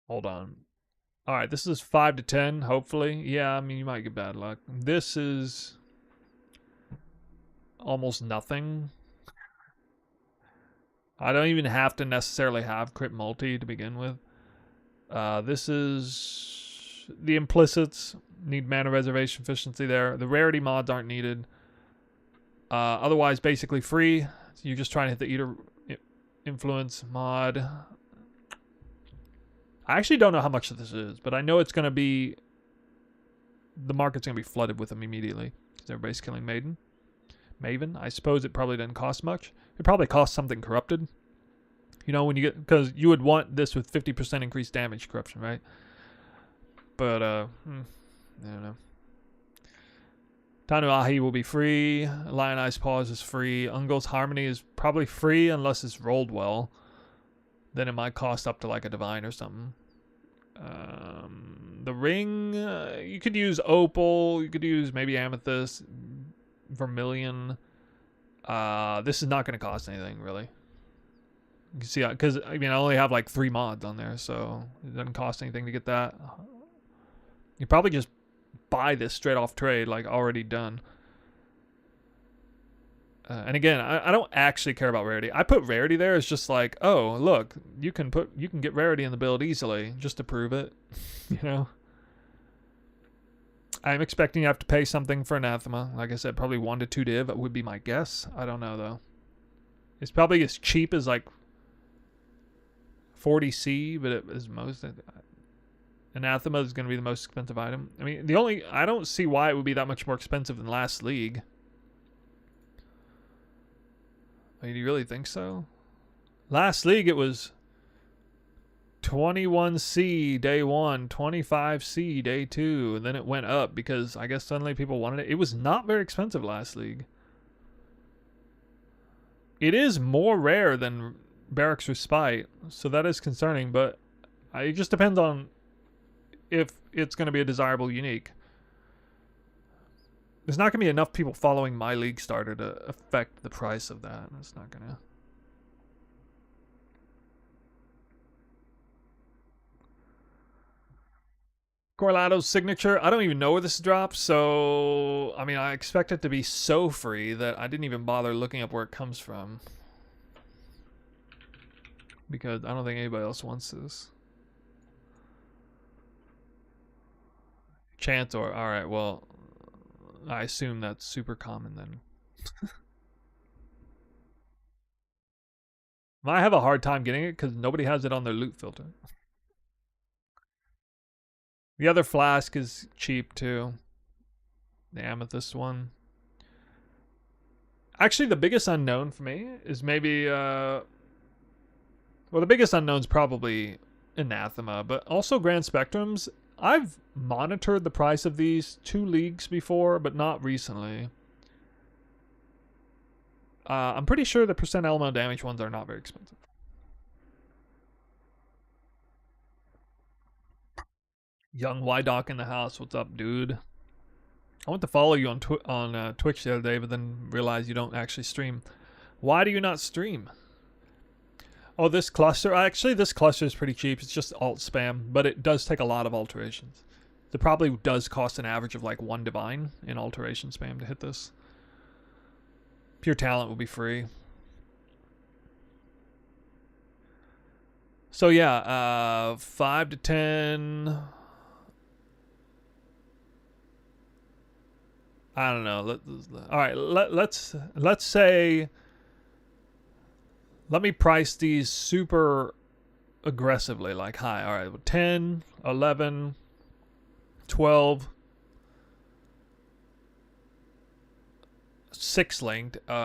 Hold on. All right, this is 5 to 10, hopefully. Yeah, I mean, you might get bad luck. This is almost nothing. I don't even have to necessarily have crit multi to begin with. This is the implicits. Need mana reservation efficiency there. The rarity mods aren't needed. Otherwise, basically free. So you're just trying to hit the eater influence mod. I actually don't know how much this is, but I know it's going to be... The market's going to be flooded with them immediately. Because everybody's killing Maven. I suppose it probably doesn't cost much. It probably costs something corrupted. You know, when you get... Because you would want this with 50% increased damage corruption, right? But, I don't know. Tanuahi will be free. Lionized Paws is free. Ungol's Harmony is probably free unless it's rolled well. Then it might cost up to like a Divine or something. The ring, you could use Opal. You could use maybe Amethyst, Vermilion. This is not going to cost anything, really. You can see, because I mean, I only have like 3 mods on there, so it doesn't cost anything to get that. You probably just buy this straight off trade, like already done. And again, I don't actually care about rarity. I put rarity there as just like, oh, look, you can get rarity in the build easily just to prove it. You know, I'm expecting you have to pay something for Anathema. Like I said, probably 1 to 2 div would be my guess. I don't know though. It's probably as cheap as like 40C, but it is most. Anathema is going to be the most expensive item. I mean, I don't see why it would be that much more expensive than last league. I mean, do you really think so? Last league it was 21C day 1, 25C day 2, and then it went up because I guess suddenly people wanted it. It was not very expensive last league. It is more rare than Barracks Respite, so that is concerning, but it just depends on if it's going to be a desirable unique. There's not going to be enough people following my league starter to affect the price of that. It's not going to. Corlado's signature. I don't even know where this drops, so I mean, I expect it to be so free that I didn't even bother looking up where it comes from. Because I don't think anybody else wants this. Chantor. Alright, well, I assume that's super common then. I have a hard time getting it because nobody has it on their loot filter. The other flask is cheap too. The amethyst one. Actually, the biggest unknown for me is maybe, well, the biggest unknown is probably Anathema, but also Grand Spectrums. I've monitored the price of these 2 leagues before, but not recently. I'm pretty sure the percent elemental damage ones are not very expensive. Young Wydock in the house. What's up, dude? I went to follow you on Twitch the other day, but then realized you don't actually stream. Why do you not stream? Oh, this cluster. Actually, this cluster is pretty cheap. It's just alt spam, but it does take a lot of alterations. It probably does cost an average of like 1 divine in alteration spam to hit this. Pure talent will be free. So yeah, 5 to 10. I don't know. All right, let's say. Let me price these super aggressively, like high. All right, 10, 11, 12, 6 linked. All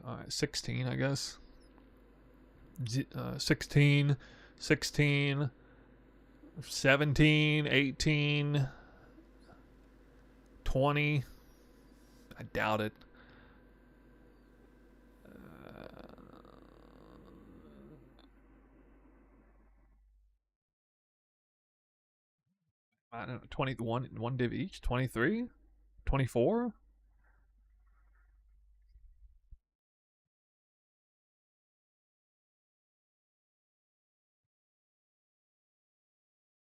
right, 16, I guess. 16, 16, 17, 18, 20. I doubt it. I don't know, 21, 1 div each, 23, 24.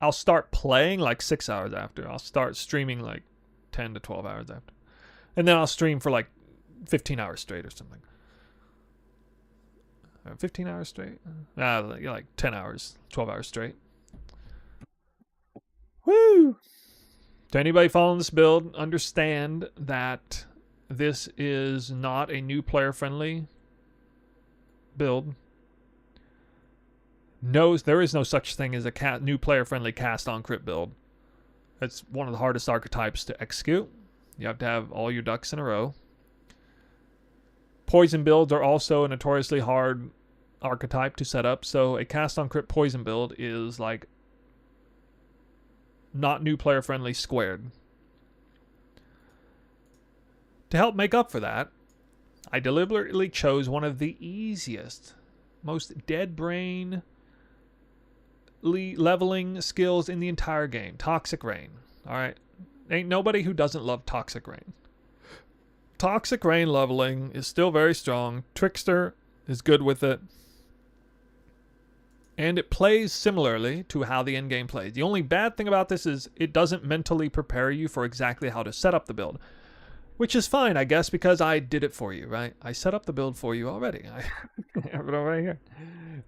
I'll start playing like 6 hours after. I'll start streaming like 10 to 12 hours after. And then I'll stream for like 15 hours straight or something. 15 hours straight? Like 10 hours, 12 hours straight. Woo! To anybody following this build, understand that this is not a new player friendly build. No, there is no such thing as a new player friendly cast on crit build. It's one of the hardest archetypes to execute. You have to have all your ducks in a row. Poison builds are also a notoriously hard archetype to set up, so a cast on crit poison build is like not new player friendly squared. To help make up for that, I deliberately chose one of the easiest, most dead brain leveling skills in the entire game, Toxic Rain. Alright? Ain't nobody who doesn't love Toxic Rain. Toxic Rain leveling is still very strong. Trickster is good with it. And it plays similarly to how the end game plays. The only bad thing about this is it doesn't mentally prepare you for exactly how to set up the build. Which is fine, I guess, because I did it for you, right? I set up the build for you already. I have it over here.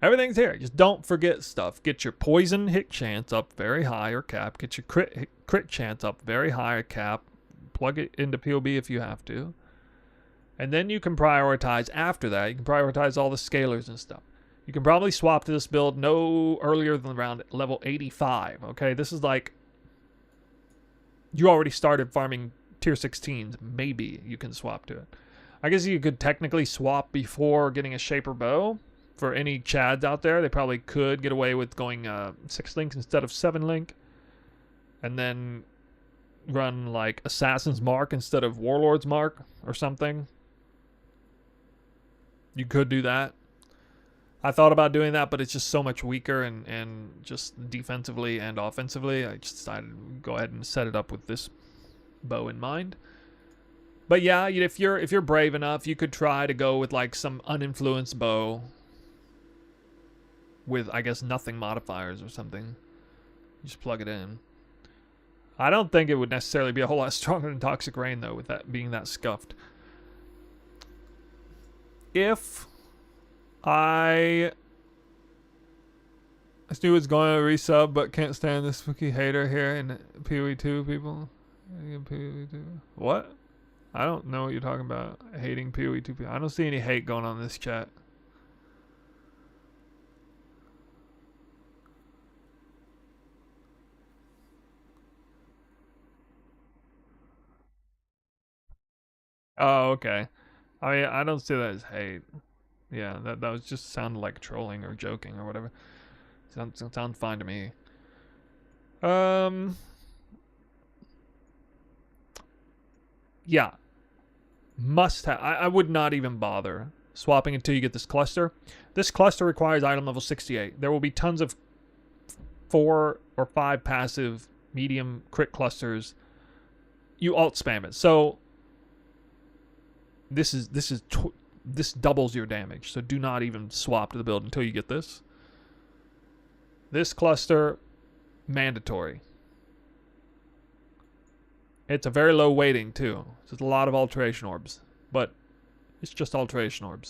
Everything's here. Just don't forget stuff. Get your poison hit chance up very high or cap. Get your crit chance up very high or cap. Plug it into POB if you have to. And then you can prioritize after that. You can prioritize all the scalars and stuff. You can probably swap to this build no earlier than around level 85. Okay, this is like you already started farming tier 16s. Maybe you can swap to it. I guess you could technically swap before getting a Shaper Bow. For any Chads out there, they probably could get away with going 6 link instead of 7 link. And then run like Assassin's Mark instead of Warlord's Mark or something. You could do that. I thought about doing that, but it's just so much weaker and just defensively and offensively. I just decided to go ahead and set it up with this bow in mind. But yeah, if you're brave enough, you could try to go with like some uninfluenced bow with, I guess, nothing modifiers or something. You just plug it in. I don't think it would necessarily be a whole lot stronger than Toxic Rain, though, with that being that scuffed. If I knew it's going to resub, but can't stand this spooky hater here in PoE 2 people. What? I don't know what you're talking about. Hating PoE 2 people. I don't see any hate going on in this chat. Oh, okay. I mean, I don't see that as hate. Yeah, that was just sounded like trolling or joking or whatever. Sounds fine to me. Yeah. Must have. I would not even bother swapping until you get this cluster. This cluster requires item level 68. There will be tons of 4 or 5 passive medium crit clusters. You alt spam it. So this doubles your damage. So do not even swap to the build until you get this. This cluster, mandatory. It's a very low weighting too. So it's a lot of alteration orbs, but it's just alteration orbs.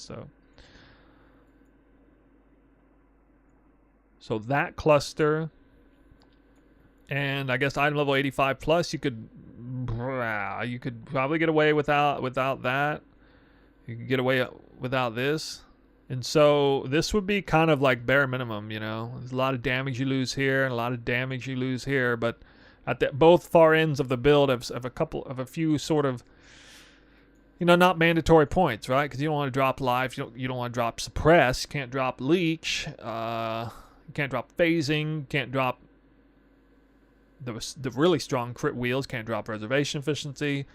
So that cluster, and I guess item level 85 plus, you could probably get away without that. You could get away without this. And so this would be kind of like bare minimum, you know. There's a lot of damage you lose here and a lot of damage you lose here, but at both far ends of the build of a few sort of, you know, not mandatory points, right? Because you don't want to drop life, you don't want to drop suppress, you can't drop leech, you can't drop phasing, you can't drop the really strong crit wheels, can't drop reservation efficiency.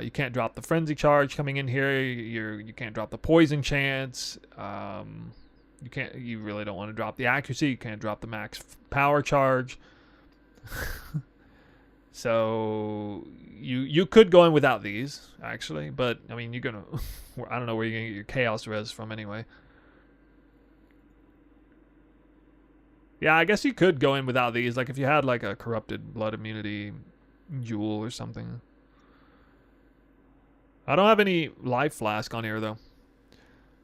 You can't drop the frenzy charge coming in here. You can't drop the poison chance. You really don't want to drop the accuracy. You can't drop the max power charge. So you could go in without these actually, but I mean you're gonna. I don't know where you're gonna get your chaos res from anyway. Yeah, I guess you could go in without these. Like if you had like a corrupted blood immunity jewel or something. I don't have any life flask on here though.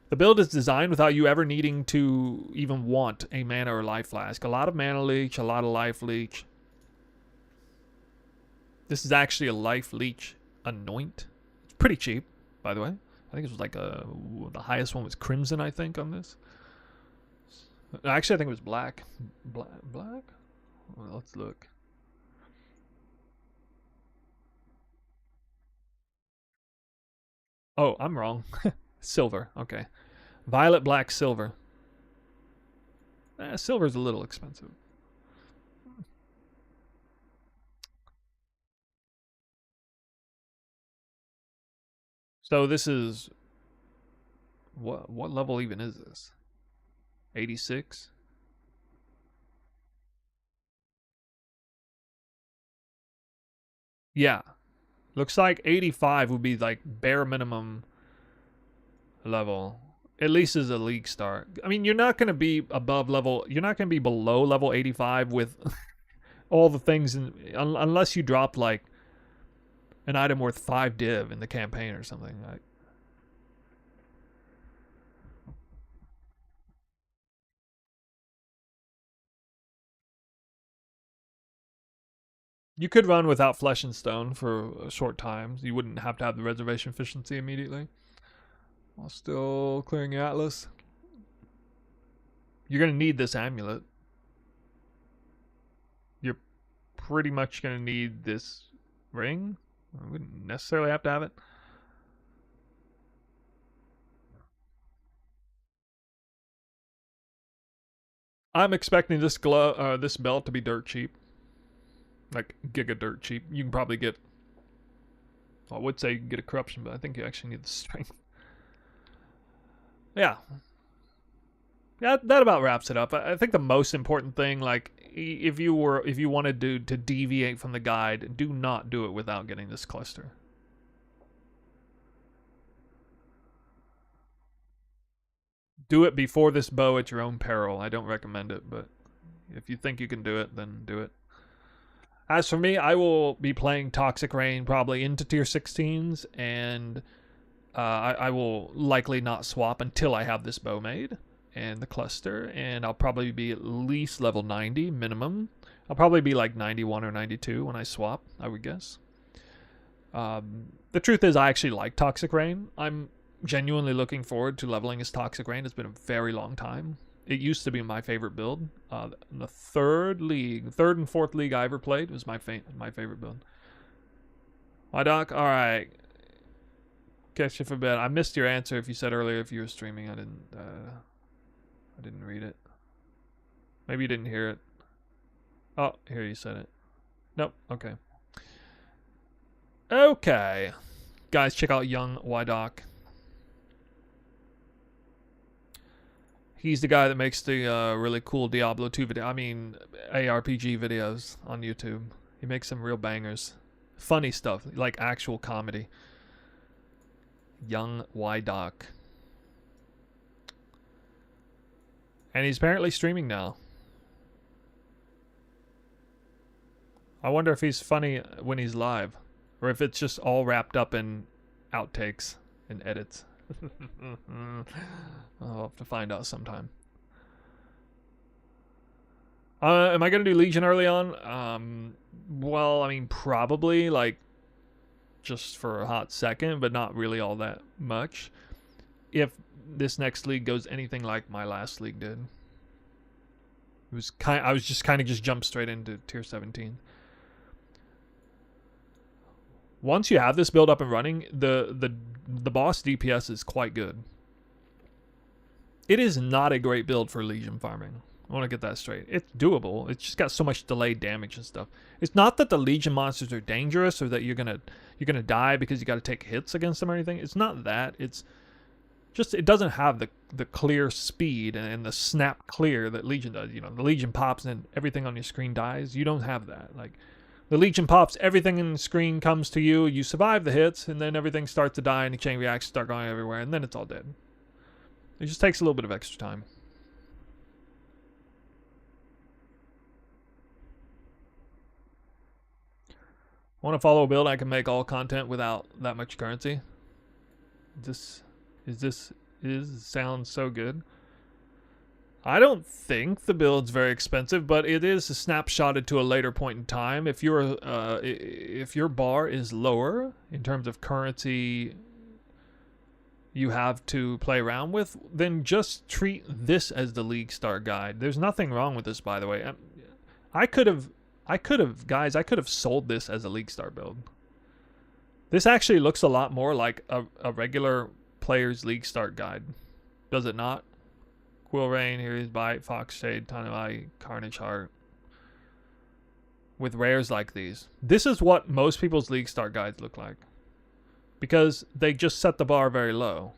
The build is designed without you ever needing to even want a mana or life flask. A lot of mana leech, a lot of life leech. This is actually a life leech anoint. It's pretty cheap, by the way. I think it was like the highest one was Crimson, I think, on this. Actually, I think it was black. Black? Well, let's look. Oh, I'm wrong. Silver. Okay. Violet, black, silver. Silver's a little expensive. So this is what level even is this? 86? Yeah. Looks like 85 would be like bare minimum level. At least as a league start. I mean, you're not going to be above level, you're not going to be below level 85 with all the things unless you drop like an item worth 5 div in the campaign or something. You could run without Flesh and Stone for a short time. You wouldn't have to have the reservation efficiency immediately. While still clearing your Atlas. You're going to need this amulet. You're pretty much going to need this ring. I wouldn't necessarily have to have it. I'm expecting this this belt to be dirt cheap. Like giga dirt cheap. You can probably get, I would say you can get a corruption, but I think you actually need the strength. Yeah. Yeah, that about wraps it up. I think the most important thing, like, if you wanted to deviate from the guide, do not do it without getting this cluster. Do it before this bow at your own peril. I don't recommend it, but if you think you can do it, then do it. As for me, I will be playing Toxic Rain probably into tier 16s, and I will likely not swap until I have this bow made and the cluster, and I'll probably be at least level 90 minimum. I'll probably be like 91 or 92 when I swap, I would guess. The truth is, I actually like Toxic Rain. I'm genuinely looking forward to leveling as Toxic Rain. It's been a very long time. It used to be my favorite build. The third and fourth league I ever played was my favorite build. My doc, all right. Catch you for bed. I missed your answer. If you said earlier if you were streaming, I didn't read it. Maybe you didn't hear it. Oh, here you said it. Nope. Okay. Okay, guys, check out Young Wydock. He's the guy that makes the really cool Diablo 2 video. I mean, ARPG videos on YouTube. He makes some real bangers. Funny stuff, like actual comedy. Young Wydock. And he's apparently streaming now. I wonder if he's funny when he's live. Or if it's just all wrapped up in outtakes and edits. I'll have to find out sometime. Am I going to do Legion early on? Well, I mean, probably, like, just for a hot second, but not really all that much. If this next league goes anything like my last league did. I was just kind of jumped straight into tier 17. Once you have this build up and running, the boss DPS is quite good. It is not a great build for Legion farming. I want to get that straight. It's doable. It's just got so much delayed damage and stuff. It's not that the Legion monsters are dangerous or that you're gonna die because you got to take hits against them or anything. It's not that. It's just it doesn't have the clear speed and the snap clear that Legion does. You know, the Legion pops and everything on your screen dies. You don't have that. Like, the Legion pops, everything in the screen comes to you, you survive the hits, and then everything starts to die and the chain reactions start going everywhere, and then it's all dead. It just takes a little bit of extra time. Want to follow a build I can make all content without that much currency? This sounds so good. I don't think the build's very expensive, but it is snapshotted to a later point in time. If your bar is lower in terms of currency you have to play around with, then just treat this as the League Start guide. There's nothing wrong with this, by the way. I could have sold this as a League Start build. This actually looks a lot more like a regular player's League Start guide. Does it not? Quill Rain, Here's Bite, Fox Shade, Tanai, Carnage Heart. With rares like these. This is what most people's League Start guides look like. Because they just set the bar very low.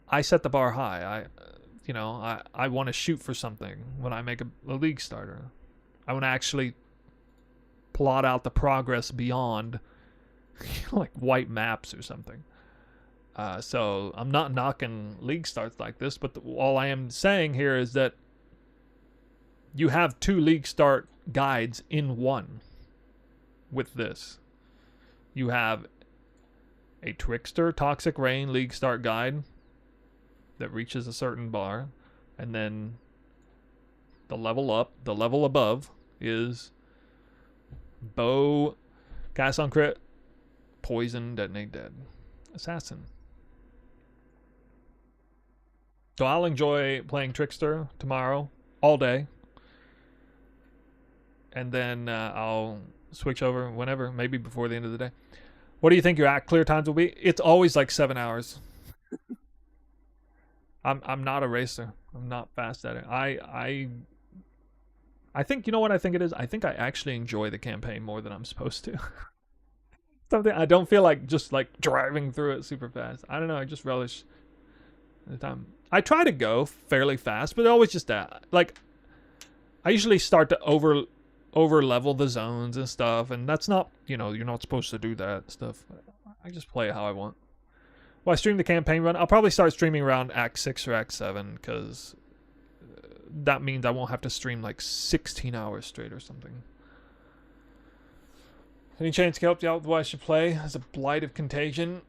I set the bar high. I want to shoot for something when I make a League Starter. I want to actually plot out the progress beyond like white maps or something. So I'm not knocking League Starts like this, but all I am saying here is that you have 2 League Start guides in one with this. You have a Trickster Toxic Rain League Start guide that reaches a certain bar, and then the level above is Bow, Cast on Crit, Poison, Detonate Dead, Assassin. So I'll enjoy playing Trickster tomorrow all day, and then I'll switch over whenever, maybe before the end of the day. What do you think your act clear times will be? It's always like 7 hours. I'm not a racer. I'm not fast at it. I think, you know what I think it is? I think I actually enjoy the campaign more than I'm supposed to. Something I don't feel like just like driving through it super fast. I don't know. I just relish the time. I try to go fairly fast, but always just that. Like, I usually start to over level the zones and stuff, and that's not, you're not supposed to do that stuff. I just play it how I want. Well, I stream the campaign run. I'll probably start streaming around Act 6 or Act 7, because that means I won't have to stream like 16 hours straight or something. Any chance to help you out with what I should play as a Blight of Contagion?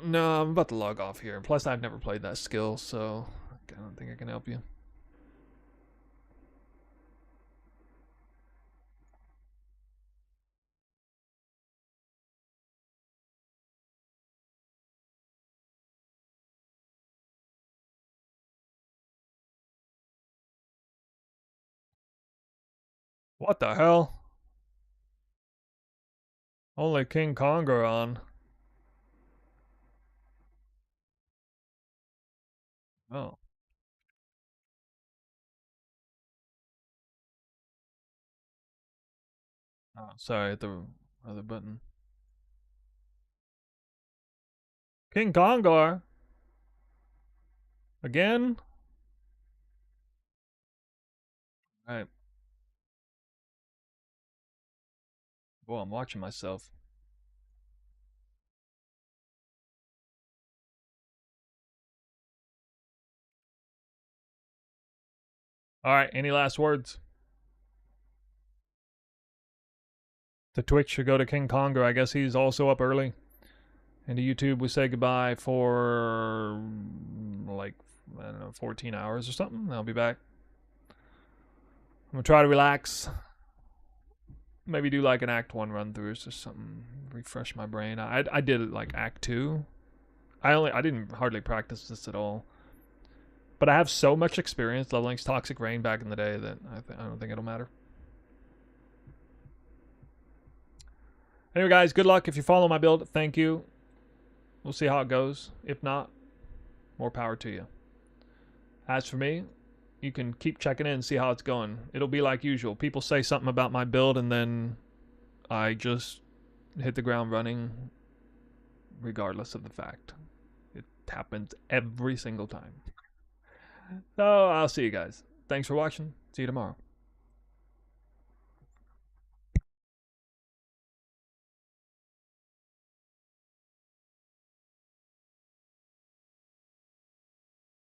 No, I'm about to log off here. Plus, I've never played that skill, so I don't think I can help you. What the hell? Only King Conger on. Oh. Oh, sorry, hit the other button. King Kongar? Again? Alright. Well, I'm watching myself. Alright, any last words? To Twitch should go to King Conger. I guess he's also up early. And to YouTube, we say goodbye for like, I don't know, 14 hours or something. I'll be back. I'm gonna try to relax. Maybe do like an Act 1 run through or something. Refresh my brain. I did it like Act 2. I didn't hardly practice this at all. But I have so much experience leveling Toxic Rain back in the day that I don't think it'll matter. Anyway, guys, good luck. If you follow my build, thank you. We'll see how it goes. If not, more power to you. As for me, you can keep checking in and see how it's going. It'll be like usual. People say something about my build, and then I just hit the ground running regardless of the fact. It happens every single time. So I'll see you guys. Thanks for watching. See you tomorrow.